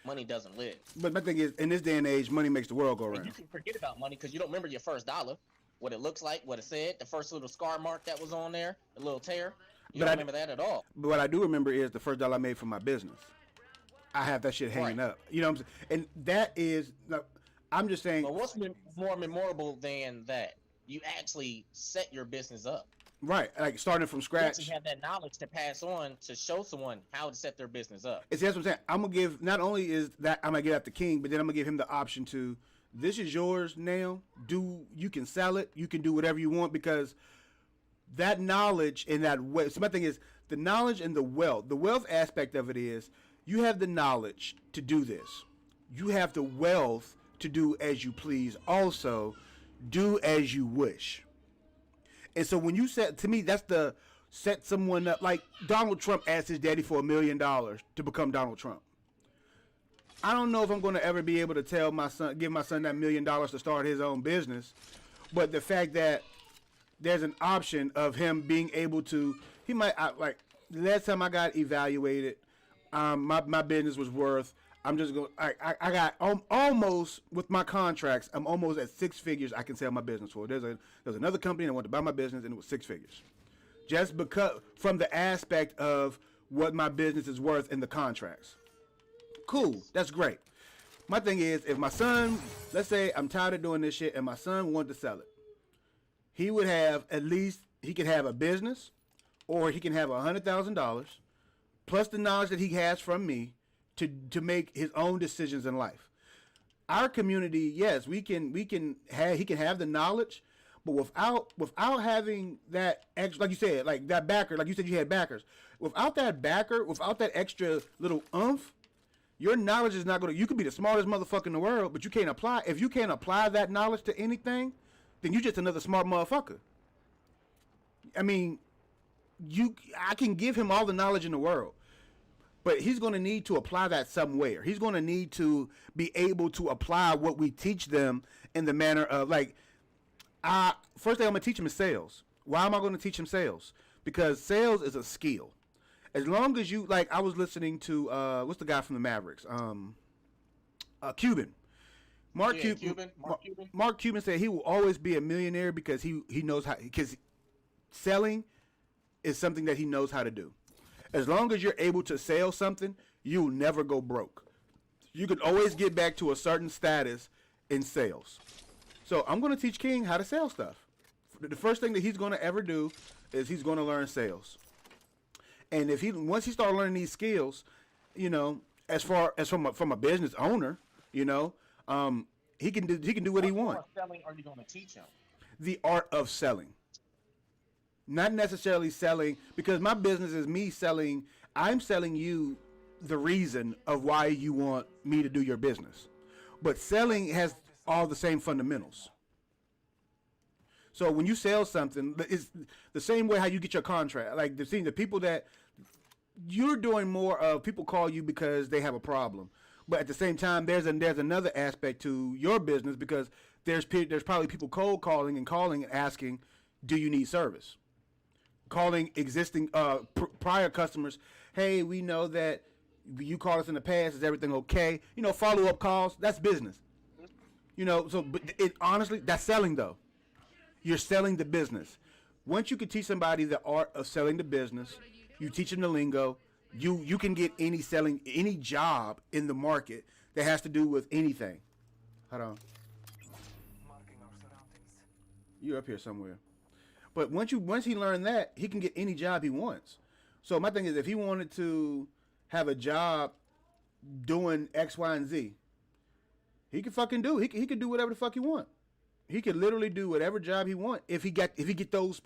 Money doesn't live. But my thing is, in this day and age, money makes the world go And round. you can forget about money because you don't remember your first dollar, what it looks like, what it said, the first little scar mark that was on there, the little tear. You But don't I- remember that at all. But what I do remember is the first dollar I made from my business. I have that shit hanging Right. up. You know what I'm saying? And that is, I'm just saying, But what's more memorable than that? You actually set your business up. right, like starting from You scratch. actually have that knowledge to pass on to show someone how to set their business up. It's that's what I'm saying. I'm gonna give, not only is that I'm gonna give that to King, but then I'm gonna give him the option to, this is yours now. You can sell it. You can do whatever you want, because that knowledge and that wealth. So my thing is the knowledge and the wealth. The wealth aspect of it is you have the knowledge to do this. You have the wealth to do as you please. Also, do as you wish. And so when you set, to me, that's the set someone up. Like Donald Trump asked his daddy for $1 million to become Donald Trump. I don't know if I'm going to ever be able to tell my son, give my son that $1 million to start his own business. But the fact that there's an option of him being able to, he might, like the last time I got evaluated, my business was worth, I'm just going, I got almost, with my contracts, I'm almost at 6 figures I can sell my business for. There's another company that wanted to buy my business and it was 6 figures. Just because, from the aspect of what my business is worth in the contracts. Cool, that's great. My thing is, if my son, let's say I'm tired of doing this shit and my son wanted to sell it, he would have, at least, he could have a business, or he can have $100,000 plus the knowledge that he has from me to make his own decisions in life. Our community, yes, he can have the knowledge, but without having that extra, like you said, like that backer, like you said you had backers. Without that backer, without that extra little oomph, your knowledge is not going to, you could be the smartest motherfucker in the world, but you can't apply, if you can't apply that knowledge to anything, then you're just another smart motherfucker. I mean, I can give him all the knowledge in the world, but he's going to need to apply that somewhere. He's going to need to be able to apply what we teach them in the manner of, like, first thing I'm going to teach him is sales. Why am I going to teach him sales? Because sales is a skill. As long as you, like, I was listening to, what's the guy from the Mavericks? Cuban. Mark Cuban. Mark Cuban said he will always be a millionaire because he knows how, because selling is something that he knows how to do. As long as you're able to sell something, you'll never go broke. You can always get back to a certain status in sales. So I'm going to teach King how to sell stuff. The first thing that he's going to ever do is he's going to learn sales. And if once he starts learning these skills, you know, as far as from a business owner, you know, he can do what he wants. What selling are you going to teach him? The art of selling. Not necessarily selling, because my business is me selling. I'm selling you the reason of why you want me to do your business. But selling has all the same fundamentals. So when you sell something, it's the same way how you get your contract. Like the people that you're doing more of, people call you because they have a problem. But at the same time, there's another aspect to your business, because there's probably people cold calling and asking, do you need service? Calling existing prior customers, hey, we know that you called us in the past. Is everything okay? You know, follow-up calls. That's business. You know, so but honestly, that's selling though. You're selling the business. Once you can teach somebody the art of selling the business, you teach them the lingo. You can get any job in the market that has to do with anything. Hold on. You're up here somewhere. But once he learned that, he can get any job he wants. So my thing is, if he wanted to have a job doing X, Y, and Z, he could fucking do. He could do whatever the fuck he want. He could literally do whatever job he want if he get those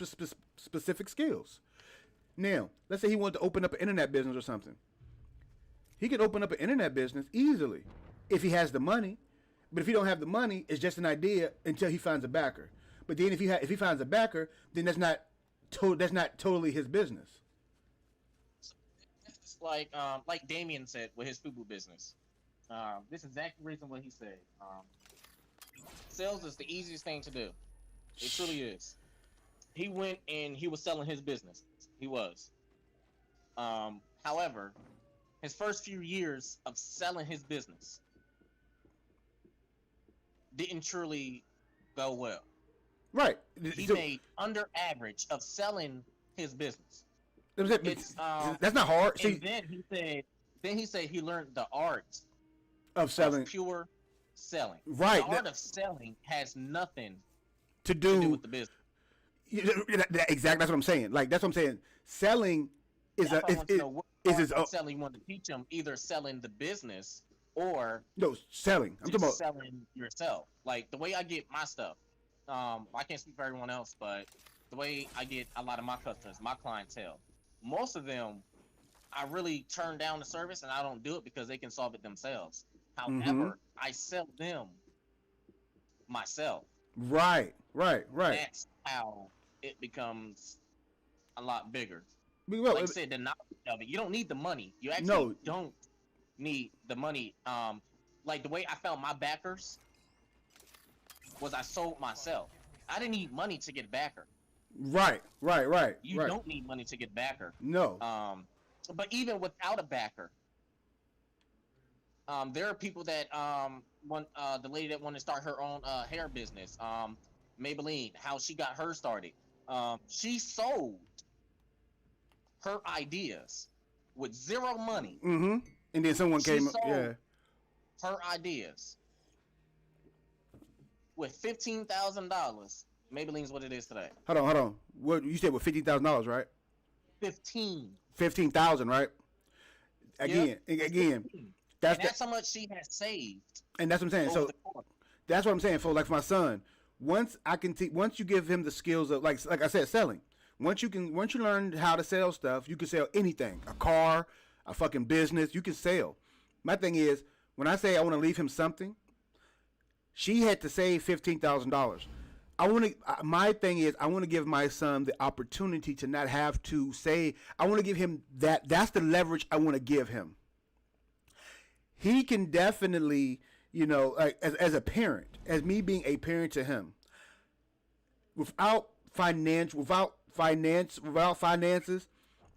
specific skills. Now, let's say he wanted to open up an internet business or something. He could open up an internet business easily if he has the money. But if he don't have the money, it's just an idea until he finds a backer. But then if he finds a backer, then that's not totally his business. It's like Damien said with his FUBU business. This is exactly the reason what he said. Sales is the easiest thing to do. It truly is. He went and he was selling his business. He was. However, his first few years of selling his business didn't truly go well. Right. He made under average of selling his business. It's, that's not hard. And then he said he learned the art of selling, of pure selling. Right. The art of selling has nothing to to do do with the business. Exactly. That's what I'm saying. Like, that's what I'm saying. Selling is selling you want to teach them, either selling the business or selling. I'm talking about selling yourself. Like the way I get my stuff. I can't speak for everyone else, but the way I get a lot of my customers, my clientele, most of them, I really turn down the service and I don't do it because they can solve it themselves. However, I sell them myself. Right. That's how it becomes a lot bigger. Well, like I said, the knowledge of it, you don't need the money. You actually don't need the money. Like the way I found my backers was I sold myself. I didn't need money to get backer. Right. You don't need money to get backer. No. But even without a backer, there are people that the lady that wanted to start her own hair business, Maybelline, how she got her started. She sold her ideas with zero money. And then someone came up. Yeah. Her ideas with $15,000. Maybelline's what it is today. Hold on. What you said with $15,000, right? 15,000, right? Again. That's how much she has saved. And that's what I'm saying. So that's what I'm saying. For like for my son, once you give him the skills of like I said, selling. Once you learn how to sell stuff, you can sell anything. A car, a fucking business, you can sell. My thing is, when I say I want to leave him something, she had to save $15,000. My thing is, I want to give my son the opportunity to not have to say. I want to give him that. That's the leverage I want to give him. He can definitely, like as a parent, as me being a parent to him, without finances,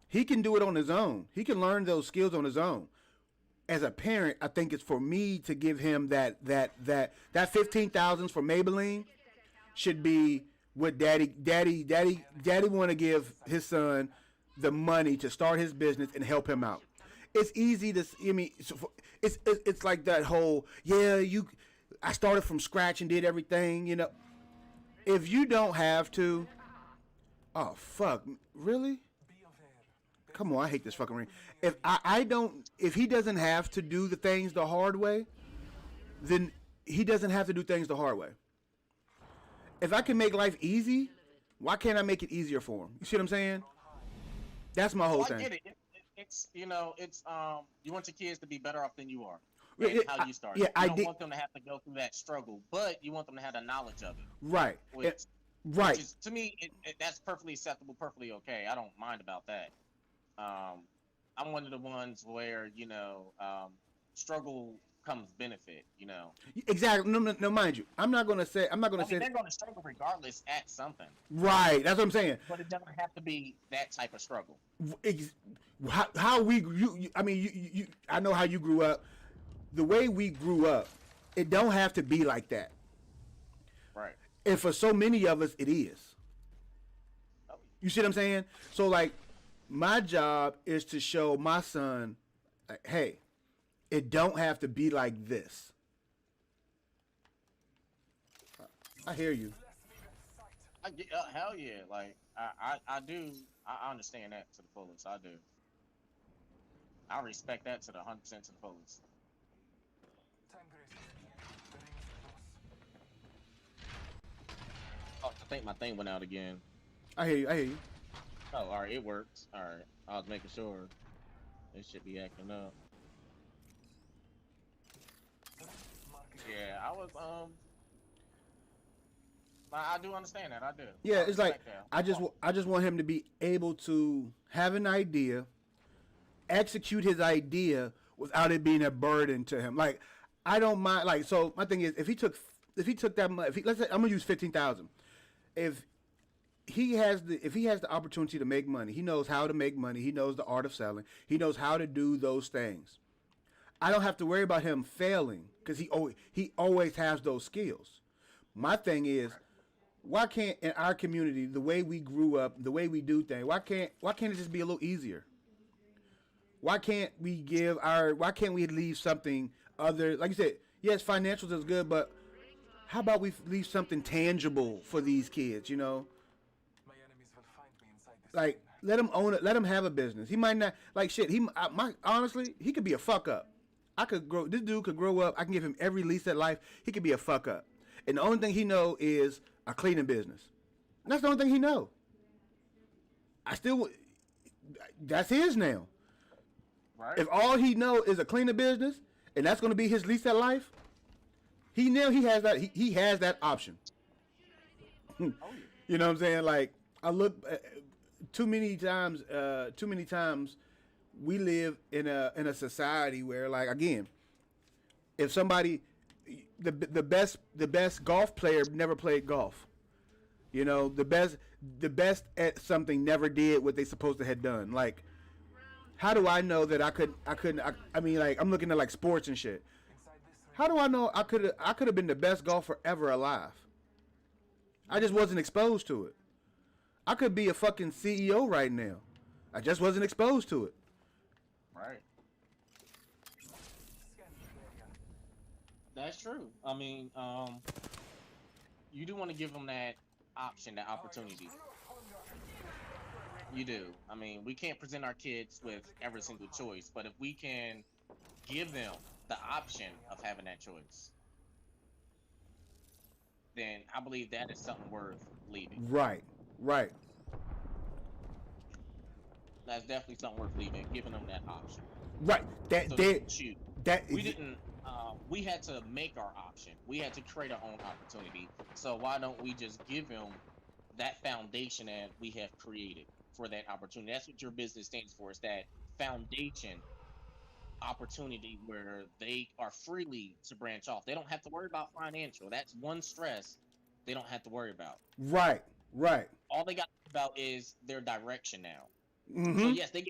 he can do it on his own. He can learn those skills on his own. As a parent, I think it's for me to give him that $15,000 for Maybelline should be what daddy want to give his son the money to start his business and help him out. It's easy to, I mean, it's like that whole, I started from scratch and did everything, you know. If you don't have to, oh, fuck, really? Come on, I hate this fucking ring. If he doesn't have to do the things the hard way, then he doesn't have to do things the hard way. If I can make life easy, why can't I make it easier for him? You see what I'm saying? That's my whole Well, thing. I get it. It's you want your kids to be better off than you are. Yeah, That's how you started. yeah, you I don't did- want them to have to go through that struggle, but you want them to have the knowledge of it. Right. Which, Right. Which is, to me, that's perfectly acceptable, perfectly okay. I don't mind about that. I'm one of the ones where struggle comes benefit. Exactly. No, mind you, I'm not gonna say. They're going to struggle regardless at something, Right. That's what I'm saying. but it doesn't have to be that type of struggle. How we I mean, you I know how you grew up. The way we grew up, it don't have to be like that. Right. And for so many of us, it is. You see what I'm saying? So like, my job is to show my son, like, hey, it don't have to be like this. I hear you. Hell yeah! Like I do. I understand that to the fullest. I do. I respect that to the 100% to the fullest. Oh, I think my thing went out again. I hear you. Oh, all right, it works. All right, I was making sure it should be acting up. Yeah, I was I do understand that. I do. Yeah, I it's like respect that. I just want him to be able to have an idea, execute his idea without it being a burden to him. Like, I don't mind. Like, so my thing is, if he took that money, let's say I'm gonna use 15,000. If he has the opportunity to make money, he knows how to make money. He knows the art of selling. He knows how to do those things. I don't have to worry about him failing because he always has those skills. My thing is, why can't in our community, the way we grew up, the way we do things, why can't it just be a little easier? Why can't we leave something other, like you said, yes, financials is good, but how about we leave something tangible for these kids, you know? Like, let him own it, let him have a business. He might not, like shit, honestly, he could be a fuck up. This dude could grow up, I can give him every lease at life, he could be a fuck up. And the only thing he know is a cleaning business. And that's the only thing he know. That's his now. Right. If all he know is a cleaning business, and that's going to be his lease at life, he has that. He has that option. You know what I'm saying? Like, I look too many times. We live in a society where, like, again, if somebody, the best golf player never played golf. You know, the best at something never did what they supposed to have done. Like, how do I know that I couldn't? I mean, like, I'm looking at like sports and shit. How do I know I could have been the best golfer ever alive? I just wasn't exposed to it. I could be a fucking CEO right now. I just wasn't exposed to it. Right. That's true. I mean, you do want to give them that option, that opportunity. You do. I mean, we can't present our kids with every single choice, but if we can give them the option of having that choice, then I believe that is something worth leaving. Right. That's definitely something worth leaving, giving them that option. Right. So they can choose. We didn't. We had to make our option. We had to create our own opportunity. So why don't we just give them that foundation that we have created for that opportunity? That's what your business stands for. It's that foundation opportunity where they are freely to branch off. They don't have to worry about financial. That's one stress they don't have to worry about. Right. All they got to worry about is their direction now. Mm-hmm. So yes, they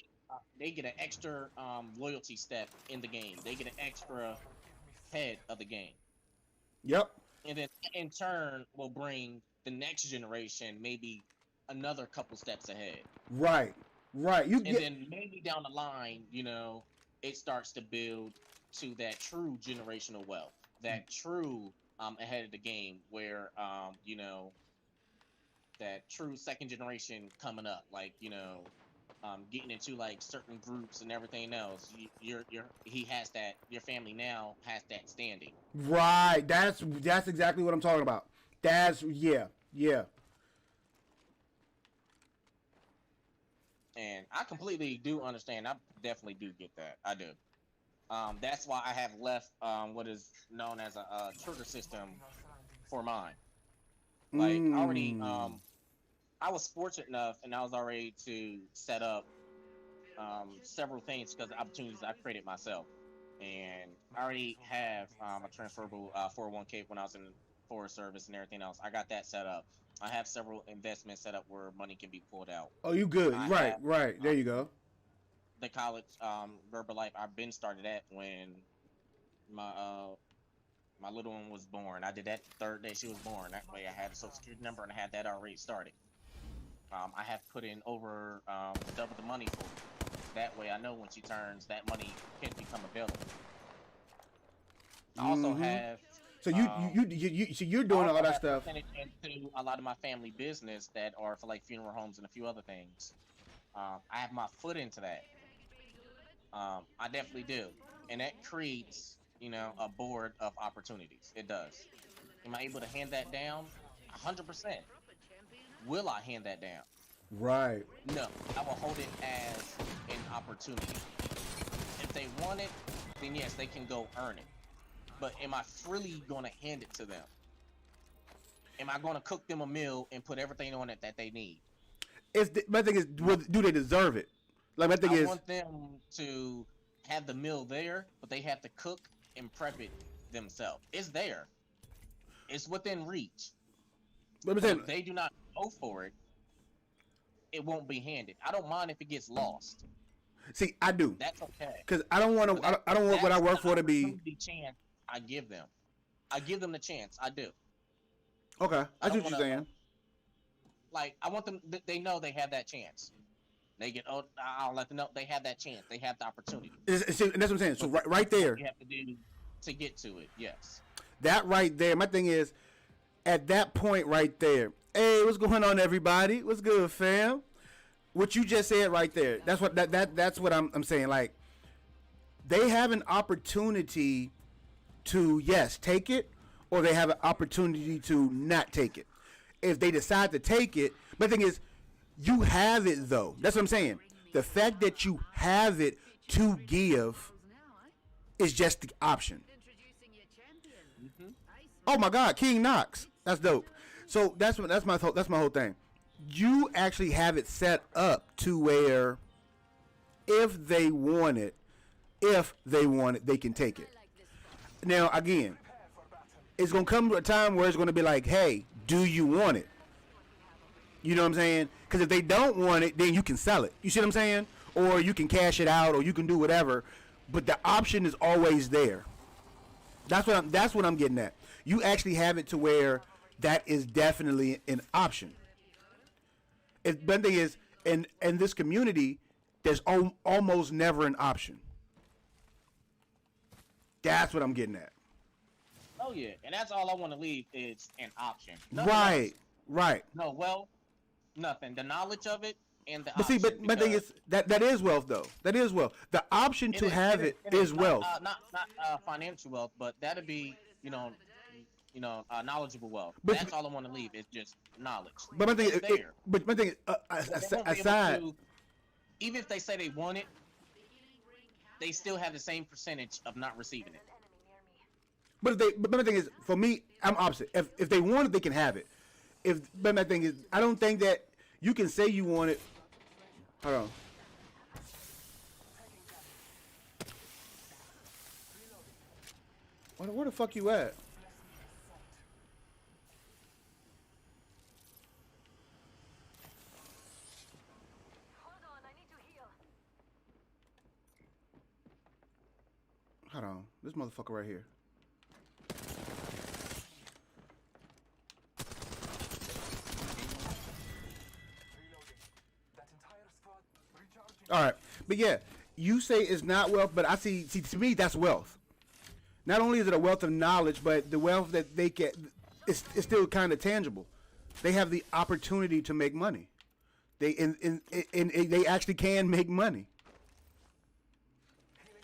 get an extra loyalty step in the game. They get an extra head of the game. Yep. And then in turn will bring the next generation maybe another couple steps ahead. Right. Right. You And get then maybe down the line, you know, it starts to build to that true generational wealth, that true ahead of the game, where you know, that true second generation coming up, like you know, getting into like certain groups and everything else. He has that. Your family now has that standing. right. That's exactly what I'm talking about. That's yeah, yeah. And I completely do understand. I definitely do get that. I do. That's why I have left what is known as a trigger system for mine. Like I already, Mm. I was fortunate enough, and I was already to set up several things because of opportunities I created myself. And I already have a transferable 401k when I was in Forest Service and everything else. I got that set up. I have several investments set up where money can be pulled out. Oh, you good? I Right, have right. There um, you go. the college Herbalife. I've been started that when my my little one was born. I did that the third day she was born. That way I had a social security number and I had that already started. I have put in over double the money for it. That way I know when she turns, that money can become available. I also Mm-hmm. have So um, so you're I doing all also that have stuff. percentage into a lot of my family business that are for like funeral homes and a few other things. I have my foot into that. I definitely do, and that creates, you know, a board of opportunities. It does. Am I able to hand that down? 100%. Will I hand that down? Right. No. I will hold it as an opportunity. If they want it, then yes, they can go earn it. But am I freely going to hand it to them? Am I going to cook them a meal and put everything on it that they need? My thing is, do they deserve it? Like my thing I is, want them to have the meal there, but they have to cook and prep it themselves. It's there. It's within reach. what I'm But saying. if they do not go for it, it won't be handed. I don't mind if it gets lost. See, I do, That's okay. because I don't want But to. I don't want what I that's work the for to be. opportunity chance I give them. I give them the chance. I do. Okay, I I see don't what want you're to saying. like. I want them. They know they have that chance. They get. Oh, I'll let them know they have that chance. They have the opportunity. And that's what I'm saying. So But right this is what there, you have to do to get to it. Yes. that right there. My thing is, at that point right there. Hey, what's going on, everybody? What's good, fam? What you just said right there. That's what I'm saying. Like they have an opportunity to yes take it, or they have an opportunity to not take it. If they decide to take it, my thing is, you have it though. That's what I'm saying. The fact that you have it to give is just the option. Hmm. Oh my God, King Knox. That's dope. So that's my whole thing. You actually have it set up to where if they want it, they can take it. Now again, it's gonna come to a time where it's gonna be like, hey, do you want it? You know what I'm saying? Because if they don't want it, then you can sell it. You see what I'm saying? Or you can cash it out, or you can do whatever. But the option is always there. That's what I'm getting at. You actually have it to where that is definitely an option. But the thing is, in this community, there's almost never an option. That's what I'm getting at. Oh yeah, and that's all I want to leave is an option. Nothing Right, else. right. No, well, nothing. The knowledge of it and the But see, option. but my thing is that is wealth though. That is wealth. The option to have it is not, wealth. not financial wealth, but that'd be knowledgeable wealth. But That's all I want to leave is just knowledge. but my thing It's is, there. but my thing is, But they won't be able aside. to, even if they say they want it, they still have the same percentage of not receiving it. But my thing is, for me, I'm opposite. If they want it, they can have it. But my thing is, I don't think that you can say you want it. Hold on. Where the fuck you at? Hold on, I need to heal. Hold on. This motherfucker right here. Reloading. That entire squad All right, but yeah, you say it's not wealth, but I see to me that's wealth. Not only is it a wealth of knowledge, but the wealth that they get is still kind of tangible. They have the opportunity to make money. They they actually can make money.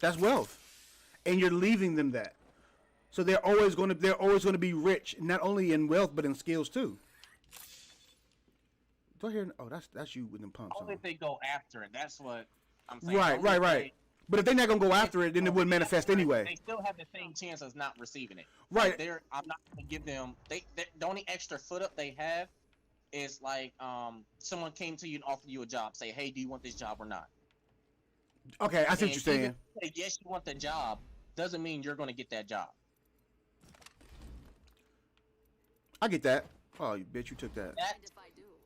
That's wealth, and you're leaving them that. So they're always going to be rich, not only in wealth but in skills too. Do I hear? Oh, that's you with them pumps Only on. if they go after it. That's what I'm saying. Right, Only if right. But if they're not gonna go after it, then it wouldn't manifest anyway. They still have the same chance as not receiving it. Right. Like I'm not gonna give them. The only extra foot up they have is like someone came to you and offered you a job. Say, hey, do you want this job or not? Okay, I see what you're saying. Even if you say, yes, you want the job. Doesn't mean you're gonna get that job. I get that. Oh, you bitch, you took that.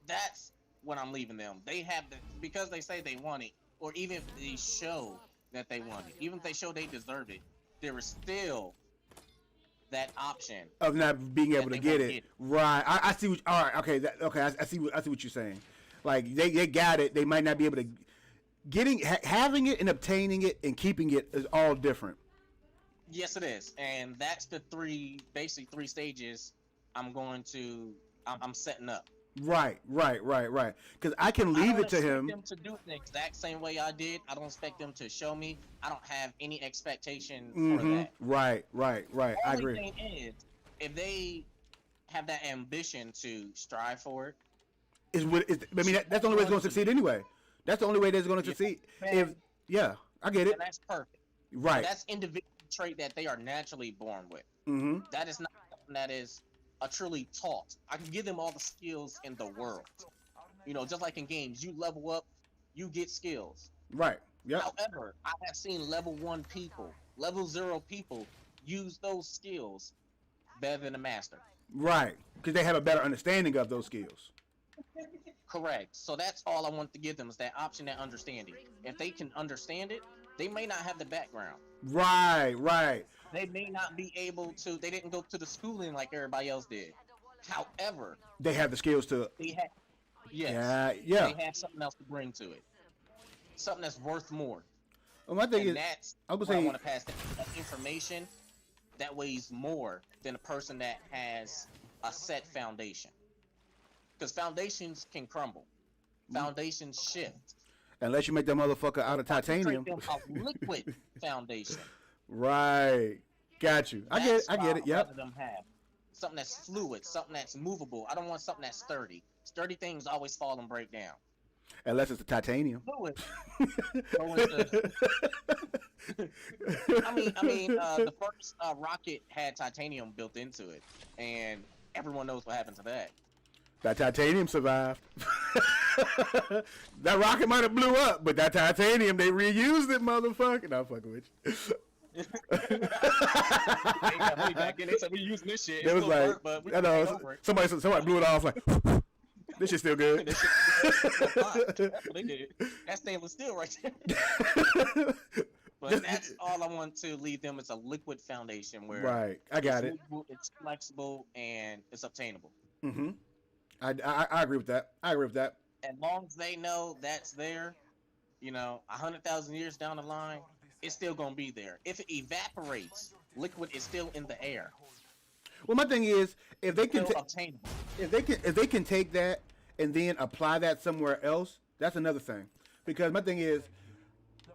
That's when I'm leaving them. They have because they say they want it, or even if they show that they want it, even if they show they deserve it, there is still that option Of not being able that to they get won't it. get it. Right. I see what all right, okay, I see what you're saying. Like they got it, they might not be able to having it and obtaining it and keeping it is all different. Yes, it is, and that's the basic three stages I'm setting up. Right. Because I can I leave don't it to expect him. them to do it the exact same way I did. I don't expect them to show me. I don't have any expectation for that. Right. I Only agree. thing is, if they have that ambition to strive for it, I mean, that's the only way it's going to succeed anyway. That's the only way that's going to succeed. man. I get it. then that's perfect. Right. That's individual trait that they are naturally born with. Mm-hmm. That is not something that is truly taught. I can give them all the skills in the world. You know, just like in games, you level up, you get skills. Right. Yep. However, I have seen level 1 people, level 0 people use those skills better than a master. Right. Because they have a better understanding of those skills. Correct. So that's all I want to give them is that option, that understanding. If they can understand it, they may not have the background. Right. They may not be able to. They didn't go to the schooling like everybody else did. However, They have the skills to. they have. Yes. Yeah. They have something else to bring to it. Something that's worth more. Well, my thing And is, that's I would what I say, want to pass that information that weighs more than a person that has a set foundation. Because foundations can crumble. Foundations shift. unless you make that motherfucker out of titanium. Create them a liquid foundation. Right. Got you. I get it. That's what Yep. I'd rather them have. Something that's fluid, something that's movable. I don't want something that's sturdy. Sturdy things always fall and break down. Unless it's the titanium. Fluid. go into- the first rocket had titanium built into it, and everyone knows what happened to that. That titanium survived. That rocket might have blew up, but that titanium, they reused it, motherfucker. Nah, I'm fucking with you. They got money back in. They said we using this shit. It was still like, work, but we I can know, take over it. somebody blew it off like, this shit's still good. This shit- That's what they did. That's stainless steel right there. But that's all I want to leave them is a liquid foundation where Right. I got it. It's flexible and it's obtainable. Mm-hmm. I agree with that. As long as they know that's there, 100,000 years down the line, it's still gonna be there. If it evaporates, liquid is still in the air. Well, my thing is, if they can, Still obtainable. if they can take that and then apply that somewhere else, that's another thing. Because my thing is,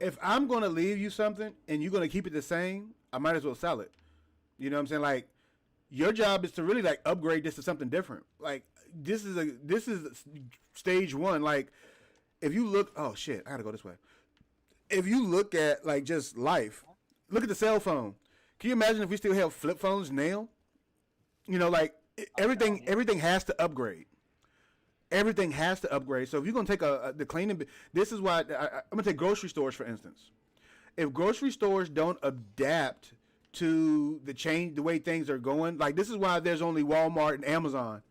if I'm gonna leave you something and you're gonna keep it the same, I might as well sell it. You know what I'm saying? Like, your job is to really like upgrade this to something different. Like, this is stage one. Like, if you look, oh shit, I gotta go this way. If you look at like just life, look at the cell phone. Can you imagine if we still have flip phones now? Everything has to upgrade. Everything has to upgrade. So if you're gonna take the cleaning, this is why I'm gonna take grocery stores for instance. If grocery stores don't adapt to the way things are going, like this is why there's only Walmart and Amazon.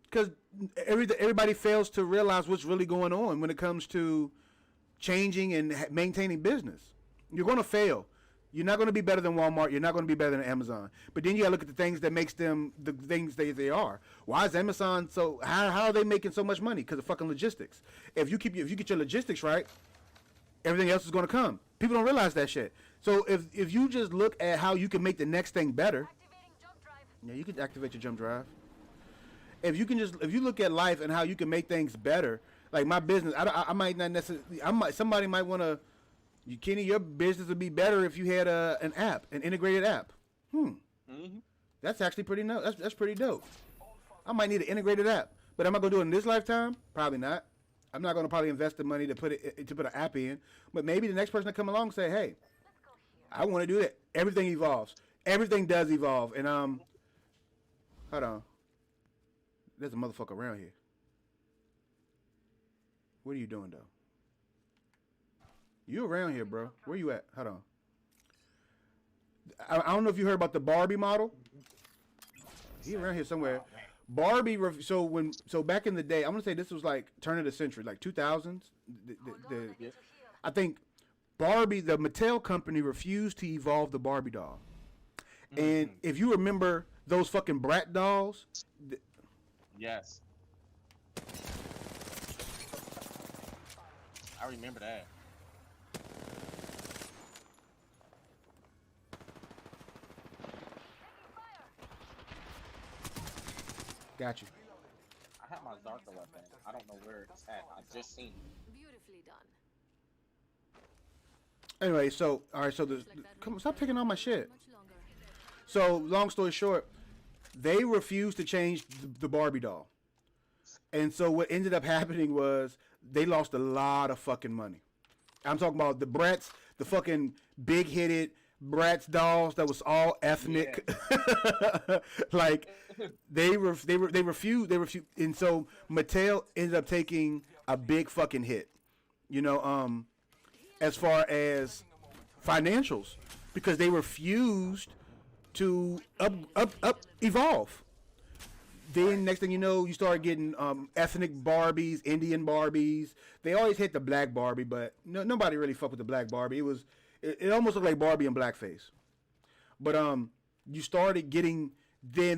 Because everybody fails to realize what's really going on when it comes to changing and maintaining business. You're going to fail. You're not going to be better than Walmart. You're not going to be better than Amazon. But then you got to look at the things that makes them the things they are. Why is Amazon so? How are they making so much money? Because of fucking logistics. If you get your logistics right, everything else is going to come. People don't realize that shit. So if you just look at how you can make the next thing better, yeah, you can activate your jump drive. If you look at life and how you can make things better, like my business, I might not necessarily. Somebody might want to. Kenny, your business would be better if you had an app, an integrated app. That's actually pretty that's pretty dope. I might need an integrated app, but am I gonna do it in this lifetime? Probably not. I'm not gonna probably invest the money to put an app in. But maybe the next person to come along and say, hey, I want to do that. Everything evolves. Everything does evolve. And hold on. There's a motherfucker around here. What are you doing though? You around here, bro. Where you at? Hold on. I don't know if you heard about the Barbie model. He around here somewhere. Barbie. So back in the day, I'm gonna say this was like turn of the century, like 2000s. I think Barbie, the Mattel company, refused to evolve the Barbie doll. And if you remember those fucking Brat dolls. Yes. I remember that. Got you. I have my Zarka weapon. I don't know where it's at. I just seen it. Beautifully done. Anyway, so all right, so come on, stop taking all my shit. Much longer. So long story short, they refused to change the Barbie doll, and so what ended up happening was they lost a lot of fucking money. I'm talking about the Bratz, the fucking big-headed Bratz dolls that was all ethnic. Yeah. Like they refused, and so Mattel ended up taking a big fucking hit. You know, as far as financials, because they refused to evolve. Then next thing you know, you start getting ethnic Barbies, Indian Barbies. They always hit the black Barbie, but nobody really fucked with the black Barbie. It almost looked like Barbie in blackface. But you started getting the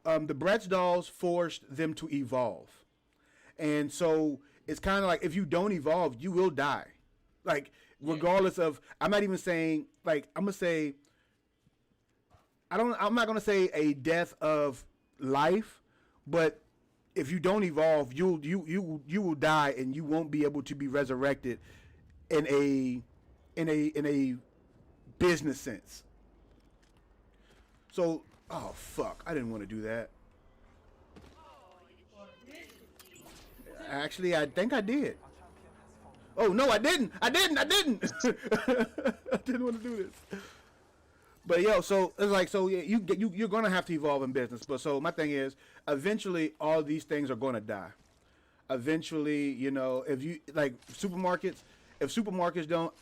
Bratz dolls forced them to evolve, and so it's kind of like if you don't evolve, you will die. Like regardless of, I'm not even saying like I'm gonna say. I'm not gonna say a death of life, but if you don't evolve, you will die and you won't be able to be resurrected in a business sense. So, oh fuck, I didn't want to do that. Actually, I think I did. Oh no, I didn't. I didn't want to do this. But yo, so it's like, so yeah, you're gonna have to evolve in business. But so my thing is, eventually all these things are gonna die. Eventually, you know, if you like supermarkets, if supermarkets don't,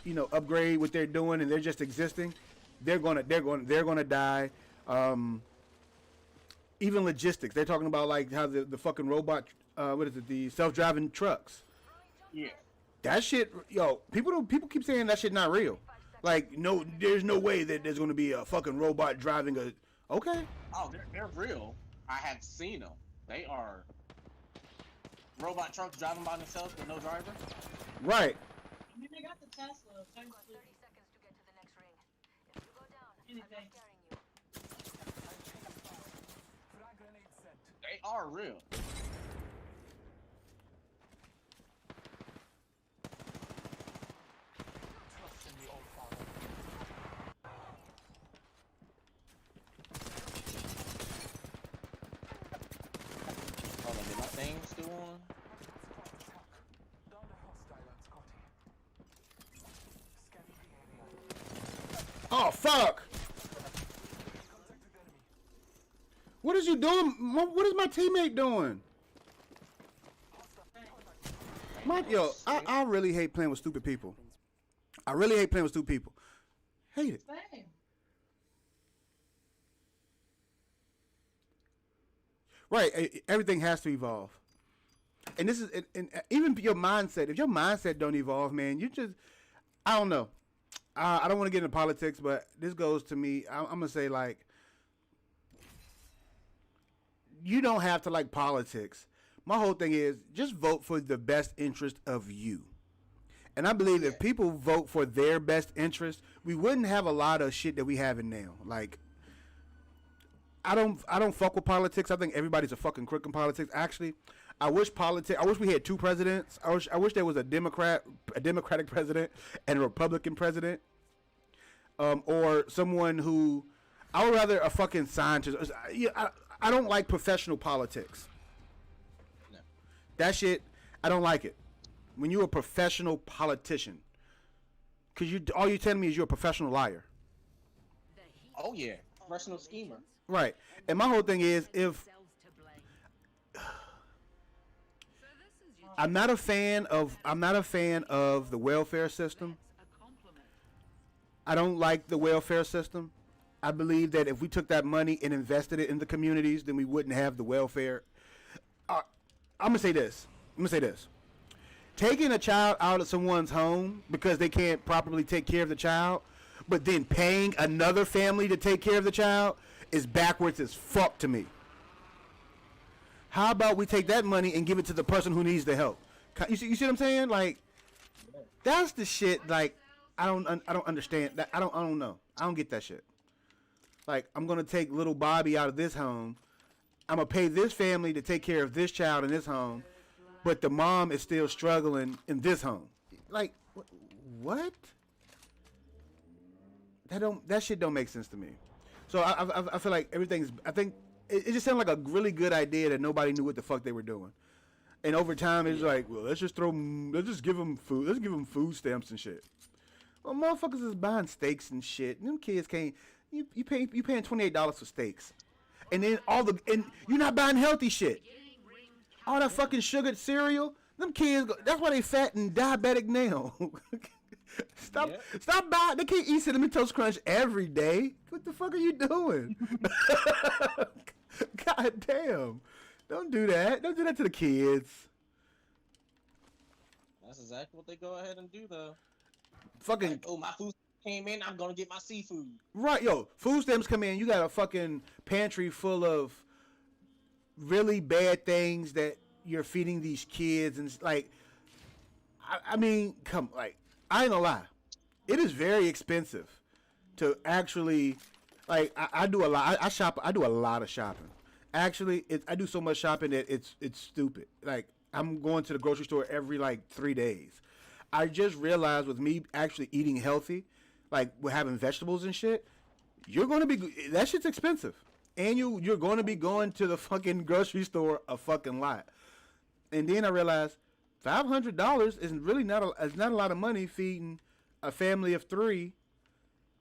you know, upgrade what they're doing and they're just existing, they're gonna die. Even logistics, they're talking about like how the fucking robot, what is it, the self-driving trucks. Yeah. That shit, yo, people keep saying that shit not real. Like, no, there's no way that there's going to be a fucking robot driving a... Okay. Oh, they're real. I have seen them. They are robot trucks driving by themselves with no driver. Right. I mean, they got the Tesla. You've got 30 seconds to get to the next ring. If you go down, Anything. I'm scaring you. Frag grenade set. They are real. Trust in the All Father. Hold on, did my thing still on? Down the hostile on Scotty. Scanning the area. Oh, fuck! Contact with enemy. What is you doing? What is my teammate doing? I really hate playing with stupid people. I really hate playing with stupid people. Hate it. Same. Right. Everything has to evolve. And this is, and even your mindset. If your mindset don't evolve, man, you just, I don't know. I don't want to get into politics, but this goes to me. I'm gonna say like, you don't have to like politics. My whole thing is just vote for the best interest of you. And I believe if people vote for their best interest, we wouldn't have a lot of shit that we have in now. Like, I don't fuck with politics. I think everybody's a fucking crook in politics. Actually, I wish we had two presidents. I wish there was a Democratic president and a Republican president, or someone who I would rather a fucking scientist. I don't like professional politics. No. That shit, I don't like it. When you're a professional politician, because all you're telling me is you're a professional liar. Oh yeah, professional schemer. Right. And my whole thing is, if I'm not a fan of the welfare system. I don't like the welfare system. I believe that if we took that money and invested it in the communities, then we wouldn't have the welfare. I'm gonna say this. Taking a child out of someone's home because they can't properly take care of the child, but then paying another family to take care of the child is backwards as fuck to me. How about we take that money and give it to the person who needs the help? You see what I'm saying? Like, that's the shit. Like, I don't understand that. I don't know. I don't get that shit. Like, I'm gonna take little Bobby out of this home. I'm gonna pay this family to take care of this child in this home, but the mom is still struggling in this home. Like, what? That shit don't make sense to me. So I feel like everything's. I think it just sounded like a really good idea that nobody knew what the fuck they were doing. And over time, it's like, well, let's just give them food. Let's give them food stamps and shit. Well, motherfuckers is buying steaks and shit. And them kids can't. You paying $28 for steaks, and then and you're not buying healthy shit. All that fucking sugared cereal. Them kids. That's why they fat and diabetic now. Stop buying. They can't eat Cinnamon Toast Crunch every day. What the fuck are you doing? God damn. Don't do that. Don't do that to the kids. That's exactly what they go ahead and do, though. Fucking. Like, oh, my food came in. I'm gonna get my seafood. Right, yo. Food stamps come in. You got a fucking pantry full of really bad things that you're feeding these kids, and like, I mean, I ain't gonna lie. It is very expensive to actually, like, I do a lot. I shop. I do a lot of shopping. Actually, I do so much shopping that it's stupid. Like, I'm going to the grocery store every like 3 days. I just realized with me actually eating healthy, like we're having vegetables and shit, that shit's expensive, and you're going to be going to the fucking grocery store a fucking lot. And then I realized $500 is really not a lot of money feeding a family of 3,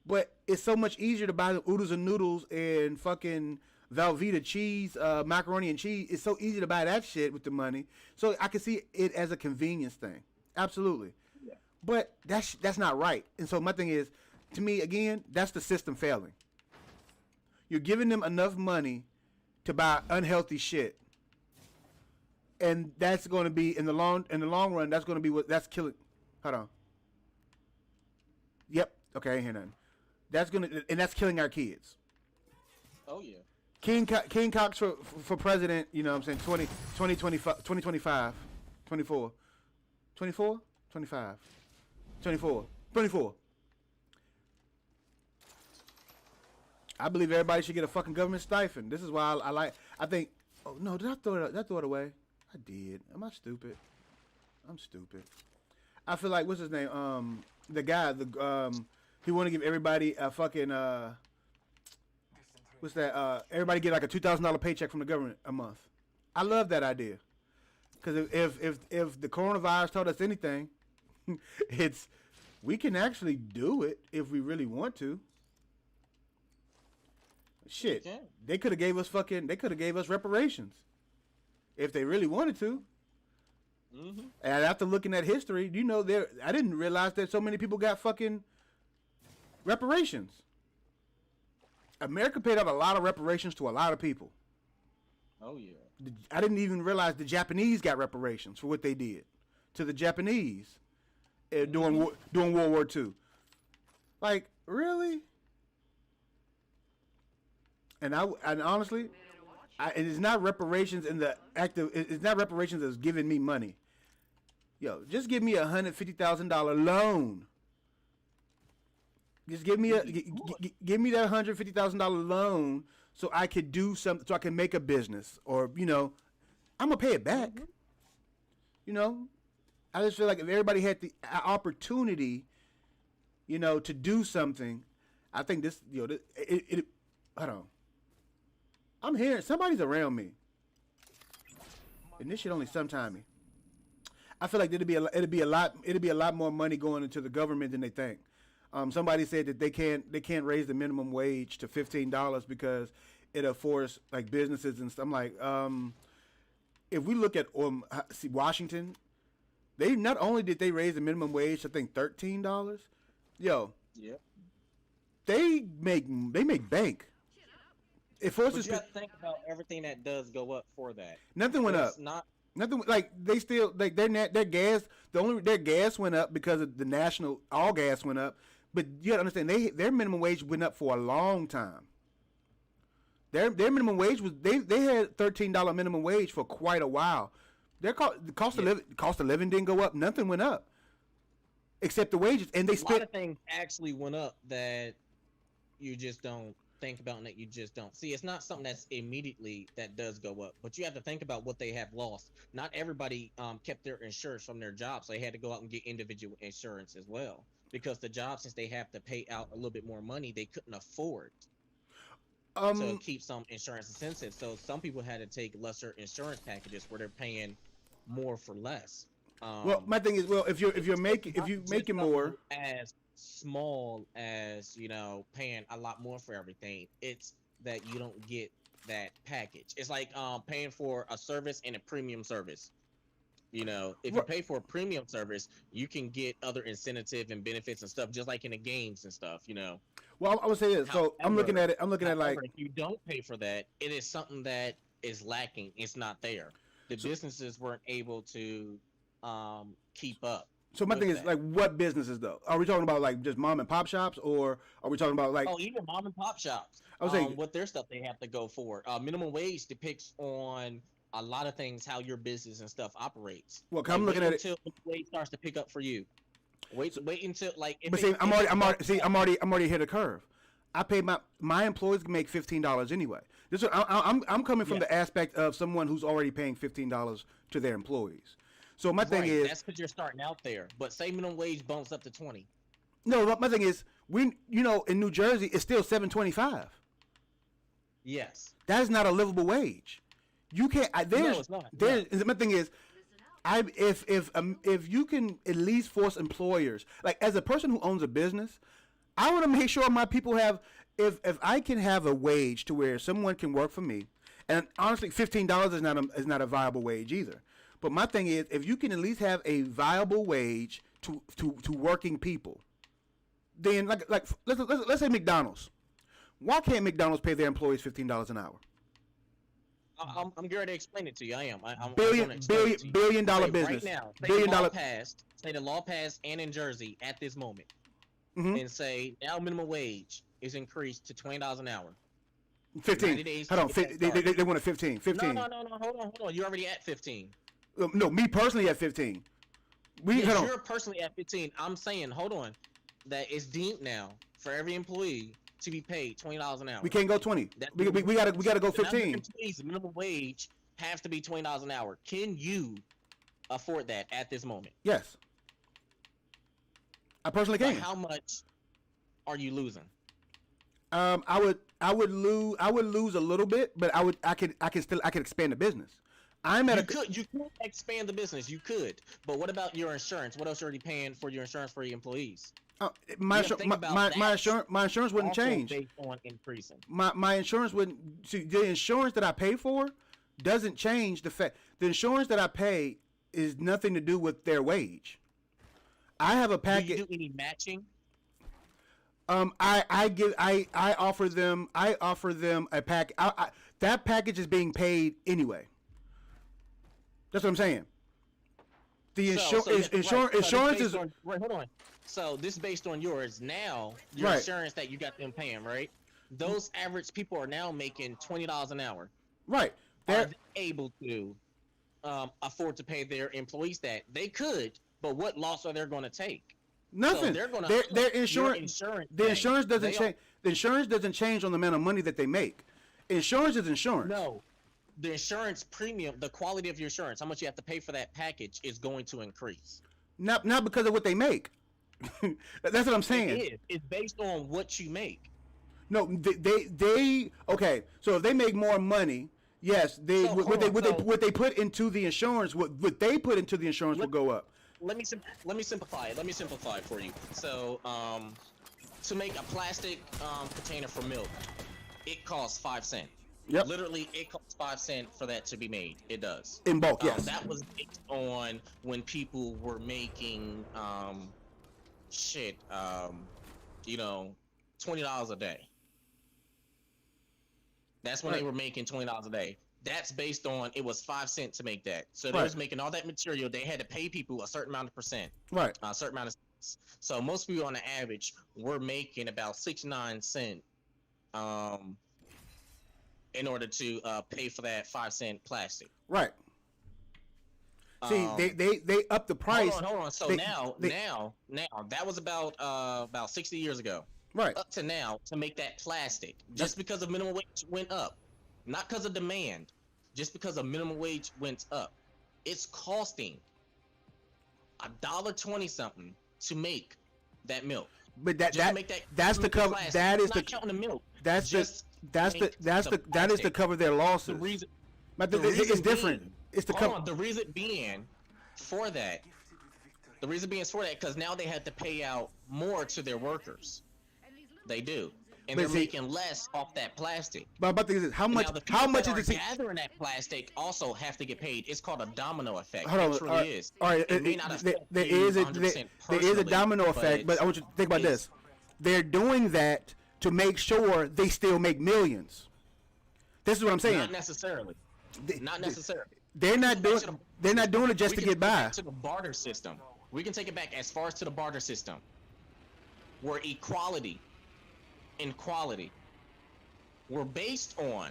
but it's so much easier to buy the oodles and noodles and fucking Velveeta cheese, macaroni and cheese. It's so easy to buy that shit with the money. So I can see it as a convenience thing. Absolutely. Yeah. But that's not right. And so my thing is, to me, again, that's the system failing. You're giving them enough money to buy unhealthy shit. And that's going to be in the long run. That's going to be that's killing. Hold on. Yep. Okay, I ain't hear nothing. That's killing our kids. Oh yeah. King Cox for president. You know what I'm saying? 2025, 24, 24, 25, 24, 24. I believe everybody should get a fucking government stipend. This is why I think. Oh no, did I throw it away? I did. Am I stupid? I'm stupid. I feel like, what's his name? The guy, he want to give everybody a fucking what's that? Everybody get like a $2,000 paycheck from the government a month. I love that idea. Because if the coronavirus taught us anything, it's we can actually do it if we really want to. Shit, they could have gave us reparations if they really wanted to. Mm-hmm. And after looking at history, I didn't realize that so many people got fucking reparations. America paid out a lot of reparations to a lot of people. Oh yeah. I didn't even realize the Japanese got reparations for what they did to the Japanese during World War II. Like, really? And honestly, it is not reparations in the active. It's not reparations that's giving me money. Yo, just give me $150,000 loan. Just give me give me that $150,000 loan so I could do something, so I can make a business, or I'm gonna pay it back. I just feel like if everybody had the opportunity, to do something, I think this, I don't know. I'm hearing somebody's around me, and this shit only sometimey. I feel like it'd be a lot more money going into the government than they think. Somebody said that they can't raise the minimum wage to $15 because it'll force like businesses and stuff. I'm like, if we look at see Washington, they not only did they raise the minimum wage to, I think, $13. Yo, Yeah. they make bank. It forces But you have to think about everything that does go up for that. nothing went up. It's not. Nothing, like they still like their gas. Their gas went up because of the national. All gas went up, but you gotta understand their minimum wage went up for a long time. Their minimum wage was they had $13 minimum wage for quite a while. The cost of living didn't go up. Nothing went up except the wages, and they A lot spent. of things actually went up that you just don't think about and that you just don't see. It's not something that's immediately that does go up, but you have to think about what they have lost. Not everybody kept their insurance from their jobs, so they had to go out and get individual insurance as well, because the job, since they have to pay out a little bit more money, they couldn't afford to keep some insurance incentive. So some people had to take lesser insurance packages where they're paying more for less. Well, my thing is, if you making more, as small as paying a lot more for everything, it's that you don't get that package. It's like paying for a service and a premium service. If you pay for a premium service, you can get other incentive and benefits and stuff, just like in the games and stuff. well, I would say this. So I'm looking at it. I'm looking at like, if you don't pay for that, it is something that is lacking. It's not there. The businesses weren't able to keep up. so my with thing is that. like, what businesses though? Are we talking about like just mom and pop shops, or are we talking about like? Oh, even mom and pop shops. I was saying, what their stuff they have to go for. Minimum wage depicts on a lot of things how your business and stuff operates. well, I'm looking at it. Until the wage starts to pick up for you. Wait until like. But see, I'm already ahead of the curve. I pay my employees make $15 anyway. This is, I'm coming from the aspect of someone who's already paying $15 to their employees. So my thing is, that's because you're starting out there. But say minimum wage bumps up to 20. no, my thing is, in New Jersey it's still $7.25. Yes. That is not a livable wage. You can't. No, it's not. My thing is, if you can at least force employers, like as a person who owns a business, I want to make sure my people have. If I can have a wage to where someone can work for me, and honestly, $15 is not a viable wage either. But my thing is, if you can at least have a viable wage to working people, then like let's say McDonald's. Why can't McDonald's pay their employees $15 an hour? I'm going to explain it to you. I am. I'm Billion dollar Say business. Right now, say the law passed, and in Jersey at this moment, and say now minimum wage is increased to $20 an hour. 15. Hold on. They want a 15. 15. No. Hold on. You're already at 15. No, me personally at 15. You're personally at 15. I'm saying, hold on, that it's deemed now for every employee to be paid $20 an hour. We can't go 20. We gotta go 15. The minimum wage has to be $20 an hour. Can you afford that at this moment? Yes. I personally can. How much are you losing? I would lose a little bit, but I could expand the business. You could expand the business. You could, but what about your insurance? What else are you already paying for your insurance for your employees? My insurance wouldn't change. Based on increasing. My insurance wouldn't. See, the insurance that I pay for doesn't change the fact. The insurance that I pay is nothing to do with their wage. I have a package. Do you do any matching? I offer them a pack. That package is being paid anyway. That's what I'm saying. The insurance is. Hold on. So this is based on yours. Now your Right. insurance that you got them paying, right? Those average people are now making $20 an hour. Right. Are They're they able to afford to pay their employees that? They could, but what loss are they going to take? nothing. So they're going Their to insurance. The insurance doesn't change. The insurance doesn't change on the amount of money that they make. Insurance is insurance. No, the insurance premium, the quality of your insurance, how much you have to pay for that package is going to increase. Not because of what they make. That's what I'm saying. It is. It's based on what you make. No, they okay. So if they make more money, yes, they So, what they put into the insurance, what they put into the insurance will go up. Let me simplify it. Let me simplify it for you. So, to make a plastic container for milk, it costs 5 cents. Yep. Literally, it costs 5 cents for that to be made. It does. In bulk, yes. That was based on when people were making $20 a day. That's when they Right. were making $20 a day. That's based on it was 5 cents to make that. So they Right. was making all that material. They had to pay people a certain amount of percent, Right. a certain amount of cents. So most people on the average were making about 69 cents in order to pay for that 5 cent plastic. Right. See, they up the price. Hold on. So they- now that was about 60 years ago. Right. Up to now to make that plastic, just because of minimum wage went up, not because of demand, just because of minimum wage went up, it's costing $1.20 something to make that milk. But Just to make that that's the cover. plastic. That is I'm the not counting the milk. that's Just that is to plastic. cover their losses. The reason, But the it's reason different. being- It's to hold cover. on, the reason being for that, because now they had to pay out more to their workers. They do, and But they're see- making less off that plastic. But about the thing is, how Now, much? the people How much that is are it? gathering that plastic also have to get paid. It's called a domino effect. Hold on. It really all right, is. all right. It may not affect There you is a 100% there is a personally, domino effect, but I want you to think about it's- this. They're doing that to make sure they still make millions. This is what I'm saying. Not necessarily. They- Not necessarily. They're not Back to doing. the- They're not doing it just We to can get take it by. back to the barter system. We can take it back as far as to the barter system, where equality and quality were based on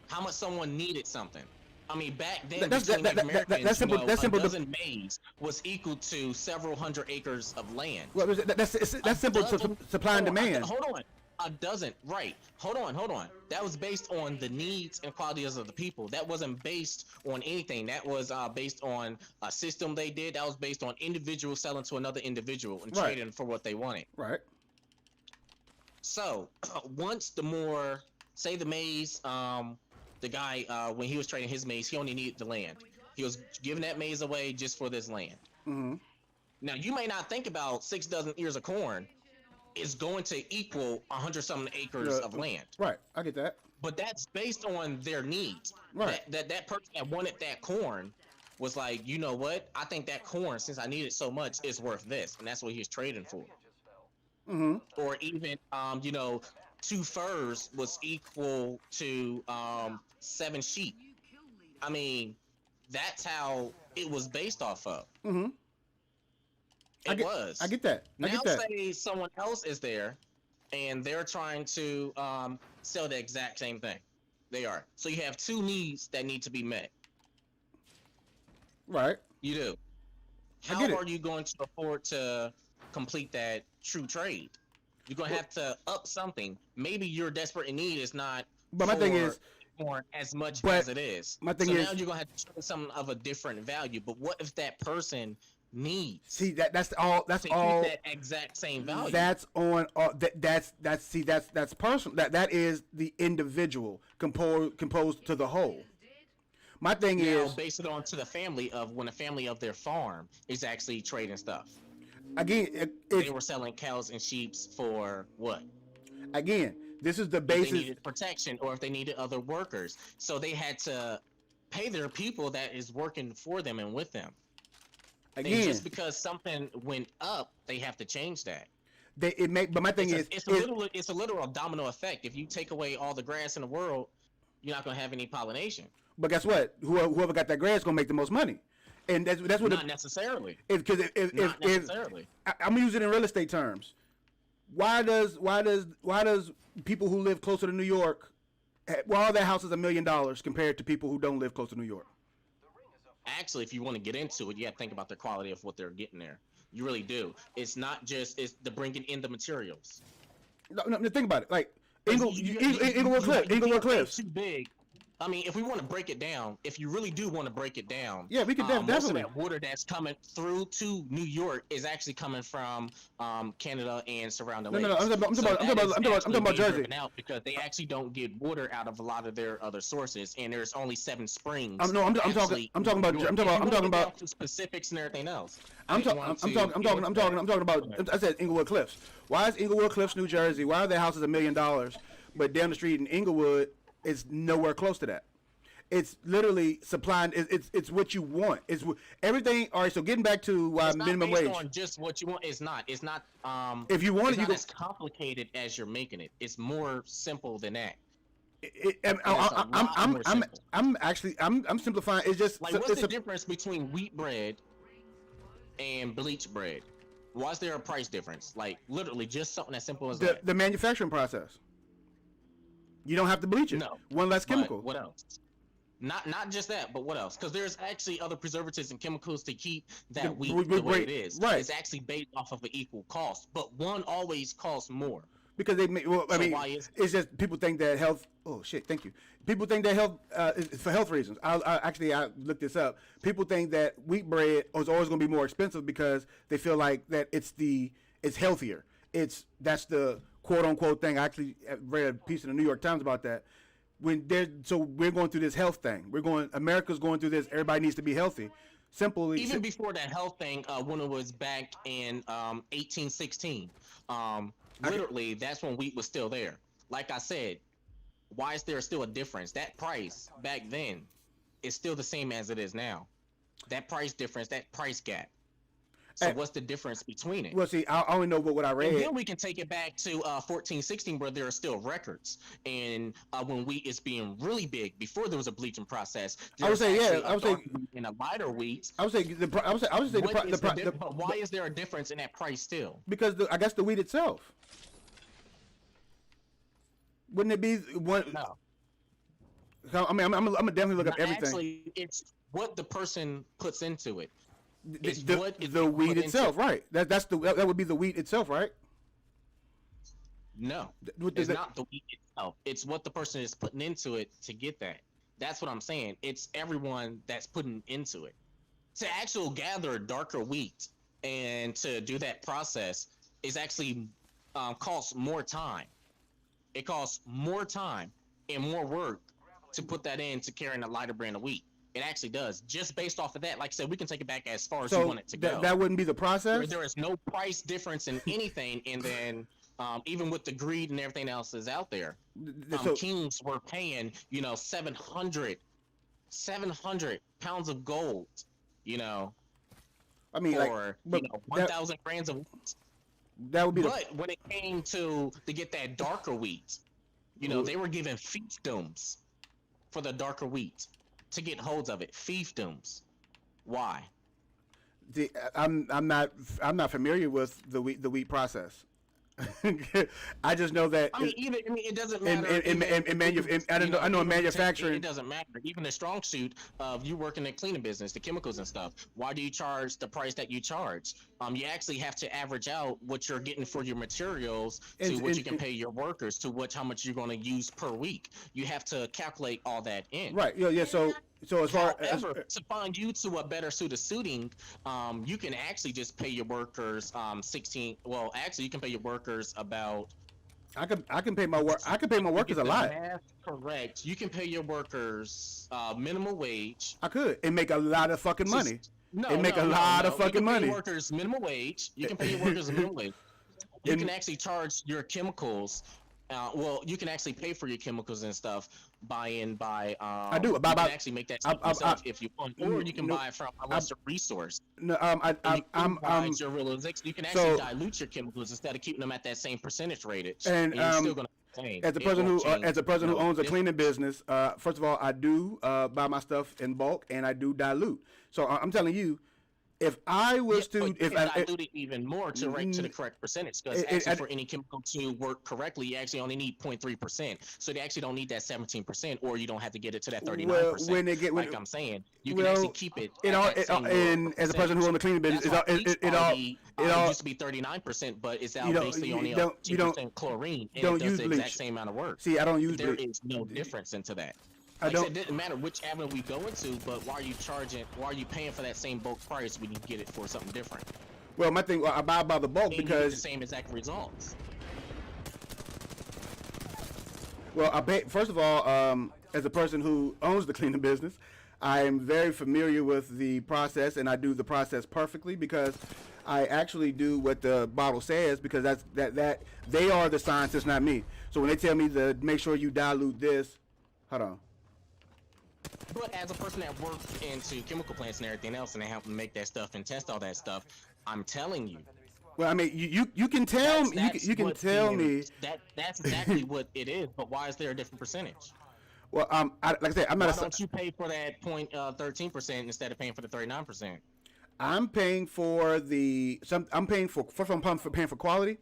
how much someone needed something. I mean, back then, That's- between that- the that- Americans, that's simple- that's simple. a dozen maize was equal to several hundred acres of land. Well, that's simple. Supply and demand. Hold on. A dozen, right. Hold on. That was based on the needs and qualities of the people. That wasn't based on anything. That was based on a system they did. That was based on individuals selling to another individual and Right. trading for what they wanted. Right. So, once the more, say the maize, the guy, when he was trading his maize, he only needed the land. He was giving that maize away just for this land. Mm-hmm. Now, you may not think about 6 dozen ears of corn is going to equal 100-something acres Yeah. of land. Right. I get that. But that's based on their needs. Right. That person that wanted that corn was like, you know what? I think that corn, since I need it so much, is worth this, and that's what he was trading for. Mm-hmm. Or even, 2 furs was equal to 7 sheep. I mean, that's how it was based off of. Mm-hmm. I get that. I Now get that. say someone else is there, and they're trying to sell the exact same thing. They are. So you have 2 needs that need to be met. Right. You do. I How get it. are you going to afford to complete that true trade? You're going to have to up something. Maybe your desperate in need is not But my thing is, for as much but as it is. my thing so is- now you're going to have to show something of a different value. But what if that person needs see that's all. That's to all. keep that exact same value? That's on. That's personal. That is the individual composed to the whole. My thing Now, is, base it on to the family of when a family of their farm is actually trading stuff. again, They were selling cows and sheep for what? again, this is the If they basis. needed protection or if they needed other workers. So they had to pay their people that is working for them and with them. And Again, just because something went up, they have to change that. But my thing It's a literal domino effect. If you take away all the grass in the world, you're not going to have any pollination. but guess what? Whoever got that grass gonna make the most money. And that's what Not necessarily. because Not if necessarily. I'm gonna use it in real estate terms. Why does people who live closer to New York, why are their houses $1 million compared to people who don't live close to New York? Actually, if you want to get into it, you have to think about the quality of what they're getting there. You really do. It's not just it's the bringing in the materials. No, think about it. Like Inglewood Inglewood Cliffs. Too big. I mean, if we want to break it down, if you really do want to break it down, Yeah, we can most of definitely. that water that's coming through to New York is actually coming from Canada and surrounding No, lakes. no, I'm talking about Jersey. Driven out because they actually don't get water out of a lot of their other sources, and there's only 7 springs. I'm talking about specifics and everything else. I'm talking about. I said Inglewood Cliffs. Why is Inglewood Cliffs, New Jersey? Why are their houses $1 million, but down the street in Inglewood, it's nowhere close to that? It's literally supplying. It's what you want. It's everything. All right. So getting back to It's not minimum based wage. on just what you want. It's not. If you want it's it, you not go. as complicated as you're making it. It's more simple than that. I'm simplifying. It's just Like, what's the difference between wheat bread and bleach bread? Why is there a price difference? Like, literally, just something as simple as that. the manufacturing process. You don't have to bleach it. No. One less But chemical. what else? Not just that, but what else? Because there's actually other preservatives and chemicals to keep that wheat the way it is. Right. It's actually based off of an equal cost, but one always costs more. Because they make. Well, I So mean, why is- it's just people think that health. Oh shit! Thank you. People think that health is for health reasons. I looked this up. People think that wheat bread is always going to be more expensive because they feel like that it's healthier. That's the quote unquote thing. I actually read a piece in the New York Times about that. So we're going through this health thing. America's going through this. Everybody needs to be healthy. Simply. Even before that health thing, when it was back in 1816, literally that's when wheat was still there. Like I said, why is there still a difference? That price back then is still the same as it is now. That price difference, that price gap. So what's the difference between it? Well, see, I only know what I read. And then we can take it back to 1416, where there are still records. And when wheat is being really big, before there was a bleaching process, I would say, yeah, I would say, in a lighter wheat. I would say But why is there a difference in that price still? Because I guess the wheat itself. Wouldn't it be one? No. I mean, I'm gonna definitely look up everything. Actually, it's what the person puts into it. It's The what is the being wheat put itself, into it. right? That would be the wheat itself, right? No, it's not the wheat itself. It's what the person is putting into it to get that. That's what I'm saying. It's everyone that's putting into it. To actually gather darker wheat and to do that process is actually costs more time. It costs more time and more work to put that in to carrying a lighter brand of wheat. It actually does. Just based off of that, like I said, we can take it back as far as you want it to go. That wouldn't be the process. There is no price difference in anything, and then even with the greed and everything else is out there, kings were paying 700 pounds of gold, I mean, for 1,000 grams of wheat. That would be. But when it came to get that darker wheat, they were given fiefdoms for the darker wheat to get holds of it. Fiefdoms. Why? I'm not familiar with the wheat process. I just know that. I mean, it doesn't matter. I know in manufacturing. It doesn't matter. Even the strong suit of you working in cleaning business, the chemicals and stuff. Why do you charge the price that you charge? You actually have to average out what you're getting for your materials to what you can pay your workers to how much you're going to use per week. You have to calculate all that in. Right. Yeah. So as far as to find you to a better suit of suiting, you can actually just pay your workers 16. Well, actually, you can pay your workers about. I can pay my work. I can pay my workers a lot. Math correct. You can pay your workers minimum wage. I could and make a lot of fucking money. No, and make a lot of fucking money. You can pay your workers minimum wage. You can pay your workers minimum wage. You can actually charge your chemicals Well, you can actually pay for your chemicals and stuff by I do. You can actually make that stuff yourself if you want, or you can no, buy it from a lesser resource. No, Your realization. You can actually dilute your chemicals instead of keeping them at that same percentage rated. And you're still gonna change. as a person who owns a cleaning business, first of all, I do buy my stuff in bulk and I do dilute. So I'm telling you, if I was dilute it even more to rank to the correct percentage, because actually for any chemical to work correctly, you actually only need 0.3%. So they actually don't need that 17%, or you don't have to get it to that 39%. Well, I'm saying, you can actually keep it. And as a person who owns a cleaning business, it used to be 39%, but it's now basically only 2% chlorine, and it does the exact same amount of work. See, I don't use bleach. There is no difference into that. Like I said, it didn't matter which avenue we go into, but why are you paying for that same bulk price when you get it for something different? Well, my thing, I buy by the bulk and because you get the same exact results. Well, first of all, as a person who owns the cleaning business, I am very familiar with the process, and I do the process perfectly because I actually do what the bottle says, because that they are the scientists, not me. So when they tell me to make sure you dilute this, hold on. But as a person that works into chemical plants and everything else, and they help make that stuff and test all that stuff, I'm telling you. Well, I mean, you can tell me. You can tell me that's exactly what it is. But why is there a different percentage? Well, like I said, I'm not. Why don't you pay for that 13% instead of paying for the 39%? I'm paying for I'm paying for paying for quality.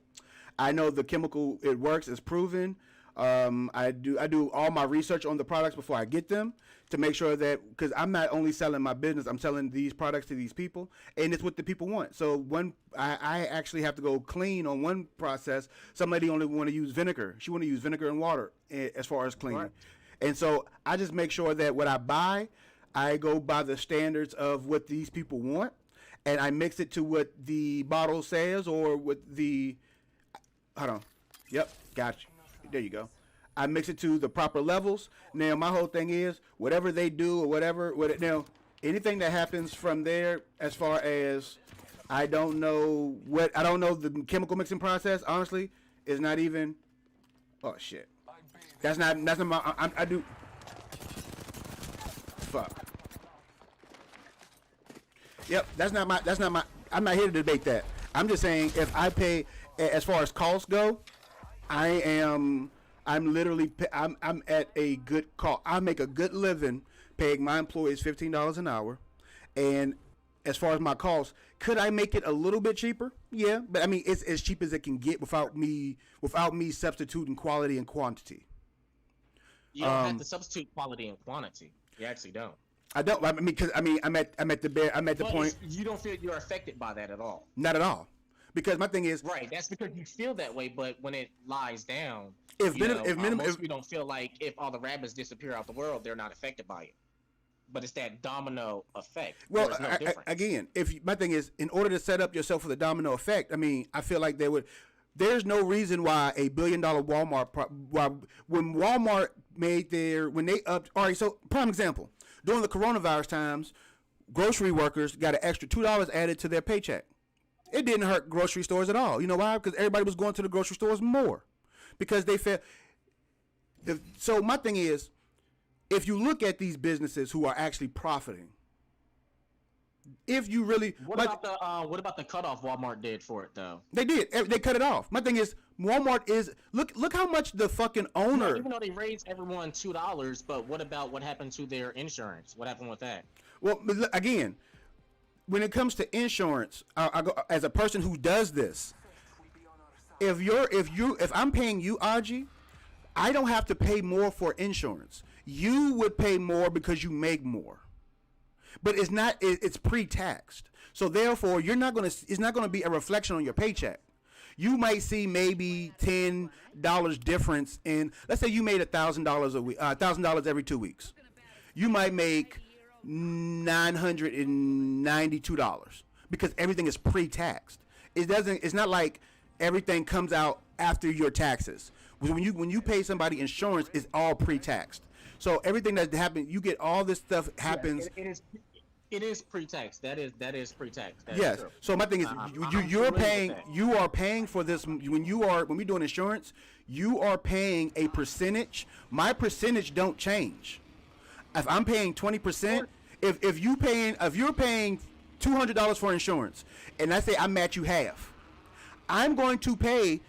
I know the chemical it works is proven. I do all my research on the products before I get them to make sure that, because I'm not only selling my business, I'm selling these products to these people, and it's what the people want. So I actually have to go clean on one process. Somebody only want to use vinegar. She want to use vinegar and water as far as cleaning. Right. And so I just make sure that what I buy, I go by the standards of what these people want, and I mix it to what the bottle says or what the, hold on. Yep, got you. There you go. I mix it to the proper levels. Now, my whole thing is, whatever they do or whatever, anything that happens from there, as far as, I don't know the chemical mixing process, honestly, is not even, oh, shit. That's not my, I do, fuck. Yep, that's not my, I'm not here to debate that. I'm just saying, if I pay, as far as costs go, I'm at a good call. I make a good living paying my employees $15 an hour. And as far as my costs, could I make it a little bit cheaper? Yeah, but I mean, it's as cheap as it can get without me substituting quality and quantity. You don't have to substitute quality and quantity. You actually don't. I don't. I mean, because I'm at the point. You don't feel you're affected by that at all. Not at all. Because my thing is, right. That's because you feel that way, but when it lies down, most people don't feel like if all the rabbits disappear out the world, they're not affected by it. But it's that domino effect. Well, again, my thing is, in order to set up yourself for the domino effect, I mean, I feel like there's no reason why $1 billion Walmart, when Walmart when they upped, all right, so prime example, during the coronavirus times, grocery workers got an extra $2 added to their paycheck. It didn't hurt grocery stores at all. You know why? Because everybody was going to the grocery stores more. Because they felt. So my thing is, if you look at these businesses who are actually profiting, if you really. What about the cutoff Walmart did for it though? They did. They cut it off. My thing is, Walmart is look how much the fucking owner. Even though they raised everyone $2, but what about what happened to their insurance? What happened with that? Well, again. When it comes to insurance, I go as a person who does this. If I'm paying you, Aji, I don't have to pay more for insurance. You would pay more because you make more, but it's not. It's pre-taxed, so therefore it's not gonna be a reflection on your paycheck. You might see maybe $10 difference in. Let's say you made $1,000 a week, $1,000 every 2 weeks. You might make $992 because everything is pre-taxed. It's not like everything comes out after your taxes. When you pay somebody insurance, it's all pre-taxed. So everything that happens, you get all this stuff happens. Yeah, It is pre-tax. That is pre-tax. That is Yes. true. So my thing is, I'm you're familiar with paying. that. You are paying for this when we're doing insurance. You are paying a percentage. My percentage don't change. If I'm paying 20%, if you're paying $200 for insurance, and I say I match you half, I'm going to pay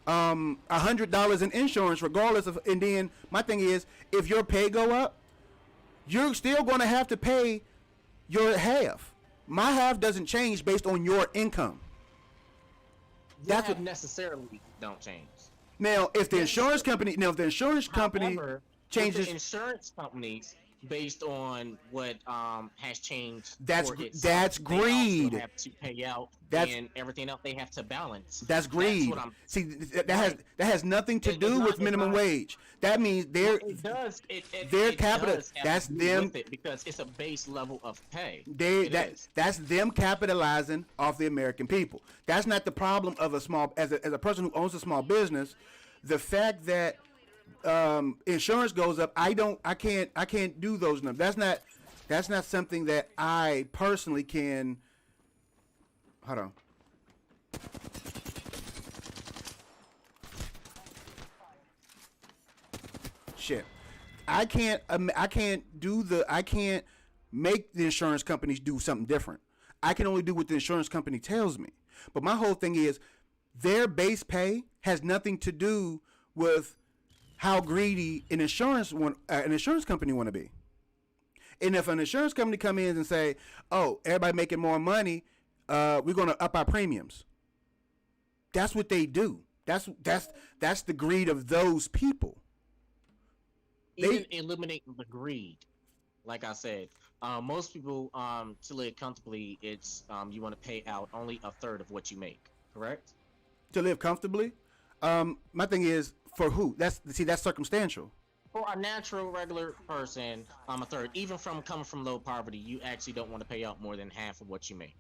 $100 in insurance regardless of. And then my thing is, if your pay go up, you're still going to have to pay your half. My half doesn't change based on your income. That's what necessarily don't change. Now, if the insurance company, However, changes, with the insurance companies based on what has changed. That's for gr- itself, that's they also greed. have to pay out, That's- and everything else they have to balance. that's greed. what I'm. See, that has nothing to It's do not- with it's minimum not- wage. That means they're It does. they're It capital- does have that's to do them- with it because it's a base level of pay. It is. that's them capitalizing off the American people. That's not the problem of as a person who owns a small business. The fact that insurance goes up, I can't do those numbers. That's not something that I personally can. Hold on. Shit. I can't make the insurance companies do something different. I can only do what the insurance company tells me. But my whole thing is their base pay has nothing to do with how greedy an insurance company want to be. And if an insurance company come in and say, "Oh, everybody making more money, we're going to up our premiums," that's what they do. That's the greed of those people. Even eliminating the greed, like I said, most people to live comfortably, it's you want to pay out only a third of what you make, correct? To live comfortably, my thing is for who? That's circumstantial. For a natural, regular person, a third. Even from coming from low poverty, you actually don't want to pay out more than half of what you make.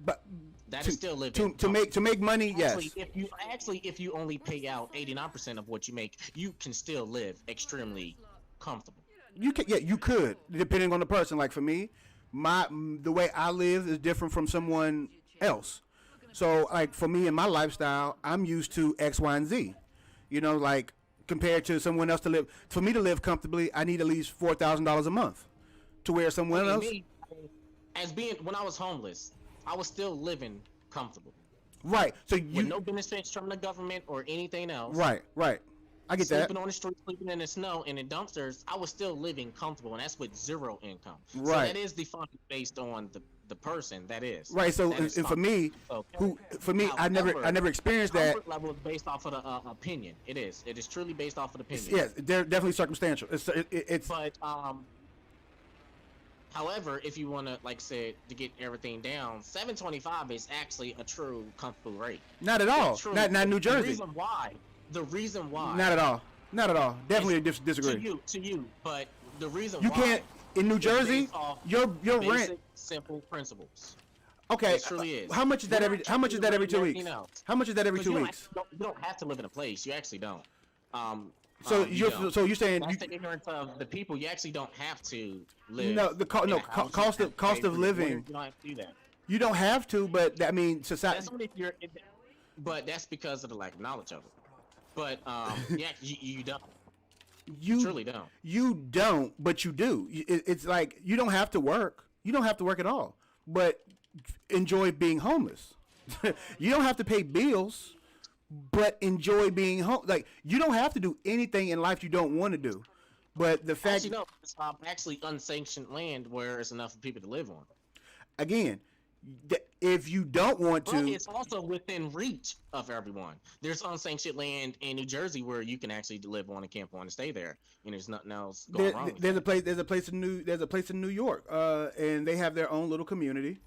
But That is still living. to make money, Actually, yes. if you only pay out 89% of what you make, you can still live extremely comfortable. You could, depending on the person. Like for me, the way I live is different from someone else. So like for me in my lifestyle, I'm used to X, Y, and Z. You know, like compared to someone else for me to live comfortably, I need at least $4,000 a month. To where someone else, When I was homeless, I was still living comfortable. right? So With no benefits from the government or anything else. right. I get that. Sleeping on the street, sleeping in the snow, and in dumpsters, I was still living comfortable, and that's with zero income. Right. So that is defined based on the person. That is. Right. So That is and for me, okay. I never experienced that. Comfort level is based off of the opinion. It is. It is truly based off of the opinion. Yes, they're definitely circumstantial. It's But however, if you want to, like said, to get everything down, $725 is actually a true comfortable rate. not at all. It's true. Not New Jersey. The reason why. Not at all. Not at all. Definitely disagree. To you, but the reason You why. can't in New is Jersey. based off Your basic, rent. simple principles. Okay. It truly is. How much is that You're every? not How much is that every 2 treating weeks? everything else. How much is that every 2 You weeks? don't have to live in a place. You actually don't. So you don't. you're saying That's the ignorance of the people. You actually don't have to live. no in a house. You cost don't of have to pay for your living. water. You don't have to do that. You don't have to, but I mean society. That's only if you're. But that's because of the lack of knowledge of it. But yeah, you don't. You Truly don't. You don't, but you do. It's like you don't have to work. You don't have to work at all, but enjoy being homeless. You don't have to pay bills, but enjoy being home. Like you don't have to do anything in life you don't want to do. But the fact, Actually, no, it's actually unsanctioned land where it's enough for people to live on. again, if you don't want But to, it's also within reach of everyone. There's unsanctioned land in New Jersey where you can actually live on and camp on and stay there, and there's nothing else going wrong. With there's a place. There's a place in New York, and they have their own little community.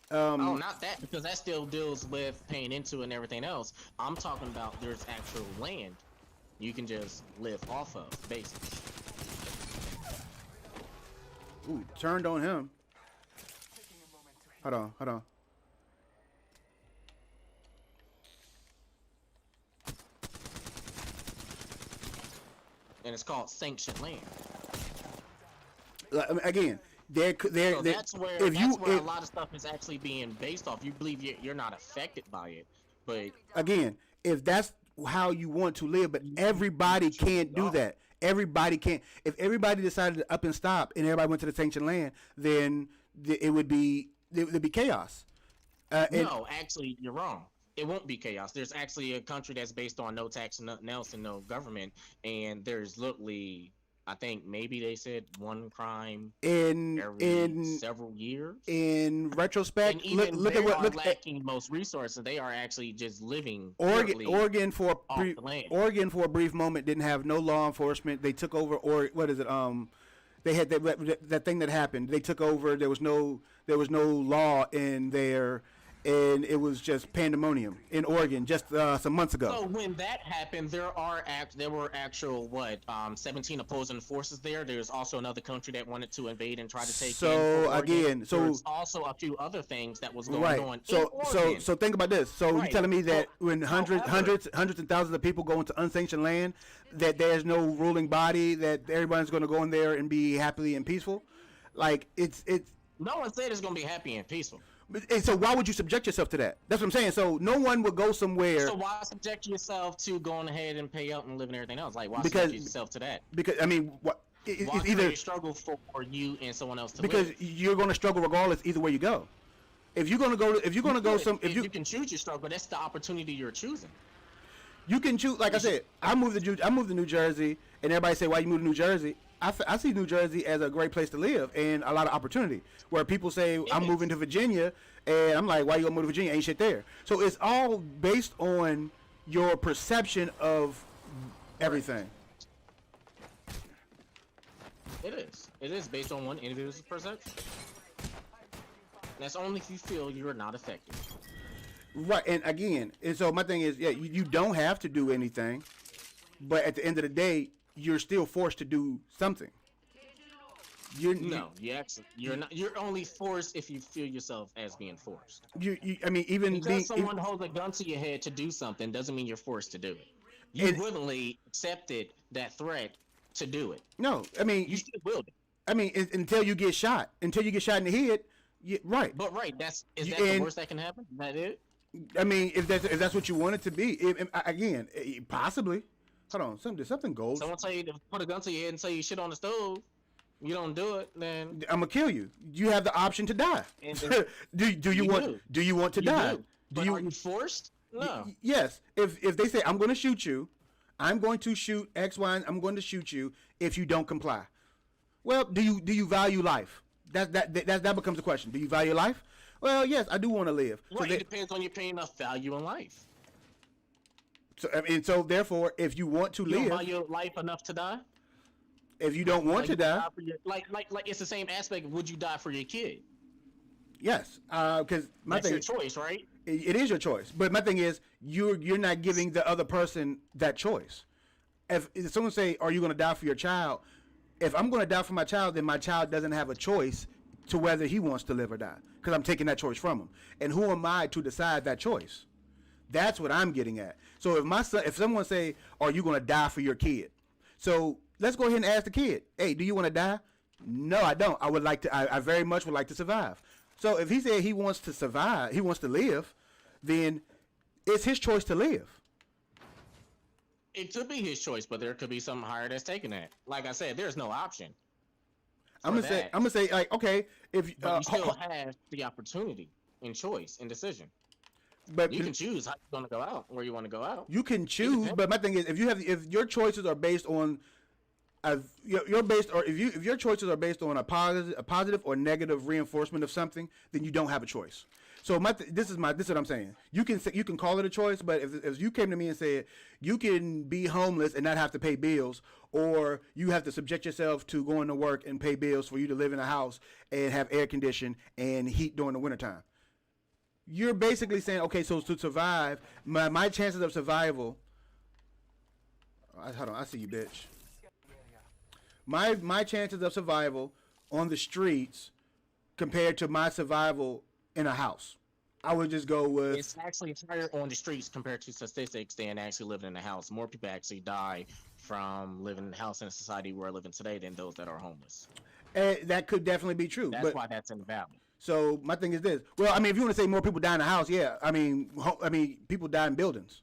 Oh, not that, because that still deals with paying into and everything else. I'm talking about there's actual land you can just live off of, basically. Ooh, turned on him. Hold on. And it's called sanctioned land. Again, So that's where a lot of stuff is actually being based off. You believe you're not affected by it, but again, if that's how you want to live, but everybody can't do that. Everybody can't. If everybody decided to up and stop, and everybody went to the sanctioned land, then it would be chaos. no, actually, you're wrong. It won't be chaos. There's actually a country that's based on no tax and nothing else and no government, and there's literally, I think maybe they said one crime every several years. In retrospect, And even look they at what are look at lacking most resources. They are actually just living Oregon for off the land. Oregon for a brief moment didn't have no law enforcement. They took over, or what is it? They had that thing that happened. They took over. There was no law in there, and it was just pandemonium in Oregon just some months ago. So when that happened, there were actual 17 opposing forces there. There's also another country that wanted to invade and try to take. There's also a few other things that was going on. So think about this. So you're telling me that when hundreds and thousands of people go into unsanctioned land, that there's no ruling body, that everybody's going to go in there and be happily and peaceful? Like it's. No one said it's going to be happy and peaceful. And so why would you subject yourself to that? That's what I'm saying. So no one would go somewhere. So why subject yourself to going ahead and pay out and living everything else? Like, why subject yourself to that? Because I mean, why it's either struggle for you and someone else to because live? you're going to struggle regardless either way you go. If you can choose your struggle, that's the opportunity you're choosing. You can choose. Like I said, I moved to New Jersey, and everybody say, "Why you moved to New Jersey?" I see New Jersey as a great place to live and a lot of opportunity. Where people say, I'm moving to Virginia, and I'm like, why you gonna move to Virginia? Ain't shit there. So it's all based on your perception of everything. It is. It is based on one individual's perception. That's only if you feel you are not affected. Right, and again, and so my thing is, you don't have to do anything, but at the end of the day, you're still forced to do something. You're not. You're only forced if you feel yourself as being forced. I mean, because someone holds a gun to your head to do something doesn't mean you're forced to do it. You willingly accepted that threat to do it. No, I mean you still will. I mean, until you get shot. Until you get shot in the head. Right. But is that the worst that can happen? Is that it? I mean, if that's what you want it to be, again, possibly. Hold on, something goes. Someone tell you to put a gun to your head and say you shit on the stove. You don't do it, then I'm gonna kill you. You have the option to die. do you want to die? Are you forced? No. Yes. If they say I'm going to shoot you, I'm going to shoot X, Y, and I'm going to shoot you if you don't comply. Well, do you value life? That becomes a question. Do you value life? Well, yes, I do want to live. Right. It depends on you paying enough value in life. So therefore, if you want to live, you value life enough to die. If you don't want to die, like it's the same aspect of would you die for your kid? Yes, because that's your choice, right? It is your choice, but my thing is you're not giving the other person that choice. If someone say, "Are you going to die for your child?" If I'm going to die for my child, then my child doesn't have a choice to whether he wants to live or die, because I'm taking that choice from him. And who am I to decide that choice? That's what I'm getting at. So if someone say, "Are you going to die for your kid?" So let's go ahead and ask the kid, "Hey, do you want to die?" No, I don't. I very much would like to survive. So if he said he wants to survive, he wants to live, then it's his choice to live. It could be his choice, but there could be something higher that's taking that. Like I said, there's no option. I'm gonna say like, okay, if you still have the opportunity and choice and decision. But you can choose how you're gonna go out, where you want to go out. You can choose, but my thing is, if your choices are based on, if your choices are based on a positive or negative reinforcement of something, then you don't have a choice. So this is what I'm saying. You can call it a choice, but if you came to me and said you can be homeless and not have to pay bills, or you have to subject yourself to going to work and pay bills for you to live in a house and have air conditioning and heat during the wintertime, you're basically saying, okay, so to survive, my chances of survival. Hold on, I see you, bitch. My chances of survival on the streets compared to my survival in a house, I would just go with. It's actually higher on the streets compared to statistics than actually living in a house. More people actually die from living in a house in a society we're living today than those that are homeless. That could definitely be true. That's but why that's invalid. so my thing is this. Well, I mean, if you want to say more people die in the house, yeah. I mean, people die in buildings.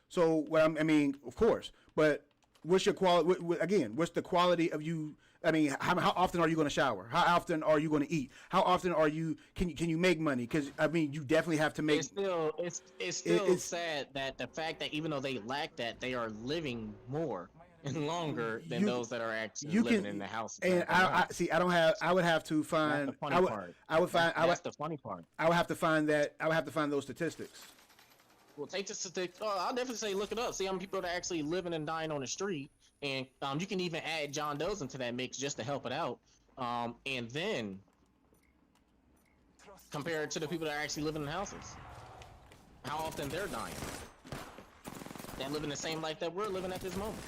So I mean, of course. But what's your quality? Again, what's the quality of you? I mean, how often are you going to shower? How often are you going to eat? How often are you? Can you make money? Because I mean, you definitely have to make. It's still sad that the fact that even though they lack that, they are living more and longer than those that are actually living in the house. And I see. I don't have. I would have to find. That's the funny part. I would find. That's the funny part. I would have to find that. I would have to find those statistics. Well, take this statistics. I'll definitely say look it up. See how many people are actually living and dying on the street. And you can even add John Doe's into that mix just to help it out. And then compare it to the people that are actually living in houses. How often they're dying. They're living the same life that we're living at this moment.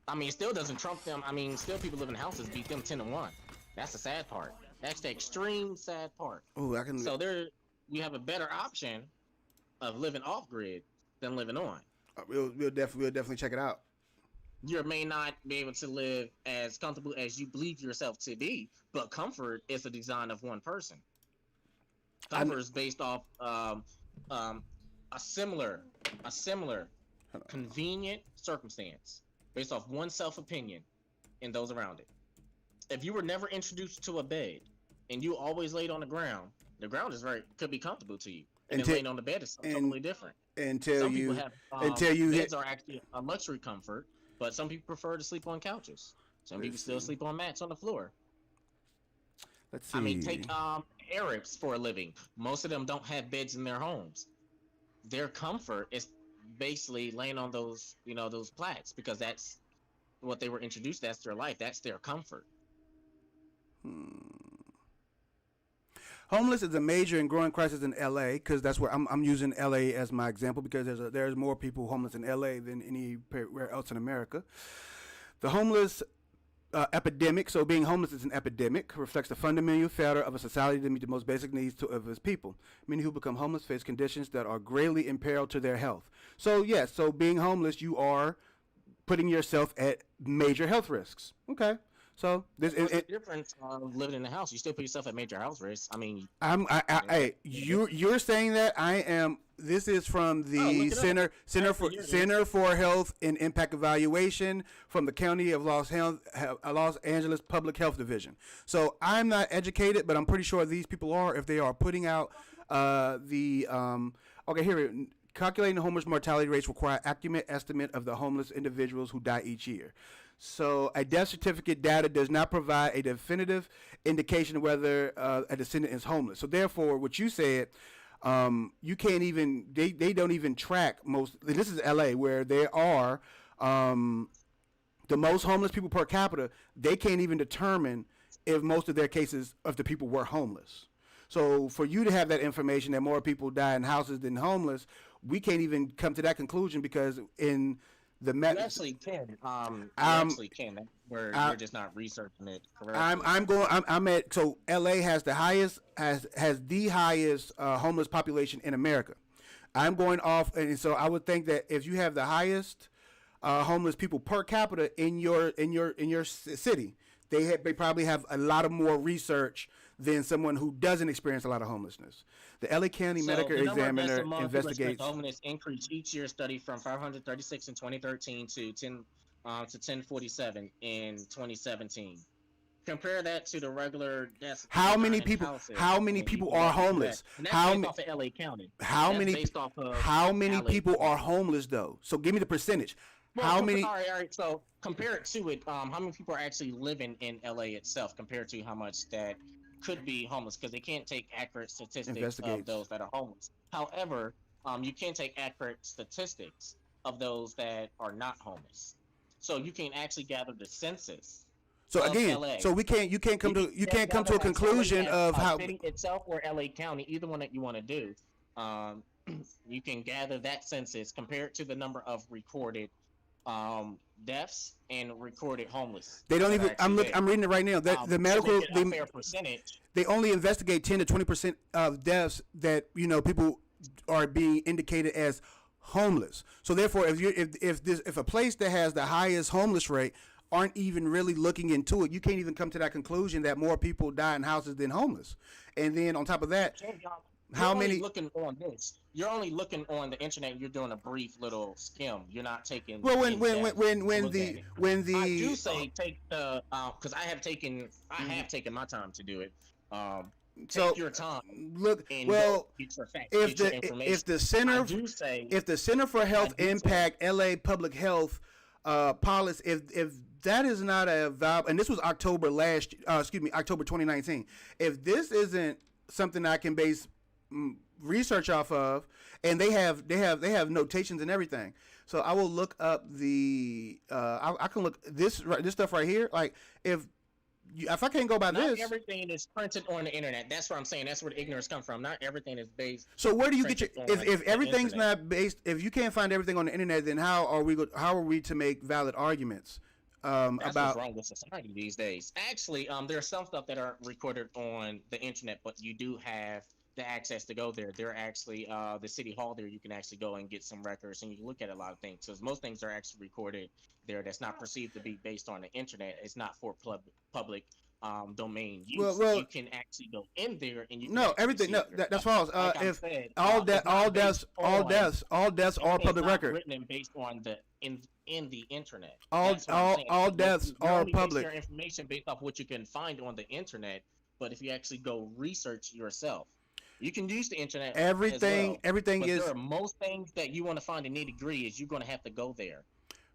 I mean, it still doesn't trump them. I mean, still people living in houses beat them 10-1. That's the sad part. That's the extreme sad part. Oh, I can. So you have a better option of living off grid than living on. We'll definitely check it out. You may not be able to live as comfortable as you believe yourself to be, but comfort is a design of one person. Comfort is based off a similar convenient circumstance based off one self-opinion and those around it. If you were never introduced to a bed and you always laid on the ground is could be comfortable to you. And then laying on the bed is totally different. Until you beds are actually a luxury comfort. But some people prefer to sleep on couches. Some people still sleep on mats on the floor. Let's see. I mean, take Arabs for a living. Most of them don't have beds in their homes. Their comfort is basically laying on those plats because that's what they were introduced. That's their life. That's their comfort. Homeless is a major and growing crisis in LA because that's where I'm using LA as my example because there's more people homeless in LA than anywhere else in America. The homeless epidemic, so being homeless is an epidemic, reflects the fundamental failure of a society to meet the most basic needs of its people. Many who become homeless face conditions that are greatly impaired to their health. So yes, so being homeless, you are putting yourself at major health risks. Okay. So what's the difference of living in the house? You still put yourself at major health risk. I mean, you're saying that I am. This is from the Center for Health and Impact Evaluation from the County of Los Angeles Public Health Division. So I'm not educated, but I'm pretty sure these people are if they are putting out okay, here. Calculating the homeless mortality rates require accurate estimate of the homeless individuals who die each year. So a death certificate data does not provide a definitive indication of whether a descendant is homeless. So therefore, what you said, you can't even, they don't even track most, this is LA where there are the most homeless people per capita, they can't even determine if most of their cases of the people were homeless. So for you to have that information that more people die in houses than homeless, we can't even come to that conclusion because in the you actually can. You're just not researching it correctly. I'm at so LA has the highest homeless population in America. I'm going off, and so I would think that if you have the highest homeless people per capita in your city, they probably have a lot of more research than someone who doesn't experience a lot of homelessness. The LA County Medical Examiner investigates. Homeless increased each year study from 536 in 2013 to 1047 in 2017. Compare that to the regular deaths. How many people are homeless? And that's based off of LA County. How many people are homeless though? So give me the percentage. Well, how many? All right. So compare it to it. How many people are actually living in LA itself compared to how much that could be homeless? Because they can't take accurate statistics of those that are homeless. However, you can take accurate statistics of those that are not homeless. So you can actually gather the census. So again, LA. So you can't come to a conclusion of how city itself or LA County, either one that you want to do. You can gather that census, compare it to the number of recorded deaths and recorded homeless. They don't even. I'm reading it right now. The medical fair percentage. They only investigate 10 to 20% of deaths that people are being indicated as homeless. So therefore, if a place that has the highest homeless rate aren't even really looking into it. You can't even come to that conclusion that more people die in houses than homeless. And then on top of that, how You're only many? looking on this? You're only looking on the internet. And you're doing a brief little skim. You're not taking. Well, when in-depth look at it. I do the say take the because I have taken my time to do it. so Take your time. look And well get your facts, if get your the information. if the I center do say if the Center for Health do say- Impact LA Public Health policy, if that is not a viable, and this was October October 2019. If this isn't something I can base research off of, and they have notations and everything, so I will look up the I can look this stuff right here. Like if I can't go by not this, everything is printed on the internet. That's what I'm saying. That's where the ignorance comes from. Not everything is based. so where do you get your printed on if the everything's internet. not based, if you can't find everything on the internet, then how are we to make valid arguments That's about what's wrong with society these days. Actually, there's some stuff that aren't recorded on the internet, but you do have the access to go there. There are actually the city hall there. You can actually go and get some records, and you can look at a lot of things. Because most things are actually recorded there. That's not perceived to be based on the internet. It's not for public domain use. Well, you can actually go in there and you can no actually everything see no it that's yourself. false. Like I If said, all it's not based on- deaths are it's public not record. written and based on the in the internet. All- That's what I'm saying. all Look, deaths you are only base public. your information based off what you can find on the internet, but if you actually go research yourself, you can use the internet. Everything as well, everything but is there are most things that you want to find in nitty gritty is you're going to have to go there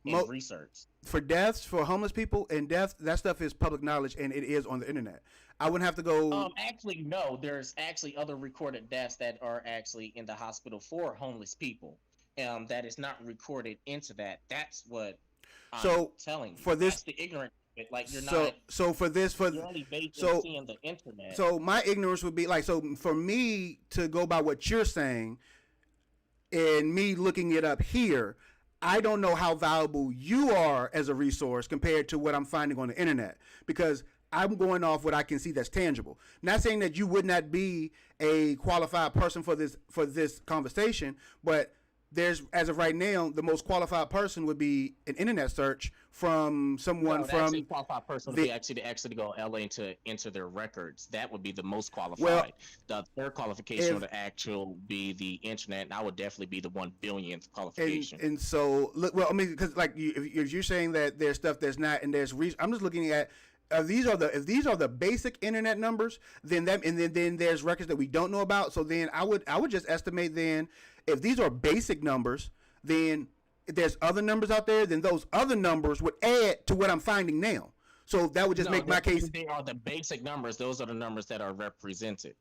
and Mo- research. for deaths, for homeless people and death, that stuff is public knowledge and it is on the internet. I wouldn't have to go Actually, no. There's actually other recorded deaths that are actually in the hospital for homeless people. That is not recorded into that. That's what So, I'm telling you. for this- That's the ignorant bit. Like you're so not. so for this for You're only based so- on seeing the internet. so my ignorance would be like, so for me to go by what you're saying and me looking it up here, I don't know how valuable you are as a resource compared to what I'm finding on the internet, because I'm going off what I can see that's tangible. Not saying that you would not be a qualified person for this conversation, but there's, as of right now, the most qualified person would be an internet search from someone No, the actually from qualified person would the- be actually to actually go to LA to enter their records. That would be the most qualified. Well, the third qualification if- would actually be the internet, and I would definitely be the 1 billionth qualification. and so look, well, I mean, because like if you're saying that there's stuff that's not, and there's I'm just looking at if these are the basic internet numbers, then then there's records that we don't know about. So then I would just estimate, then if these are basic numbers, then if there's other numbers out there, then those other numbers would add to what I'm finding now. So that would just No, make my doesn't case. mean they are the basic numbers. Those are the numbers that are represented.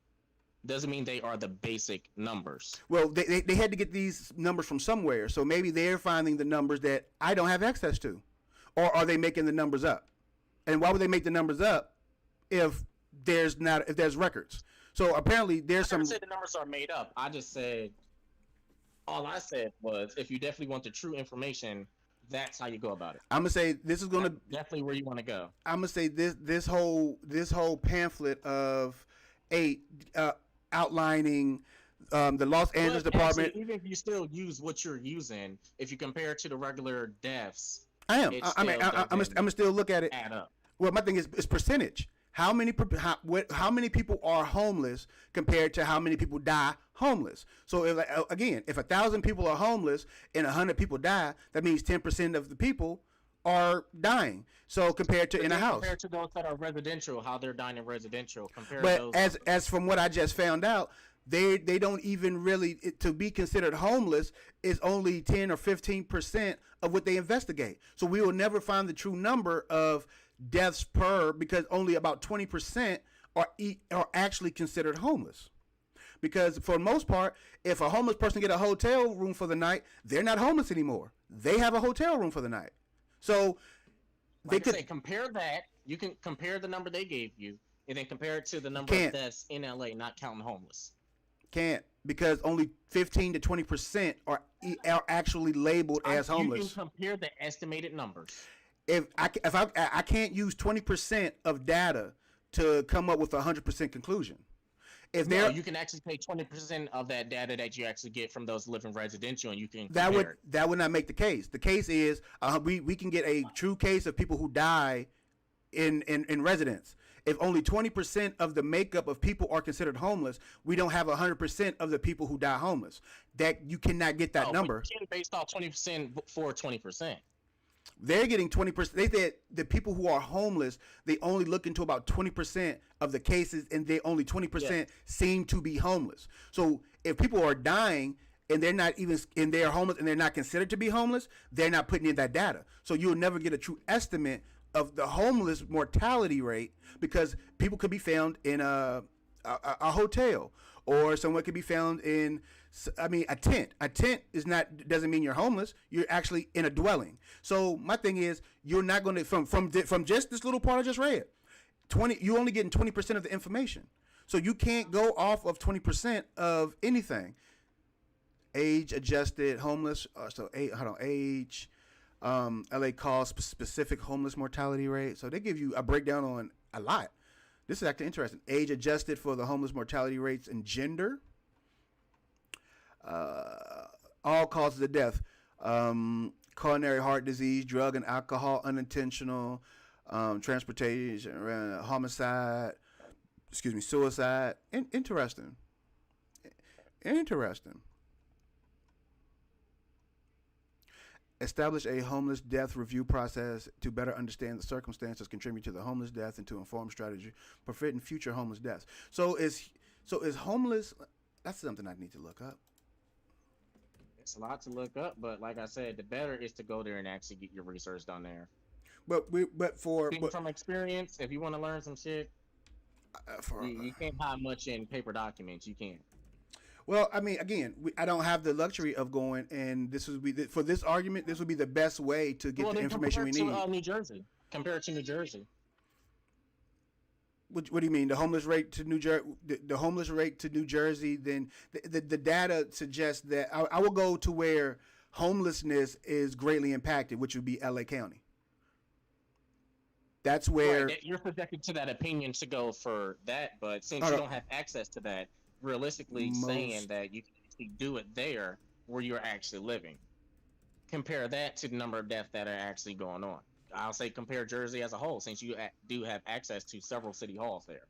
Doesn't mean they are the basic numbers. Well, they had to get these numbers from somewhere. So maybe they're finding the numbers that I don't have access to, or are they making the numbers up? And why would they make the numbers up if there's records? So apparently there's I some. never said the numbers are made up. All I said was if you definitely want the true information, that's how you go about it. I'm gonna say this is gonna. That's definitely where you want to go. I'm gonna say this whole pamphlet of 8 outlining the Los Angeles But Department. actually, even if you still use what you're using, if you compare it to the regular deaths, I am. it I mean, still I'm gonna still look at it. add up. Well, my thing is percentage. How many people are homeless compared to how many people die homeless? So if, again, if 1,000 people are homeless and 100 people die, that means 10% of the people are dying. So compared to in a house. Compared to those that are residential, how they're dying in residential. Compared But to those as from what I just found out, they don't even really, to be considered homeless is only 10 or 15% of what they investigate. So we will never find the true number of deaths per, because only about 20% are actually considered homeless. Because for the most part, if a homeless person get a hotel room for the night, they're not homeless anymore. They have a hotel room for the night. So they like could I say, compare that. You can compare the number they gave you, and then compare it to the number Can't. of deaths in LA, not counting homeless. can't, because only 15 to 20% are actually labeled as homeless. You can compare the estimated numbers. If I can't use 20% of data to come up with a 100% conclusion. If No, they're you can actually take 20% of that data that you actually get from those living residential, and you can that compare would it. that would not make the case. The case is we can get a true case of people who die in residence. If only 20% of the makeup of people are considered homeless, we don't have 100% of the people who die homeless. That you cannot get that No, but number. you can't based off 20% for 20%. They're getting 20%. They said the people who are homeless, they only look into about 20% of the cases, and they only 20% seem to be homeless. So if people are dying and they're not even, and they're homeless and they're not considered to be homeless, they're not putting in that data. So you'll never get a true estimate of the homeless mortality rate, because people could be found in a hotel, or someone could be found in, I mean, a tent. A tent doesn't mean you're homeless. You're actually in a dwelling. So my thing is, you're not going to from just this little part I just read, you're only getting 20% of the information. So you can't go off of 20% of anything. Age adjusted homeless. Age. LA calls specific homeless mortality rate. So they give you a breakdown on a lot. This is actually interesting. Age adjusted for the homeless mortality rates and gender. All causes of death. Coronary heart disease, drug and alcohol, unintentional, transportation, homicide, suicide. Interesting. Establish a homeless death review process to better understand the circumstances contribute to the homeless death and to inform strategy preventing future homeless deaths. So is homeless? That's something I need to look up. It's a lot to look up, but like I said, the better is to go there and actually get your research done there. But From experience, if you want to learn some shit, you can't hide much in paper documents. You can't. Well, I mean, again, I don't have the luxury of going, and this would be for this argument. This would be the best way to get the information we need. New Jersey. Compare it to New Jersey. What do you mean? The homeless rate to New Jersey? The homeless rate to New Jersey? Then the data suggests that I will go to where homelessness is greatly impacted, which would be LA County. That's where you're projected to that opinion to go for that, but since you don't have access to that, realistically saying that you can actually do it there where you're actually living. Compare that to the number of deaths that are actually going on. I'll say compare Jersey as a whole, since you do have access to several city halls there.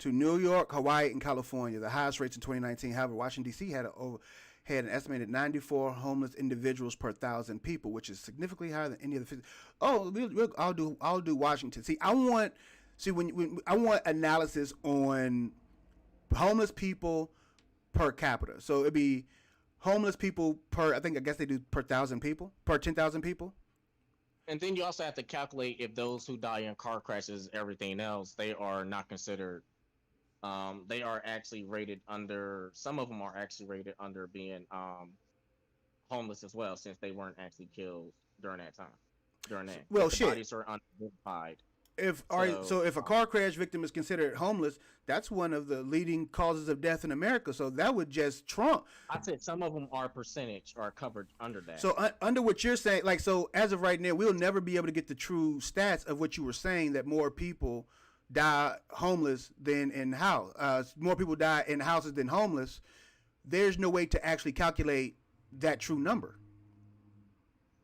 To New York, Hawaii, and California, the highest rates in 2019. However, Washington D.C. had an estimated 94 homeless individuals per 1,000 people, which is significantly higher than any other. I'll do Washington. See, I want analysis on homeless people per capita. So it'd be homeless people I guess they do per 1,000 people, per 10,000 people. And then you also have to calculate if those who die in car crashes, everything else, they are not considered. They are actually rated under. Some of them are actually rated under being homeless as well, since they weren't actually killed during that time. Well, the shit. Bodies are unidentified. So if a car crash victim is considered homeless, that's one of the leading causes of death in America. So that would just trump. I said some of them are percentage are covered under that. So under what you're saying, so as of right now, we'll never be able to get the true stats of what you were saying, that more people die homeless than in house. More people die in houses than homeless. There's no way to actually calculate that true number.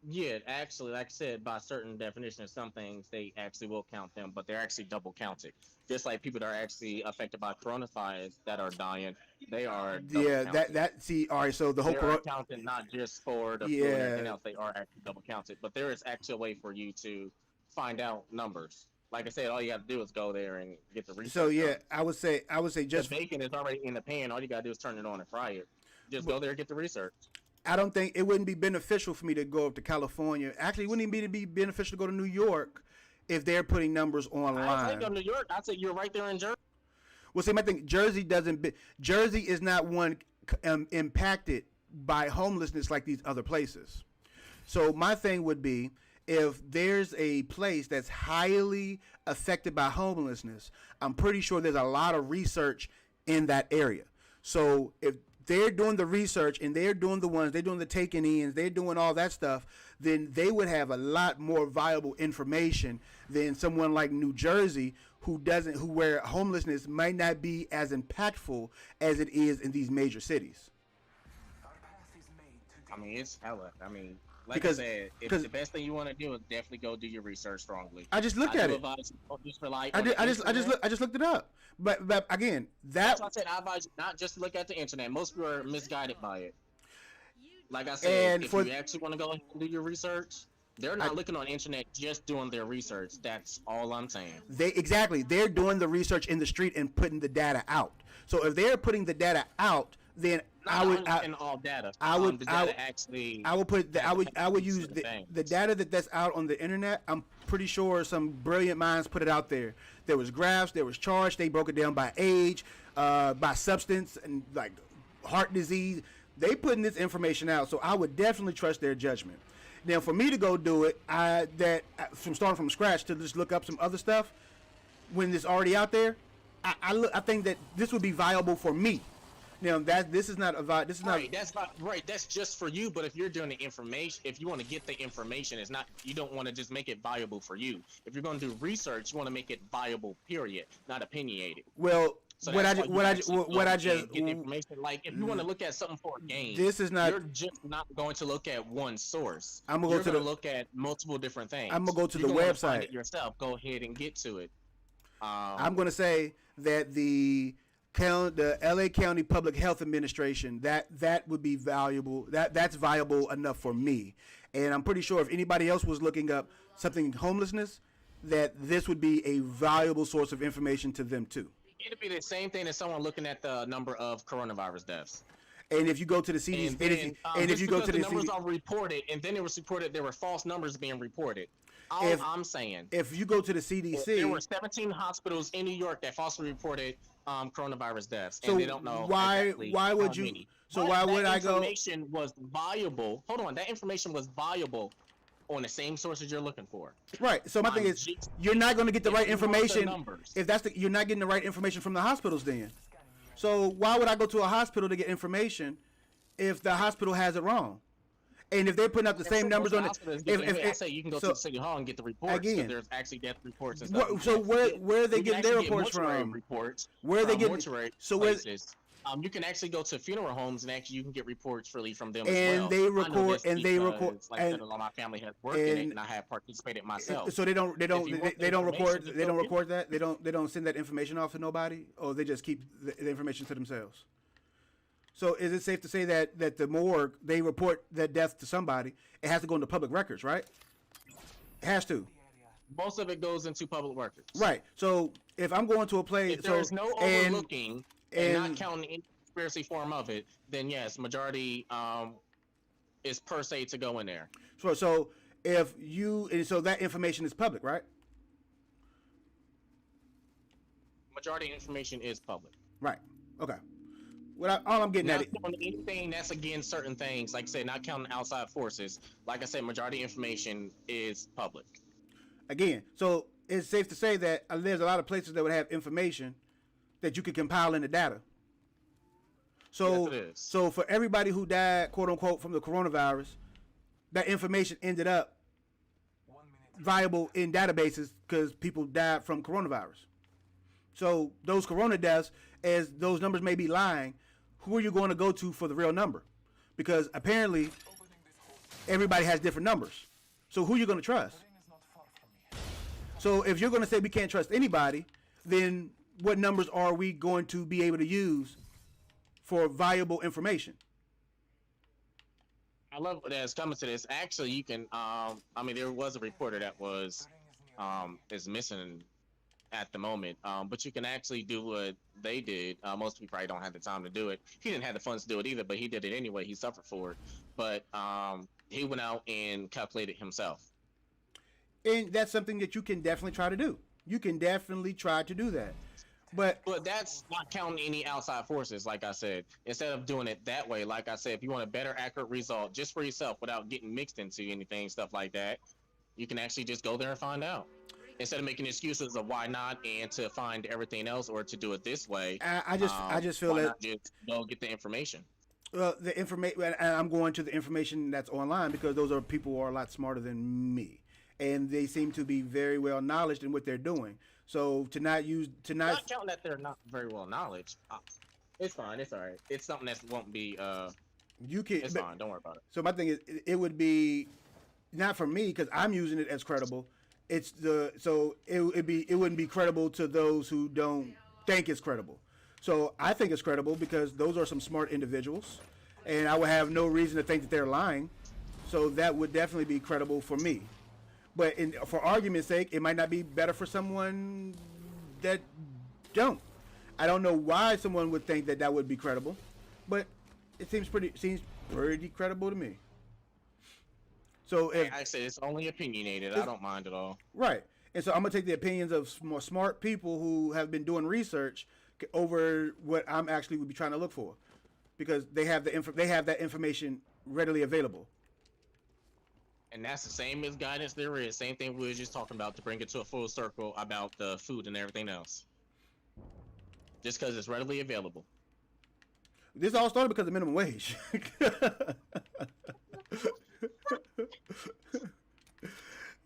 Yeah, actually, like I said, by certain definitions, some things they actually will count them, but they're actually double counted. Just like people that are actually affected by coronavirus that are dying, they are double counted. All right. So the whole they're counted not just for the food and everything else; they are actually double counted. But there is actually a way for you to find out numbers. Like I said, all you got to do is go there and get the research. So yeah, done. I would say just the bacon is already in the pan. All you got to do is turn it on and fry it. Just go there and get the research. I don't think it wouldn't be beneficial for me to go up to California. Actually, it wouldn't even be beneficial to go to New York if they're putting numbers online. I didn't say go to New York. I said you're right there in Jersey. Well, see, I think Jersey is not one impacted by homelessness like these other places. So my thing would be, if there's a place that's highly affected by homelessness, I'm pretty sure there's a lot of research in that area. So if they're doing the research and they're doing the taking ins, they're doing all that stuff, then they would have a lot more valuable information than someone like New Jersey where homelessness might not be as impactful as it is in these major cities. I mean, it's hella. I mean, like Because- I said, if because- the best thing you want to do is definitely go do your research strongly. I just looked at do it. advise you to just rely I on the just internet. looked it up. But again, That's why I said I advise you not just to look at the internet. Most people are misguided by it. Like I said, And if for- you actually want to go ahead and do your research, they're not looking on the internet just doing their research. That's all I'm saying. they're doing the research in the street and putting the data out. So if they're putting the data out, then I would all data. I would- the I data would- actually. I would put the, I would use certain the things. data that's out on the internet. I'm pretty sure some brilliant minds put it out there. There was graphs, there was charts. They broke it down by age, by substance, and like heart disease. They putting this information out, so I would definitely trust their judgment. Now, for me to go do it, from starting from scratch to just look up some other stuff when it's already out there, I think that this would be viable for me. Now, this is not. Right, that's just for you. But if you're doing the information, if you want to get the information, it's not. You don't want to just make it viable for you. If you're going to do research, you want to make it viable. Period, not opinionated. Well, So what I that's ju- why what you I actually ju- what go I and just get information. Like if you want to look at something for a game, this is not. you're just not going to look at one source. I'm gonna You're go to gonna the- look at multiple different things. I'm gonna go to You're the gonna wanna find website. it yourself. Go ahead and get to it. I'm going to say that the LA County Public Health Administration, that would be valuable. That's viable enough for me. And I'm pretty sure if anybody else was looking up something homelessness, that this would be a valuable source of information to them too. It'd be the same thing as someone looking at the number of coronavirus deaths. And if you go to the CDC, And then, and if just you go because to the numbers CDC, are reported, and then it was reported there were false numbers being reported. All If- I'm saying, if you go to the there CDC, were 17 hospitals in New York that falsely reported coronavirus deaths, So and they don't know why exactly would how you- many. so But why that would I go- information was viable. Hold on, that information was viable on the same sources you're looking for. right? So my thing is, you're not going to get the If right you want the information. numbers. If that's you're not getting the right information from the hospitals then. So why would I go to a hospital to get information if the hospital has it wrong? And if they're putting up the same numbers on it, I say you can go to so- the city hall and get the reports. Again. Again, there's actually death reports and stuff. so where are they You can getting their actually get reports mortuary from? Reports Where are they from getting? mortuary So where? places. You can actually go to funeral homes and actually you can get reports freely from them And as well. they I know record- this and they because, record- Like I said, and- a lot of my family has worked in it, and- and I have participated myself. So they don't If you want the record information, you they don't go get record that they don't send that information off to nobody, or they just keep the information to themselves. So is it safe to say that the morgue, they report that death to somebody, it has to go into public records, right? It has to. Most of it goes into public records. Right. So if I'm going to a place, If there's no and- overlooking and not and- counting any conspiracy form of it, then yes, majority is per se to go in there. so if you and so that information is public, right? Majority information is public. Right. Okay. All I'm getting Not at it. doing anything that's against certain things, like I said, not counting outside forces. Like I said, majority information is public. Again, so it's safe to say that there's a lot of places that would have information that you could compile into data. So, Yes, it is. so for everybody who died, quote unquote, from the coronavirus, that information ended up viable in databases because people died from coronavirus. So those corona deaths, as those numbers may be lying, who are you going to go to for the real number? Because apparently everybody has different numbers. So who are you going to trust? So if you're going to say we can't trust anybody, then what numbers are we going to be able to use for viable information? I love that's coming to this. Actually, you can. I mean, there was a reporter that was is missing at the moment. But you can actually do what they did. Most people probably don't have the time to do it. He didn't have the funds to do it either, but he did it anyway. He suffered for it. But he went out and calculated himself. And that's something that you can definitely try to do. You can definitely try to do that. But that's not counting any outside forces, like I said. Instead of doing it that way, like I said, if you want a better, accurate result just for yourself without getting mixed into anything, stuff like that, you can actually just go there and find out. instead of making excuses of why not and to find everything else or to do it this way. I just feel why that not just go get the information. well, the information, and I'm going to the information that's online because those are people who are a lot smarter than me, and they seem to be very well knowledgeable in what they're doing. So to not Not counting that they're not very well knowledge. It's fine. It's all right. It's something that won't be. you can. It's fine. Don't worry about it. So my thing is, it would be not for me because I'm using it as credible. It wouldn't be credible to those who don't think it's credible. So I think it's credible because those are some smart individuals, and I would have no reason to think that they're lying. So that would definitely be credible for me. But for argument's sake, it might not be better for someone that don't. I don't know why someone would think that that would be credible, but it seems pretty credible to me. So if Like I said, it's only opinionated. I don't mind at all. right, and so I'm gonna take the opinions of more smart people who have been doing research over what I'm actually would be trying to look for, because they have that information readily available. And that's the same as guidance there is. Same thing we were just talking about to bring it to a full circle about the food and everything else. Just because it's readily available. This all started because of minimum wage.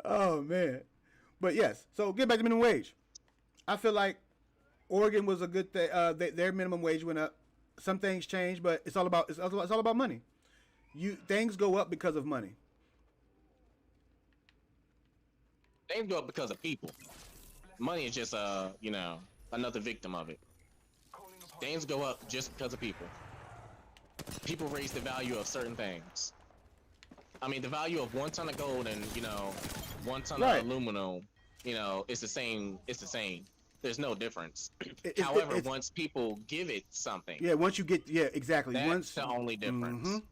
Oh man, but yes. So get back to minimum wage. I feel like Oregon was a good thing. Their minimum wage went up. Some things changed, but it's all about money. Things go up because of money. Things go up because of people. Money is just another victim of it. Things go up just because of people. People raise the value of certain things. I mean, the value of 1 ton of gold and 1 ton Right. of aluminum, it's the same. It's the same. There's no difference. It's- Once people give it something, Yeah, once you get exactly. that's Once the only difference. Mhm.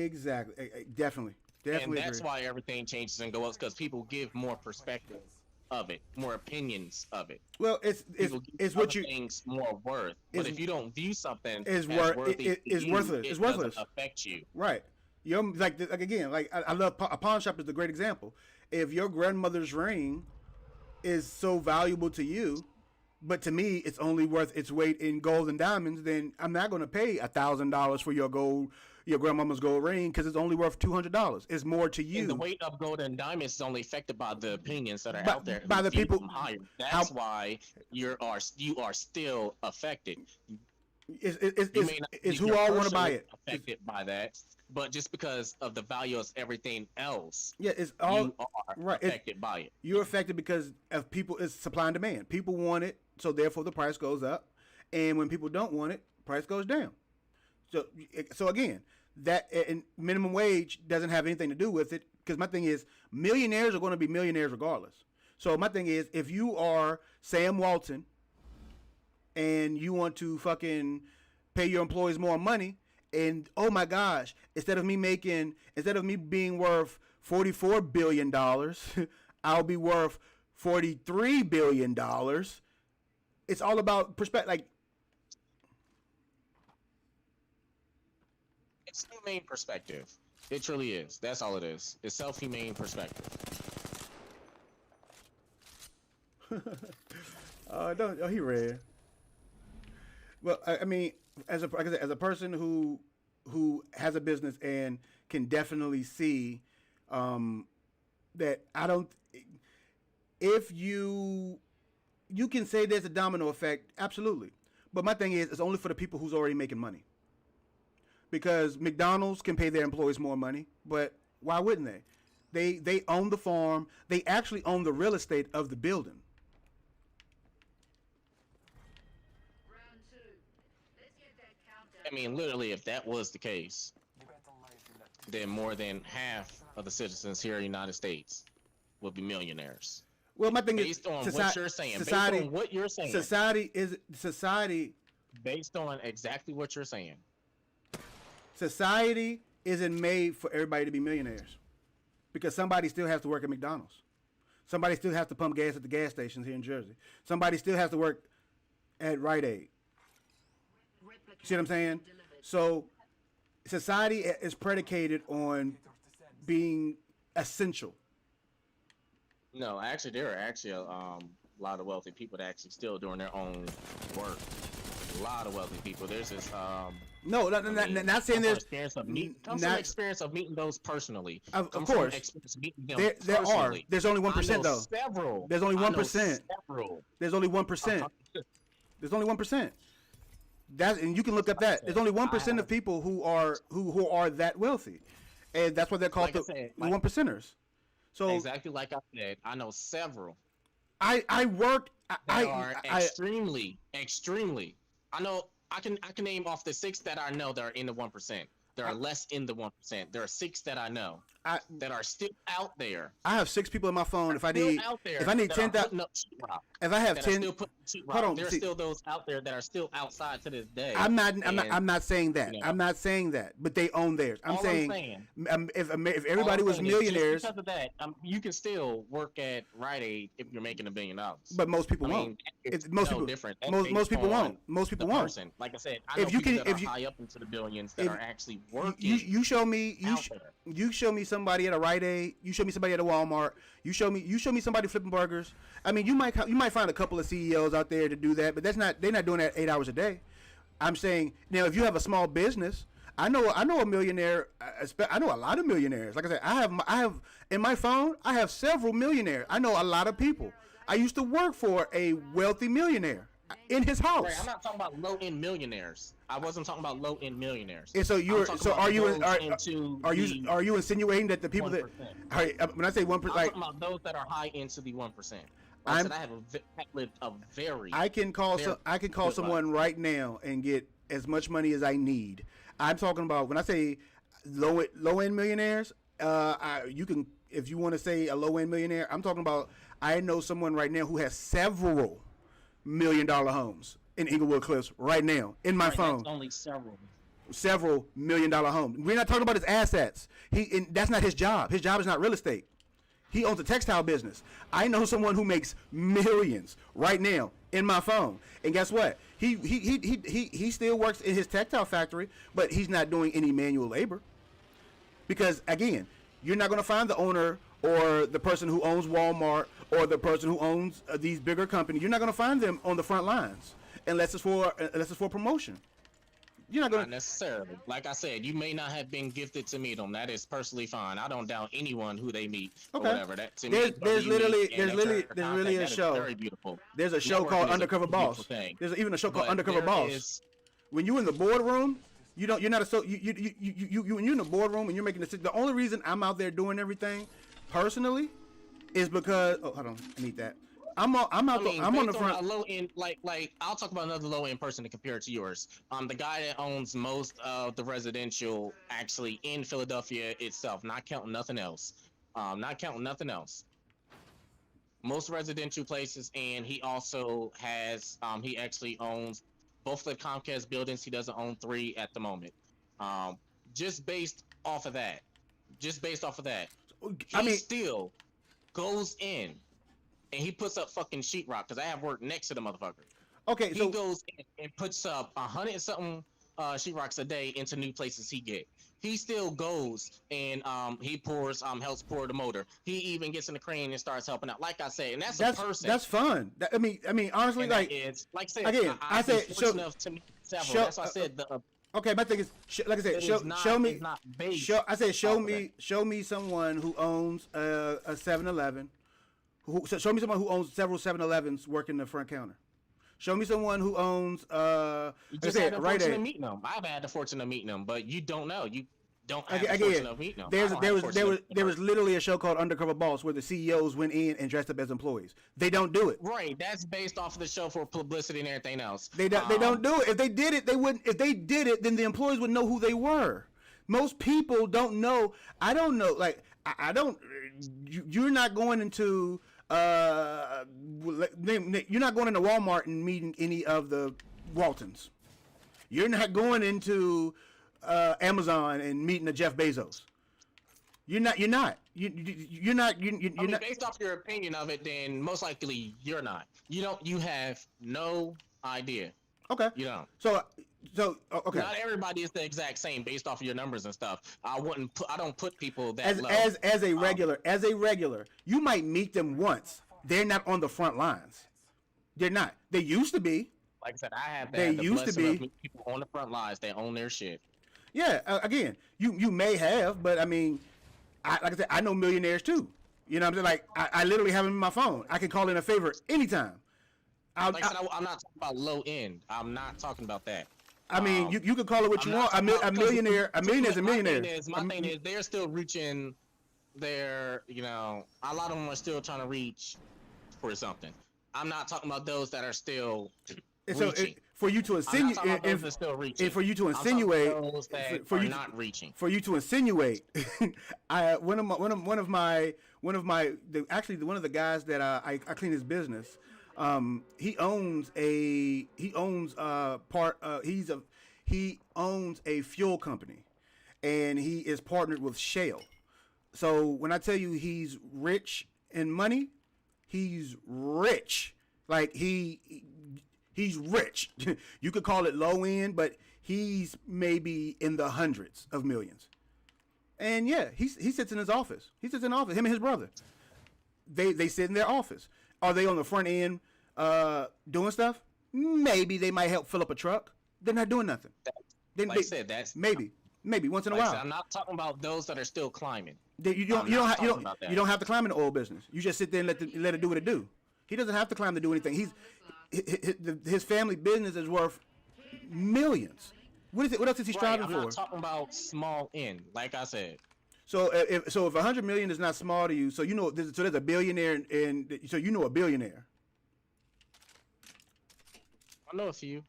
Exactly. Definitely. And that's agree. why everything changes and goes up because people give more perspective of it, more opinions of it. Well, it's People give it's what other you things more worth. But it's- if you don't view something it's as worth- worthy it- to it's you, worthless. it It's doesn't worthless. affect you. right. I love a pawn shop is the great example. If your grandmother's ring is so valuable to you, but to me it's only worth its weight in gold and diamonds, then I'm not going to pay $1,000 for your grandmama's gold ring because it's only worth $200. It's more to you. And the weight of gold and diamonds is only affected by the opinions that are By- out there. by who the view people- them higher. how- That's why you are still affected. It's You may not it's be who all want to buy personally it. affected by that, but just because of the value of everything else, Yeah, it's all you are right. affected by it. You're affected because of people. It's supply and demand. People want it, so therefore the price goes up, and when people don't want it, price goes down. So again, that and minimum wage doesn't have anything to do with it because my thing is millionaires are going to be millionaires regardless. So my thing is if you are Sam Walton and you want to fucking pay your employees more money, and oh my gosh, instead of me being worth $44 billion, I'll be worth $43 billion. It's all about perspective. Like, It's humane perspective. It truly is. That's all it is. It's self-humane perspective. he ran. Well, I mean, as a person who has a business and can definitely see that I don't. If you can say there's a domino effect, absolutely. But my thing is, it's only for the people who's already making money. Because McDonald's can pay their employees more money, but why wouldn't they? They own the farm. They actually own the real estate of the building. Round 2. Let's get that countdown. I mean, literally, if that was the case, then more than half of the citizens here in the United States would be millionaires. Well, my thing Based is, on what you're saying. Society, Based on what you're saying. Society Based on exactly what you're saying. Society isn't made for everybody to be millionaires, because somebody still has to work at McDonald's. Somebody still has to pump gas at the gas stations here in Jersey. Somebody still has to work at Rite Aid. See what I'm saying? So society is predicated on being essential. No, actually, there are actually a lot of wealthy people that actually still doing their own work. A lot of wealthy people. There's this No, not saying there's comes from experience of meeting those personally. Of Comes course. from experience of meeting them there are. personally. There's only I know 1% though. Several. There's only I know 1%. Several. There's only 1%. There's only 1%. And you can look up that. There's only 1% of people who are that wealthy, and that's what they're called, the 1%ers. So exactly like I said, I know several. I worked. They are extremely. I know. I can name off the 6 that I know that are in the 1%. There are less in the 1%. There are 6 that I know that are still out there. I have 6 people in my phone. If I need 10,000, if I have 10, hold on. There's still those out there that are still outside to this day. I'm not saying that. I'm not saying that. But they own theirs. I'm saying if everybody was millionaires, just because of that, you can still work at Rite Aid if you're making $1 billion. But most people won't. Most people different. Most people won't. Most people won't. Like I said, I know people that are high up into the billions that are actually working. You show me. You show me somebody at a Rite Aid. You show me somebody at a Walmart. You show me somebody flipping burgers. I mean, you might find a couple of CEOs out there to do that, but they're not doing that 8 hours a day. I'm saying now, if you have a small business, I know a millionaire. I know a lot of millionaires. Like I said, I have in my phone. I have several millionaires. I know a lot of people. I used to work for a wealthy millionaire in his house. Right, I'm not talking about low-end millionaires. I wasn't talking about low-end millionaires. And so are you insinuating that the people 1%. that when I say 1%, I'm talking about those that are high into the 1%. I said I have a very. I can call someone right now and get as much money as I need. I'm talking about when I say low end millionaires. You can, if you want to say a low end millionaire, I'm talking about. I know someone right now who has several $1 million homes in Inglewood Cliffs right now in my phone. That's only several. Several $1 million homes. We're not talking about his assets. That's not his job. His job is not real estate. He owns a textile business. I know someone who makes millions right now in my phone. And guess what? He still works in his textile factory, but he's not doing any manual labor. Because again, you're not going to find the owner or the person who owns Walmart or the person who owns these bigger companies. You're not going to find them on the front lines unless it's for promotion. You're not going to necessarily. Like I said, you may not have been gifted to meet them. That is personally fine. I don't doubt anyone who they meet or whatever. That to me, there's literally a show. Very beautiful. There's a show called Undercover Boss. There's even a show called Undercover Boss. When you're in the boardroom, you're not when you're in the boardroom and you're making decisions. The only reason I'm out there doing everything personally is because hold on, I need that. I'm on the front. A low end, like I'll talk about another low end person to compare it to yours. The guy that owns most of the residential actually in Philadelphia itself, not counting nothing else. Most residential places, and he also has he actually owns both the Comcast buildings. He doesn't own 3 at the moment. Just based off of that, he still goes in. And he puts up fucking sheetrock because I have worked next to the motherfucker. Okay, he goes and puts up 100 and something sheetrocks a day into new places he get. He still goes and he helps pour the motor. He even gets in the crane and starts helping out. Like I said, and that's a person. That's fun. I mean, honestly, and like I said, again, I said enough to meet several. That's why I said okay, my thing is, like I said, show me someone who owns a 7-Eleven. Show me someone who owns several 7-Elevens working the front counter. Show me someone who owns you just had the fortune of meeting them. I've had the fortune of meeting them, but you don't know. You don't have the fortune of meeting them. There was literally a show called Undercover Boss where the CEOs went in and dressed up as employees. They don't do it. Right. That's based off of the show for publicity and everything else. They don't do it. If they did it, they wouldn't. If they did it, then the employees would know who they were. Most people don't know. I don't know. Like I don't. You're not going into. You're not going into Walmart and meeting any of the Waltons. You're not going into Amazon and meeting the Jeff Bezos. You're not. Based off your opinion of it, then most likely you're not. You have no idea. Okay. You don't. So Okay. Not everybody is the exact same based off of your numbers and stuff. I don't put people that As low. as a regular, you might meet them once. They're not on the front lines. They're not. They used to be. Like I said, I have They the used to blessing of be. meeting people on the front lines. They own their shit. Yeah. Again, you may have, but I mean, like I said, I know millionaires too. You know what I'm saying? Like I literally have them in my phone. I can call in a favor anytime. Like I said, I'm not talking about low end. I'm not talking about that. I mean, you can call it what you want. A millionaire is a millionaire. My thing is, they're still reaching their, a lot of them are still trying to reach for something. I'm not talking about those that are still reaching. For you to insinuate, for you to insinuate, those that are not reaching. For you to insinuate, one of the guys that I clean his business. He owns a fuel company, and he is partnered with Shell. So when I tell you he's rich in money, he's rich. Like he's rich. You could call it low end, but he's maybe in the hundreds of millions. And yeah, he sits in his office. He sits in office. Him and his brother. They sit in their office. Are they on the front end doing stuff? Maybe they might help fill up a truck. They're not doing nothing. That's maybe once in a while. I'm not talking about those that are still climbing. You don't have to climb in the oil business. You just sit there and let it do what it do. He doesn't have to climb to do anything. His family business is worth millions. What else is he striving for? I'm not talking about small end, like I said. So if 100 million is not small to you, so there's a billionaire, and so you know a billionaire. I know a few.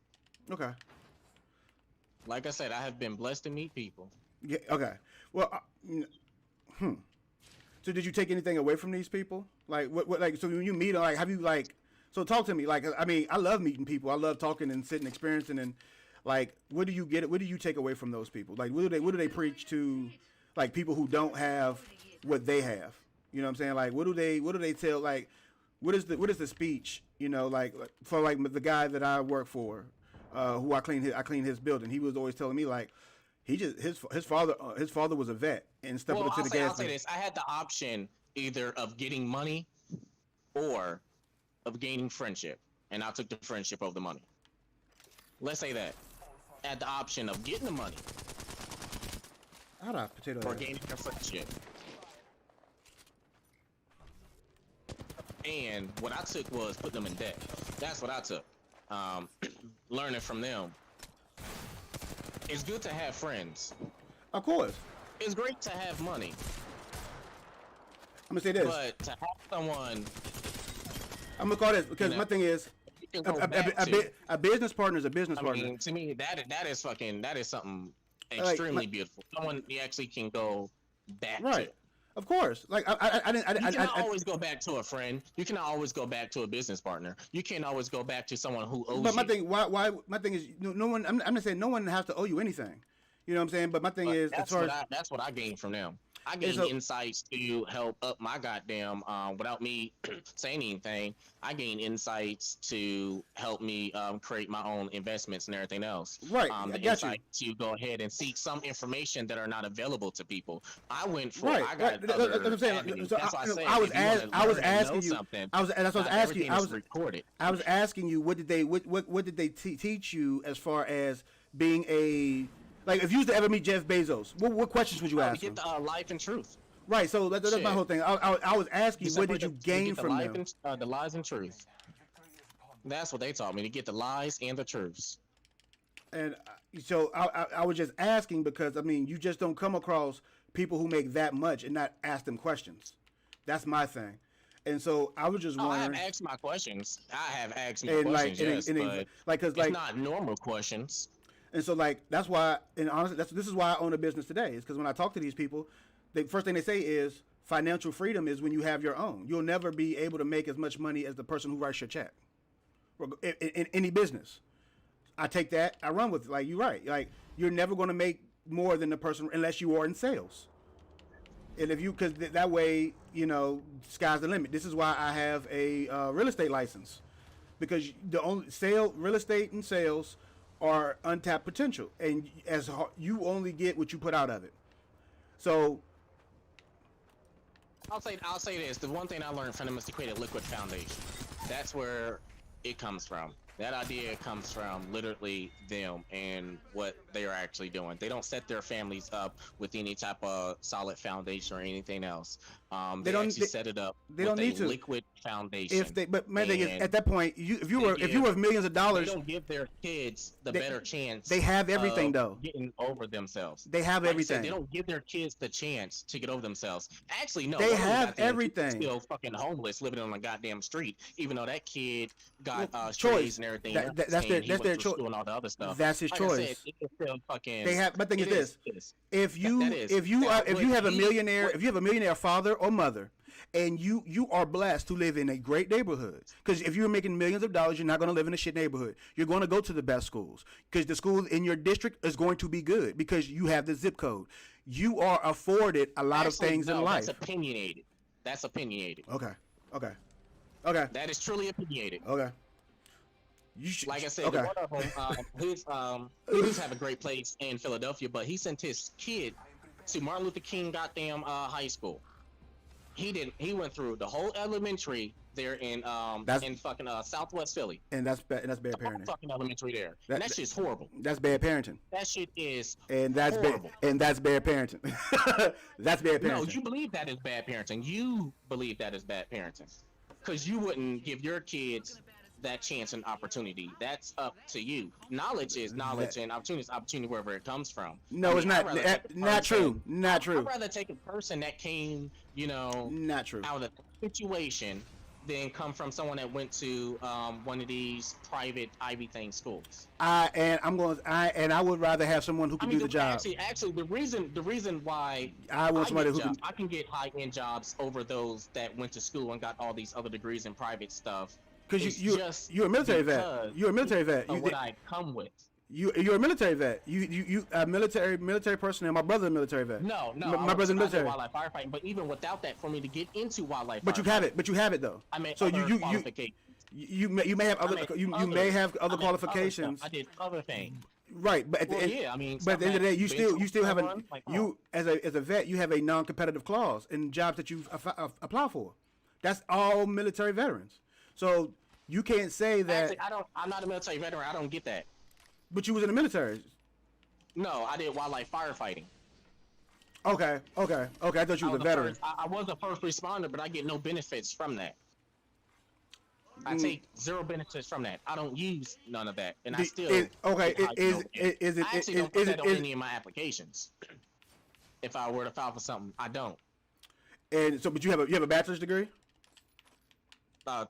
Okay. Like I said, I have been blessed to meet people. Yeah. Okay. Well. So did you take anything away from these people? Like what? Like so when you meet them, like have you like? So talk to me. Like I mean, I love meeting people. I love talking and sitting, experiencing, and like what do you get? What do you take away from those people? Like what do they preach to? Like people who don't have what they have, you know what I'm saying? Like what do they tell? Like what is the speech? Like for like the guy that I work for, who I clean his building. He was always telling me like his father was a vet and stepped up to the gas. I'll say this: I had the option either of getting money or of gaining friendship, and I took the friendship over the money. Let's say that I had the option of getting the money. How do I potato or that? gaining a friendship. And what I took was putting them in debt. That's what I took. Learning from them. It's good to have friends. Of course. It's great to have money. I'm gonna say this. But to have someone, I'm gonna call this because my thing is a business partner is a business partner. mean, to me, that is something extremely beautiful. Someone you actually can go back to. Of course. Like I didn't. You cannot always go back to a friend. You cannot always go back to a business partner. You can't always go back to someone who owes you. But my thing, why? My thing is, no one. I'm not saying no one has to owe you anything. You know what I'm saying? But my thing is, that's what I gained from them. I gained insights to help up my goddamn, without me saying anything, I gained insights to help me create my own investments and everything else. Right. The insight to go ahead and seek some information that are not available to people. I went for I got other that's what I'm saying. avenues. So That's why I said, I was asking you. Something, that's what I was asking you. recorded. I was asking you what did they teach you as far as being a like if you was to ever meet Jeff Bezos, what questions would you ask him? Get the life and truth. Right, so that's my whole thing. I was asking you, what did you gain from them? The lies and truth. That's what they taught me, to get the lies and the truths. And so I was just asking because, I mean, you just don't come across people who make that much and not ask them questions. That's my thing. And so I was just wondering. I have asked my questions. I have asked my questions, but it's not normal questions. And so, like, that's why, and honestly, this is why I own a business today, is because when I talk to these people, the first thing they say is financial freedom is when you have your own. You'll never be able to make as much money as the person who writes your check in any business. I take that, I run with it. Like, you're right. Like, you're never going to make more than the person unless you are in sales. And if you, because that way, sky's the limit. This is why I have a real estate license, because the only real estate and sales are untapped potential, and you only get what you put out of it. So I'll say this. The one thing I learned from them is to create a liquid foundation. That's where it comes from. That idea comes from literally them and what they are actually doing. They don't set their families up with any type of solid foundation or anything else. They don't- actually set it up they with don't need a to. liquid foundation. but my thing is, And at that point, if you were worth millions of they dollars, don't give their kids the They- better chance. they have everything, of though. Getting over themselves. they have Like I said, everything. they don't give their kids the chance to get over themselves. Actually, no. They one of them have goddamn kids everything. Still fucking homeless, living on the goddamn street. Even though that kid got Well, strays choice. and everything. That's else, their and he that's went their through choice. school and all the other stuff. That's his Like choice. I said, it's still fucking. They have. My thing is it this: it is. if you that is. if you Now, are if you what have a he- millionaire what- if you have a millionaire father or mother, and you are blessed to live in a great neighborhood, because if you're making millions of dollars, you're not going to live in a shit neighborhood. You're going to go to the best schools, because the school in your district is going to be good because you have the zip code. You are afforded a lot of Actually, things in no, life. That's opinionated. That's opinionated. Okay. That is truly opinionated. You should, Like I said, okay. one of them, he does have a great place in Philadelphia, but he sent his kid to Martin Luther King goddamn high school. He went through the whole elementary there in fucking Southwest Philly. And that's bad The whole parenting. fucking elementary there. That- And that shit's horrible. That's bad parenting. That shit is And that's bad. horrible. And that's bad parenting. That's bad parenting. No, you believe that is bad parenting. You believe that is bad parenting. Because you wouldn't give your kids that chance and opportunity. That's up to you. Knowledge is knowledge, and opportunity is opportunity wherever it comes from. No, I it's mean, I'd not. rather take a Not true. person- Not true. I'd rather take a person that came, Not true. out of a situation than come from someone that went to one of these private Ivy thing schools. I would rather have someone who can do the job. Actually, the reason why I want somebody get who can. jobs, I can get high-end jobs over those that went to school and got all these other degrees in private stuff. Because It's just you're a military because vet. You're a military vet. of what I come with. You're a military vet. You a military personnel. My brother's a military vet. No, My brother's in the military. Wildlife firefighting, but even without that, for me to get into wildlife, But you have it. But you have it though. I mean, So other you qualifications. you may have other I you mean, may have I other mean, qualifications. stuff. I did other things. Right, but at the Well, end, yeah, I mean, but at the end of the day, you still have a like, you as a vet, you have a non-competitive clause in jobs that you apply for. That's all military veterans. So you can't say that. Actually, I'm not a military veteran. I don't get that. But you was in the military. No, I did wildlife firefighting. Okay. I thought you was a veteran. I was a first responder, but I get no benefits from that. I take zero benefits from that. I don't use none of that, and I still. Is I actually don't put that on it any of my applications. If I were to file for something, I don't. and so but you have a bachelor's degree?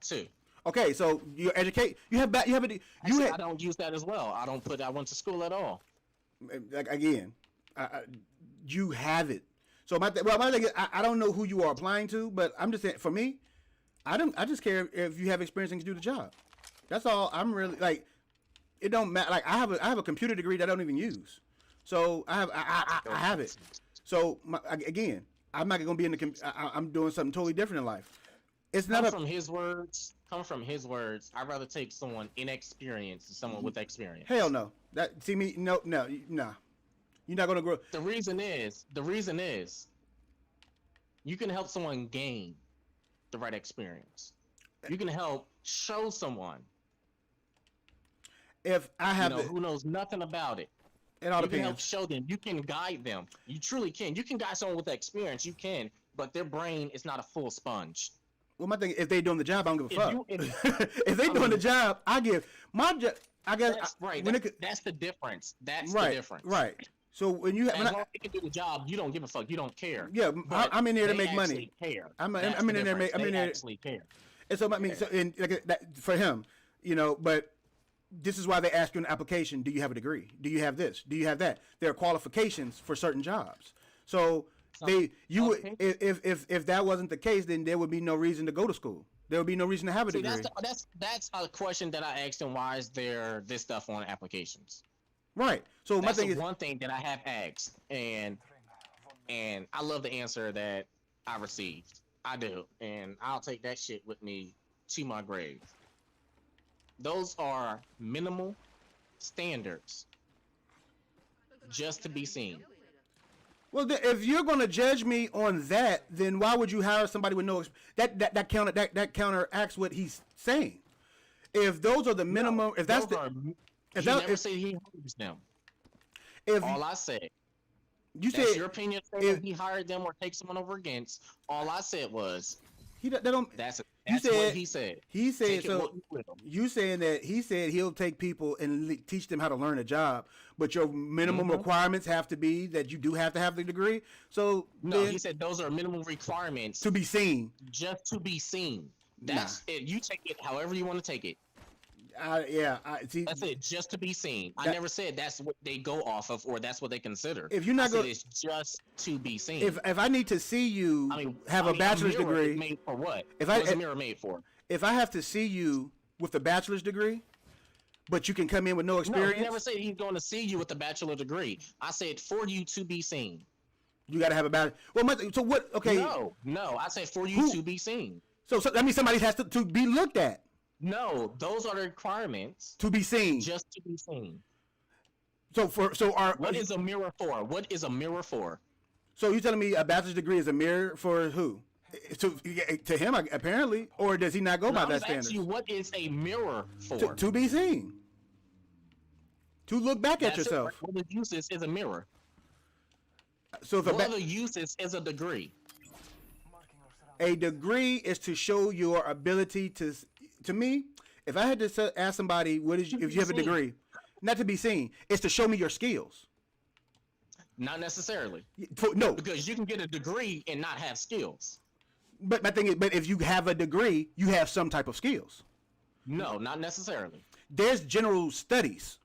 Two. Okay, so you educate you have Actually, I don't use that as well. I went to school at all. like again, you have it. So my thing is, I don't know who you are applying to, but I'm just saying for me, I just care if you have experience and can do the job. That's all. I'm really like, it don't matter. Like I have a computer degree that I don't even use, so I have it. So again, I'm not gonna be in the. I'm doing something totally different in life. It's not Come from his words. I'd rather take someone inexperienced than someone with experience. hell no. That see me no. Nah. You're not gonna grow. The reason is, you can help someone gain the right experience. You can help show someone, If I have who knows nothing about it. it all You can help depends. show them. You can guide them. You truly can. You can guide someone with experience. You can, but their brain is not a full sponge. Well, my thing, if they doing the job, I don't give a fuck. If they I doing the mean- job, I give my job. I guess That's right. when That's the difference. That's right, the difference. right. So when you As long as you can do the job, you don't give a fuck. You don't care. yeah, But I'm in there to they make money. actually Care. I'm That's in the there. difference. I'm in They there. actually care. And so I mean, so and like that for him, but this is why they ask you in the application: do you have a degree? Do you have this? Do you have that? There are qualifications for certain jobs. So would if that wasn't the case, then there would be no reason to go to school. There would be no reason to have a See, degree. that's a question that I asked him. Why is there this stuff on applications? Right. So my That's thing the is, one thing that I have asked, and I love the answer that I received. I do, and I'll take that shit with me to my grave. Those are minimal standards just to be seen. Well, if you're going to judge me on that, then why would you hire somebody with no that counteracts what he's saying? If those are the minimum, if that's He if never said he hires them. if All I said. you That's said your opinion. if- He hired them or takes someone over against. All I said was that don't that's You what said- he said. he said Take it so. what you will. You saying that he said he'll take people and teach them how to learn a job, but your minimum Mhm. requirements have to be that you do have to have the degree. So No, then, he said those are minimum requirements to be seen. just to be seen. That's it. You take it however you want to take it. I see. That's it. Just to be seen. I That- never said that's what they go off of or that's what they consider. If you're not I said gonna- it's just to be seen. If I need to see you have a a bachelor's mirror is degree, made for what? If What's a mirror made for? if I have to see you with a bachelor's degree, but you can come in with no No, experience, he never said he's going to see you with a bachelor degree. I said for you to be seen. you got to have a bachelor. Well, so what? Okay, No, I said for you Who- to be seen. so that means somebody has to be looked at No, those are the requirements to be seen. just to be seen. What What is a mirror for? What is a mirror for? So you telling me a bachelor's degree is a mirror for who? To him apparently, or does he not go by I'm that just asking standard? you, what is a mirror for? To be seen. To look back at That's it. yourself. What the uses is a mirror. So if What the uses is a degree. a degree is to show your ability to me, if I had to ask somebody what is if you have a degree, not to be seen, it's to show me your skills. Not necessarily, No, because you can get a degree and not have skills. but my thing is, but if you have a degree, you have some type of skills. No, not necessarily. There's general studies.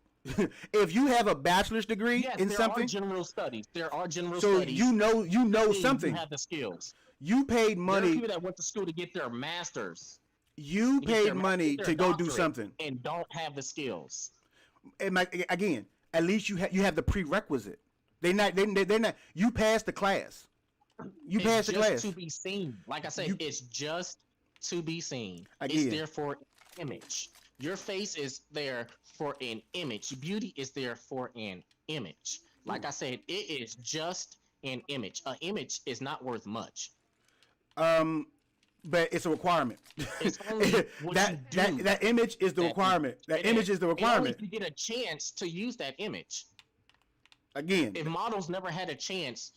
If you have a bachelor's degree Yes, in there something, are general studies. There are general so studies. you know mean something. You have the skills. You paid There are money. people that went to school to get their masters. You to get paid their money their to go do doctorate something. and don't have the skills. And again, at least you have the prerequisite. They're not. You passed the class. You It's passed the just class. to be seen. Like I said, it's just to be seen. Again. It's there for image. Your face is there for an image. Beauty is there for an image. Like I said, it is just an image. An image is not worth much. But it's a requirement. It's only what that you do. that image is the That- requirement. That And image is the and only requirement. if you get a chance to use that image. Again, If models never had a chance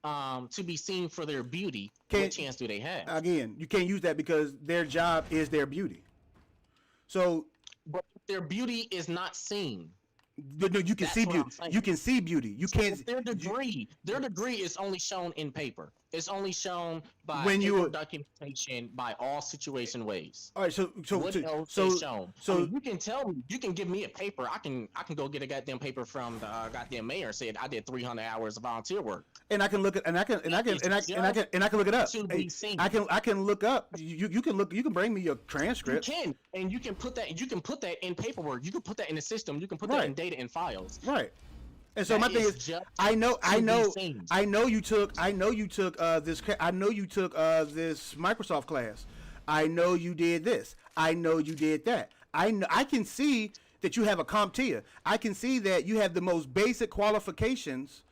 to be seen for their beauty, Can't- what chance do they have? again, you can't use that because their job is their beauty. So But their beauty is not seen. no, you can That's see what beauty. I'm saying. You can see beauty. You So can't. their degree is only shown in paper. It's only shown by When you- paper documentation by all situation ways. All right. So What else so is shown? so I mean, you can tell me, you can give me a paper. I can go get a goddamn paper from the goddamn mayor. Said I did 300 hours of volunteer work. and I can look at and I can look it up. To be seen. I can look up. You can bring me your You transcript. can, and you can put that in paperwork. You can put that in the system. You can put that Right. in data and files. Right. And so That my thing is is, just I know you took this Microsoft class. I know you did this. I know you did that. I can see that you have a CompTIA. I can see that you have the most basic qualifications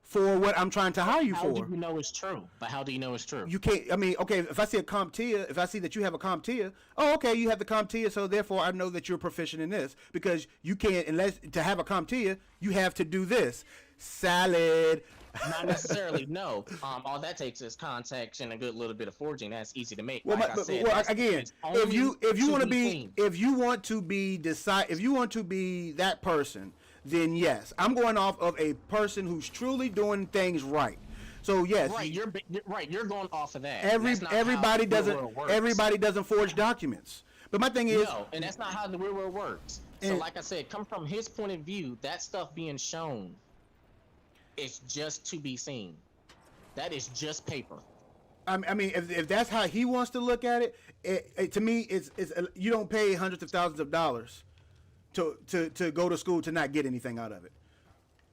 for what I'm trying to hire you How for. do you know it's true? But how do you know it's true? You can't. I mean, okay. If I see a CompTIA, if I see that you have a CompTIA, oh, okay, you have the CompTIA, so therefore I know that you're proficient in this because you can't unless to have a CompTIA, you have to do this. Salad. Not necessarily. No. All that takes is context and a good little bit of forging. That's easy to make. Well, like I said, that's- again, it's only if you want to be seen. if you want to be that person, then yes, I'm going off of a person who's truly doing things right. So yes, right, you're right. You're going off of that. everybody That's not how the real world works. everybody doesn't forge documents. But my thing is, No, and that's not how the real world works. So, And- like I said, come from his point of view. That stuff being shown, it's just to be seen. That is just paper. I mean, if that's how he wants to look at it, to me, it's you don't pay hundreds of thousands of dollars to go to school to not get anything out of it.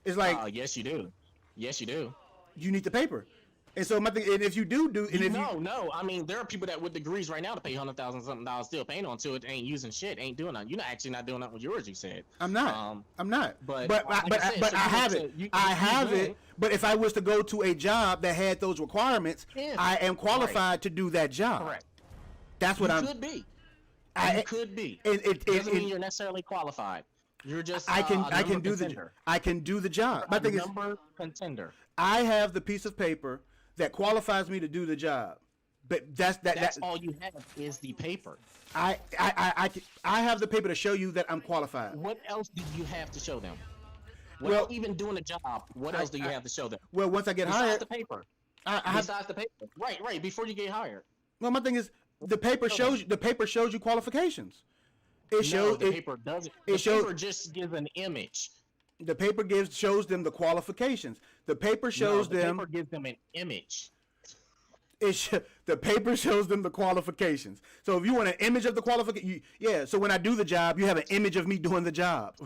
It's like Yes, you do. Yes, you do. you need the paper. And so my thing, and if you do, and if No. I mean, there are people that with degrees right now to pay $100,000 something still paying on to it, ain't using shit, ain't doing nothing. You're not actually not doing nothing with yours. You said. I'm not. I'm not. But I have it. I have it. But if I was to go to a job that had those requirements, Yeah. I am qualified to do that job. Correct. That's what You could be. You could be. It doesn't mean you're necessarily qualified. You're just I can do contender. I can do the job. My thing is, number contender. I have the piece of paper that qualifies me to do the job. But that's all you have is the paper. I have the paper to show you that I'm qualified. What else do you have to show them? Well, Without even doing a job, what else do you have to show them? Well, once I get Besides hired, the paper. Besides the paper. Right. Before you get hired. Well, my thing is the paper shows you qualifications. Paper doesn't. The shows paper just gives an image. The paper shows them the qualifications. The paper shows them. The paper gives them an image. The paper shows them the qualifications. So if you want an image of the qualification, so when I do the job, you have an image of me doing the job.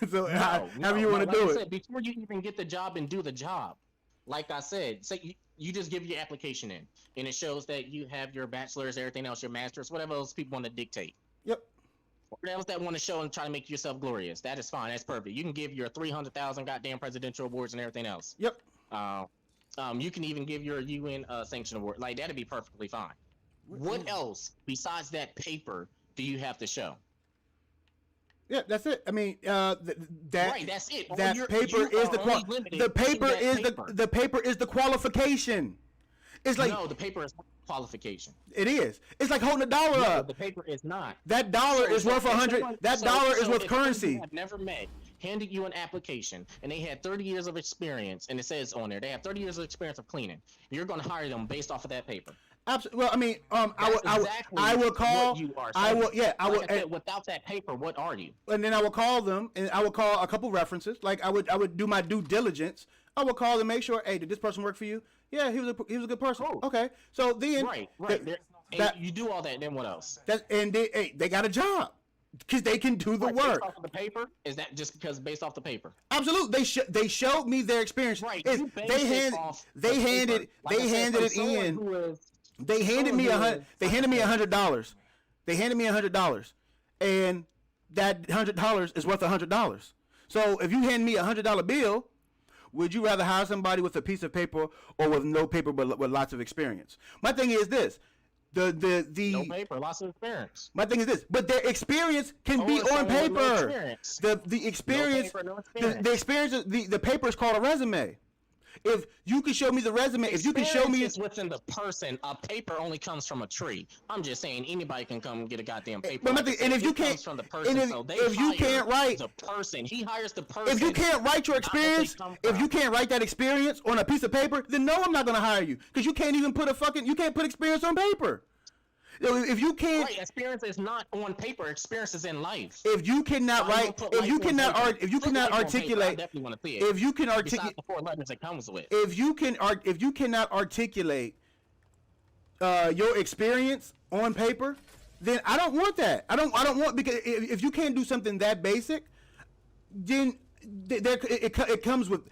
So however you want to do it. Before you even get the job and do the job, like I said, say you just give your application in, and it shows that you have your bachelor's, everything else, your master's, whatever else people want to dictate. Yep. Whatever else that want to show and try to make yourself glorious. That is fine. That's perfect. You can give your 300,000 goddamn presidential awards and everything else. Yep. You can even give your UN sanction award. Like, that'd be perfectly fine. What else besides that paper do you have to show? Yeah, that's it. I mean, right, that's it. That paper is the paper is the qualification. It's like no, the paper is not qualification. It is. It's like holding a dollar up. The paper is not. That dollar is worth 100. That dollar is worth currency. I've never met. Handed you an application and they had 30 years of experience, and it says on there they have 30 years of experience of cleaning. You're going to hire them based off of that paper. Absolutely. Well, I mean, I will call. What you are I will. Yeah, I will. Like I said, without that paper, what are you? And then I will call them, and I will call a couple references. Like I would do my due diligence. I would call them, make sure. Hey, did this person work for you? Yeah, he was a good person. Cool. Okay, so then right. You do all that. Then what else? They got a job. Because they can do the work. Based off of the paper? Is that just because based off the paper? Absolutely. They showed me their experience. Right. They handed it in. They handed me $100. They handed me $100, and that $100 is worth $100. So if you hand me $100 bill, would you rather hire somebody with a piece of paper or with no paper but with lots of experience? My thing is this. No paper, lots of experience. My thing is this, but their experience can be on paper. The experience, the experience, the paper is called a resume. If you can show me the resume, if you can show me it's within the person, a paper only comes from a tree. I'm just saying anybody can come get a goddamn paper. But and if you can't, from the person, if you can't write the person, he hires the person. If you can't write your experience, if you can't write that experience on a piece of paper, then no, I'm not gonna hire you because you can't even put you can't put experience on paper. If you can't, right, experience is not on paper. Experience is in life. If you cannot write, if you cannot articulate, if you can articulate, the 4 letters it comes with. If you cannot articulate your experience on paper, then I don't want that. I don't want, because if you can't do something that basic, then it comes with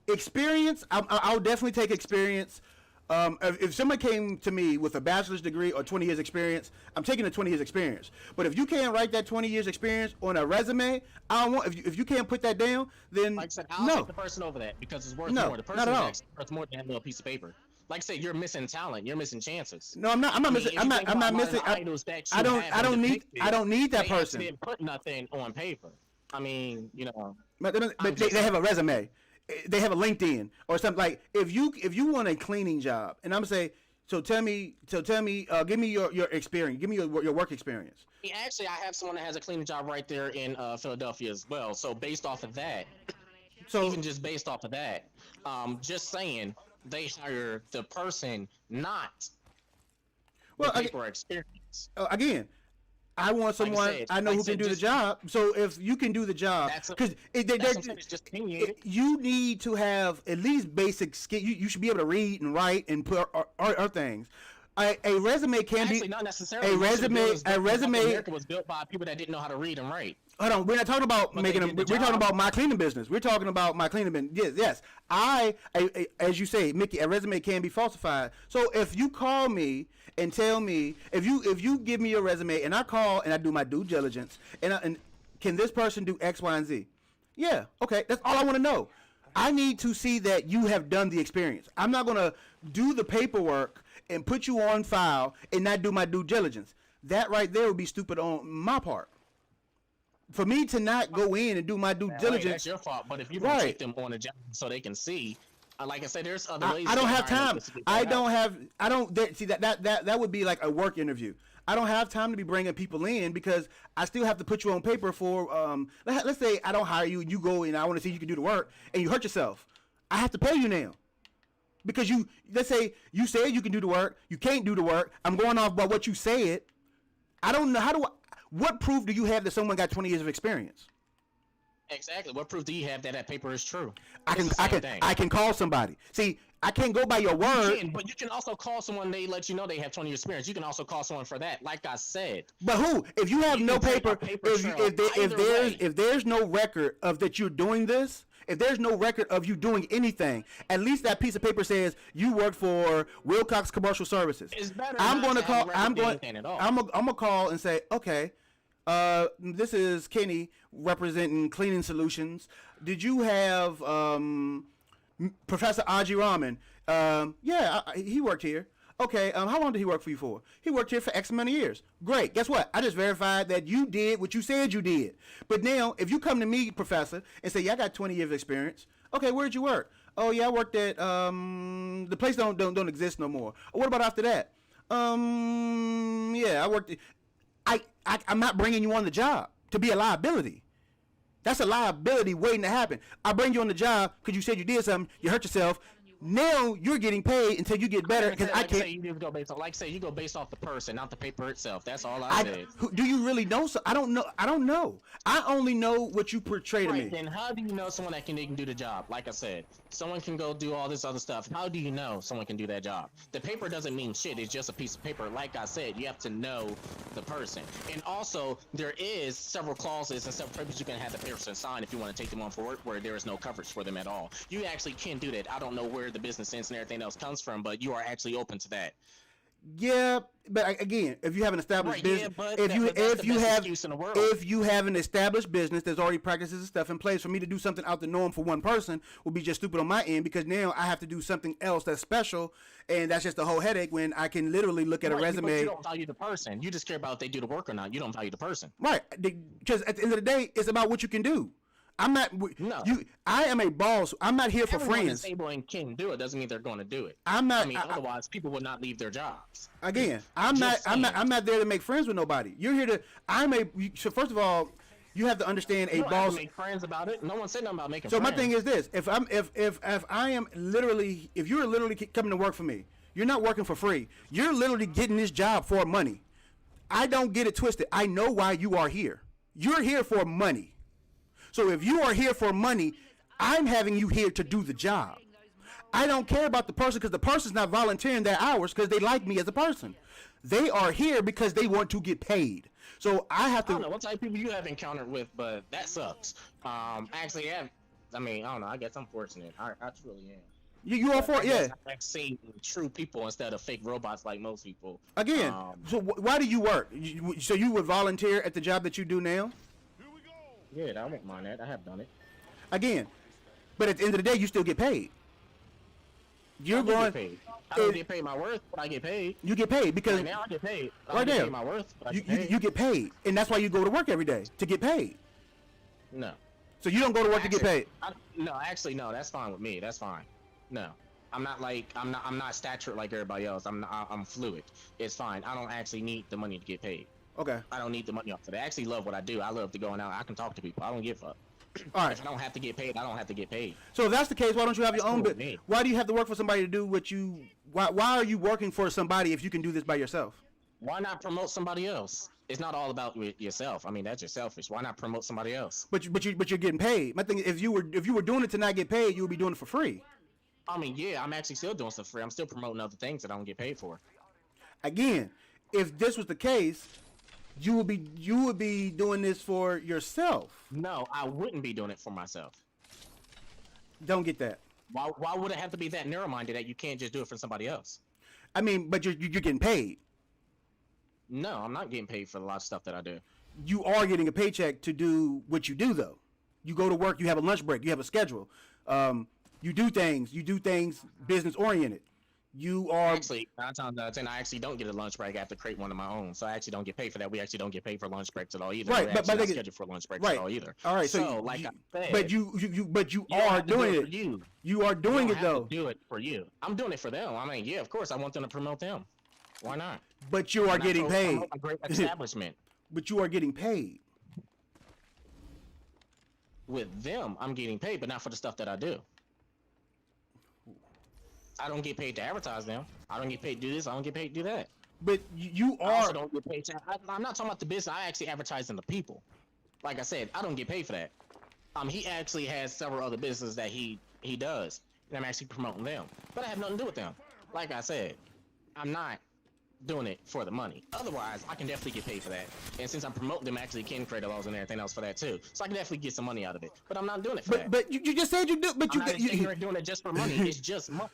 experience. I'll definitely take experience. If someone came to me with a bachelor's degree or 20 years experience, I'm taking the 20 years experience. But if you can't write that 20 years experience on a resume, I don't want. If you can't put that down, then like I said, I'll take the person over that because it's worth more. The person not at all. is worth more than that little piece of paper. Like I said, you're missing talent. You're missing chances. No, I'm not. I'm not missing. I'm not missing. I don't need that person. They didn't put nothing on paper. I mean, But they have a resume. They have a LinkedIn or something. Like if you want a cleaning job, and I'm gonna say, tell me, give me your experience, give me your work experience. Actually, I have someone that has a cleaning job right there in Philadelphia as well. So based off of that, even just based off of that, just saying they hire the person, not the paper experience. Again. I want someone I know who can do the job. So if you can do the job, because you need to have at least basic skill. You should be able to read and write and put our things. A resume can actually be not necessarily. A resume. America was built by people that didn't know how to read and write. Hold on, we're not talking about But making they them. did We're the talking job. about my cleaning business. We're talking about my cleaning business. Yes, yes. As you say, Mickey, a resume can be falsified. So if you call me and tell me, if you give me your resume and I call and I do my due diligence and can this person do X, Y, and Z? Yeah, okay. That's all I want to know. I need to see that you have done the experience. I'm not gonna do the paperwork and put you on file and not do my due diligence. That right there would be stupid on my part. For me to not go in and do my due Hey, diligence, that's your fault. But if you don't Right. take them on a job so they can see, like I said, there's other ways. I don't to have hire time. them to get I that don't out. have. I don't. See that would be like a work interview. I don't have time to be bringing people in because I still have to put you on paper for. Let's say I don't hire you. You go and I want to see you can do the work and you hurt yourself. I have to pay you now. Because you, let's say you said you can do the work, you can't do the work. I'm going off by what you said. I don't know what proof do you have that someone got 20 years of experience? Exactly. What proof do you have that that paper is true? I It's the same thing. can call somebody. See, I can't go by your word. But you can also call someone. They let you know they have 20 years experience. You can also call someone for that. Like I said, But who? If you have You no can take a paper, paper if trail either way. if there's no record of that you're doing this, if there's no record of you doing anything, at least that piece of paper says you work for Wilcox Commercial Services. It's better I'm not going to to have call. a I'm record going. anything at all. I'm gonna call and say, okay, this is Kenny representing Cleaning Solutions. Did you have Professor Aji Rahman? Yeah, he worked here. Okay, how long did he work for you for? He worked here for X amount of years. Great. Guess what? I just verified that you did what you said you did. But now, if you come to me, Professor, and say, yeah, I got 20 years of experience. Okay, where'd you work? Oh, yeah, I worked at, the place don't exist no more. What about after that? Yeah, I worked, I'm not bringing you on the job to be a liability. That's a liability waiting to happen. I bring you on the job because you said you did something, you hurt yourself. Now you're getting paid until you get better because I Like I say, can't. you just go based on, like say, you go based off the person, not the paper itself. That's all I said. Do you really know? So I don't know. I don't know. I only know what you portray to Right, me. then how do you know someone that can do the job? Like I said, someone can go do all this other stuff. How do you know someone can do that job? The paper doesn't mean shit. It's just a piece of paper. Like I said, you have to know the person. And also, there is several clauses and several papers you can have the person sign if you want to take them on for work where there is no coverage for them at all. You actually can do that. I don't know where the business sense and everything else comes from, but you are actually open to that. Yeah, but again, if you have an established Right, yeah, business, but if that- you but that's if the you best have excuse in the world. if you have an established business, there's already practices and stuff in place. For me to do something out the norm for one person would be just stupid on my end because now I have to do something else that's special, and that's just a whole headache. When I can literally look at a Right, but resume. you don't value the person. You just care about if they do the work or not. You don't value the person. Right, because at the end of the day, it's about what you can do. I'm not. No. I am a boss. I'm not here for Everyone friends. is able and can do it doesn't mean they're going to do it. I'm not. I mean, otherwise people would not leave their jobs. Again, I'm not. Just I'm not. saying. I'm not there to make friends with nobody. You're here to. So first of all, you have to understand a You don't have boss. to make friends about it. No one said nothing about making So friends. my thing is this: if I am literally, if you're literally coming to work for me, you're not working for free. You're literally getting this job for money. I don't get it twisted. I know why you are here. You're here for money. So if you are here for money, I'm having you here to do the job. I don't care about the person because the person's not volunteering their hours because they like me as a person. They are here because they want to get paid. So I have I don't know to. what type of people you have encountered with, but that sucks. Actually, yeah. I mean, I don't know. I guess I'm fortunate. I truly am. You are for it, yeah. I've seen true people instead of fake robots like most people. Again, so why do you work? So you would volunteer at the job that you do now? Yeah, I wouldn't mind that. I have done it. Again, but at the end of the day, you still get paid. You're I do going. get paid. I don't get paid my worth, but I get paid. You get paid because Right now, I get paid. I right don't get there, paid my worth, but I you, get you paid. you get paid, and that's why you go to work every day to get paid. No. So you don't go to work to get paid. No, actually, no. That's fine with me. That's fine. No, I'm not like I'm not statured like everybody else. I'm fluid. It's fine. I don't actually need the money to get paid. Okay. I don't need the money off of it. I actually love what I do. I love to go out. I can talk to people. I don't give a fuck. All right. If I don't have to get paid, I don't have to get paid. So if that's the case, why don't you have your That's own cool with business? me. Why do you have to work for somebody to do what you? Why are you working for somebody if you can do this by yourself? Why not promote somebody else? It's not all about yourself. I mean, that's just selfish. Why not promote somebody else? But you're getting paid. My thing, if you were doing it to not get paid, you would be doing it for free. I mean, yeah, I'm actually still doing stuff free. I'm still promoting other things that I don't get paid for. Again, if this was the case, you would be doing this for yourself. No, I wouldn't be doing it for myself. Don't get that. Why would it have to be that narrow-minded that you can't just do it for somebody else? I mean, but you're getting paid. No, I'm not getting paid for a lot of stuff that I do. You are getting a paycheck to do what you do, though. You go to work. You have a lunch break. You have a schedule. You do things business oriented. You are Actually, 9 times out of 10, I actually don't get a lunch break. I have to create one of my own, so I actually don't get paid for that. We actually don't get paid for lunch breaks at all either. Right, We're but actually not they scheduled for lunch breaks right. at all either. All right, so like I said, but you don't are have to do doing for it. You. You are doing You it don't have though. to do it for you. I'm doing it for them. I mean, yeah, of course, I want them to promote them. Why not? But you are And I getting paid. promote a great establishment. But you are getting paid. With them, I'm getting paid, but not for the stuff that I do. I don't get paid to advertise them. I don't get paid to do this. I don't get paid to do that. But you I also are. don't get paid to. I'm not talking about the business. I actually advertise in the people. Like I said, I don't get paid for that. He actually has several other businesses that he does, and I'm actually promoting them. But I have nothing to do with them. Like I said, I'm not doing it for the money. Otherwise, I can definitely get paid for that. And since I'm promoting them, I actually can create laws and everything else for that too. So I can definitely get some money out of it. But I'm not doing it for that. But you just said you do. But I'm not sitting here doing it just for money. It's just money.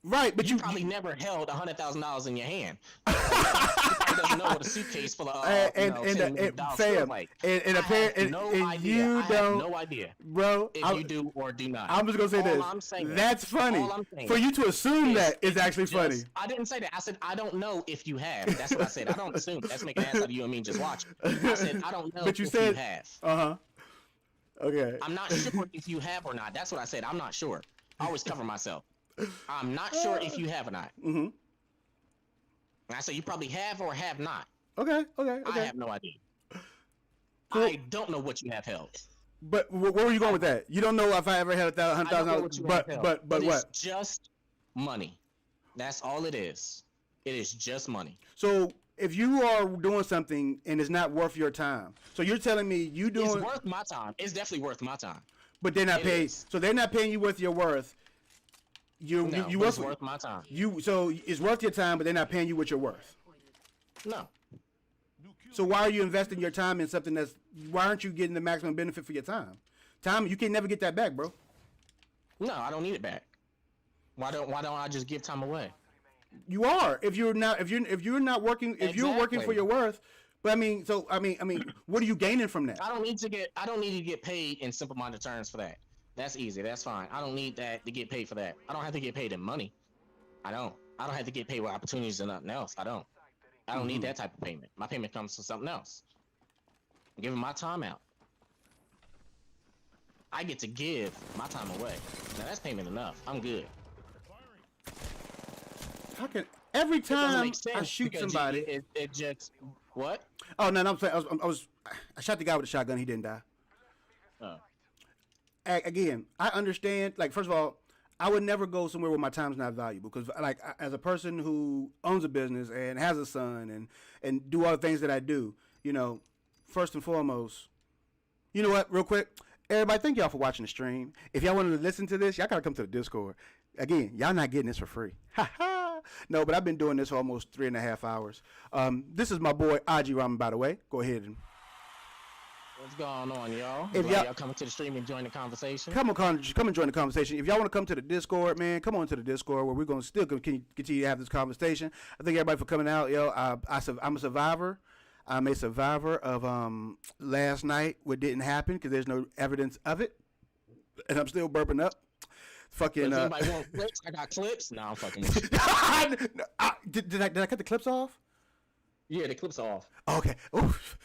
Right, but You probably never held $100,000 in your hand. You probably doesn't know what a suitcase full of and $10 million Fam, feels like. and I apparently have no and idea. you I have don't, no idea bro. if you do or do not. I'm just gonna say All this. I'm saying- That's funny. all I'm saying For you to assume that is actually just- funny. I didn't say that. I said I don't know if you have. That's what I said. I don't assume. That's making an ass out of you and me just watching. I said I don't know But you if said- you have. Okay. I'm not sure if you have or not. That's what I said. I'm not sure. I always cover myself. I'm not sure if you have or not. Mm-hmm. And I said you probably have or have not. Okay. I have no idea. Cool. I don't know what you have held. But where were you going with that? You don't know if I ever had I don't know $100,000. what you But have held. but what? It's just money. That's all it is. It is just money. So if you are doing something and it's not worth your time, so you're telling me you doing, It's worth my time. It's definitely worth my time. but they're not it paying. is. So they're not paying you worth your worth. You No, you but it's worth worth my time. so it's worth your time, but they're not paying you what you're worth. No. So why are you investing your time in something that's? Why aren't you getting the maximum benefit for your time? Time you can never get that back, bro. No, I don't need it back. Why don't I just give time away? You are if you're not not working you're working for Exactly. your worth. But I mean, what are you gaining from that? I don't need to get paid in simple-minded terms for that. That's easy. That's fine. I don't need that to get paid for that. I don't have to get paid in money. I don't have to get paid with opportunities and nothing else. I don't need that type of payment. My payment comes from something else. I'm giving my time out. I get to give my time away. Now that's payment enough. I'm good. How can every It doesn't time make sense I shoot because somebody? it just what? Oh no, I'm saying I shot the guy with a shotgun. He didn't die. Oh. Again, I understand. Like, first of all, I would never go somewhere where my time's not valuable because, like, as a person who owns a business and has a son and do all the things that I do, you know, first and foremost, you know what? Real quick, everybody, thank y'all for watching the stream. If y'all wanted to listen to this, y'all gotta come to the Discord. Again, y'all not getting this for free. Ha ha. No, but I've been doing this for almost 3.5 hours. This is my boy Aji Ramen, by the way. Go ahead and What's going on, y'all? If Glad y'all- coming to the stream and join the conversation. come and join the conversation. If y'all want to come to the Discord, man, come on to the Discord where we're going to still continue to have this conversation. I thank everybody for coming out. Yo, I'm a survivor. I'm a survivor of last night what didn't happen because there's no evidence of it, and I'm still burping up. Fucking. If anybody want clips, I got clips. Nah, I'm fucking with you. Did I cut the clips off? Yeah, the clips are off. Okay. Oof.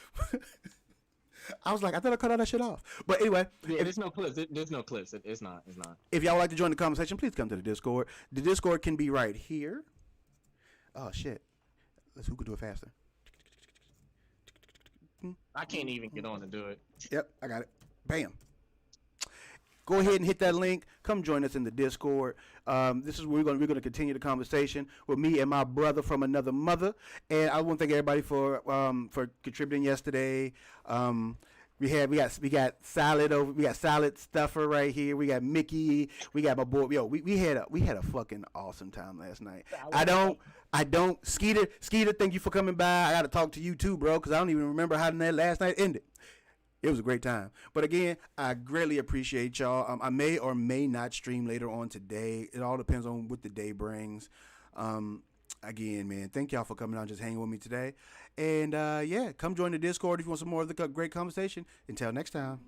I was like, I thought I cut all that shit off. But anyway, Yeah, there's no clips. There's no clips. It's not. It's not. if y'all would like to join the conversation, please come to the Discord. The Discord can be right here. Oh shit! Who could do it faster? I can't even get on to do it. Yep, I got it. Bam. Go ahead and hit that link. Come join us in the Discord. This is where we're going to continue the conversation with me and my brother from another mother. And I want to thank everybody for contributing yesterday. We got Salad over. We got Salad Stuffer right here. We got Mickey. We got my boy. Yo, we had a fucking awesome time last night. I I don't. Skeeter, thank you for coming by. I got to talk to you too, bro, because I don't even remember how that last night ended. It was a great time. But again, I greatly appreciate y'all. I may or may not stream later on today. It all depends on what the day brings. Again, man, thank y'all for coming out and just hanging with me today. And yeah, come join the Discord if you want some more of the great conversation. Until next time.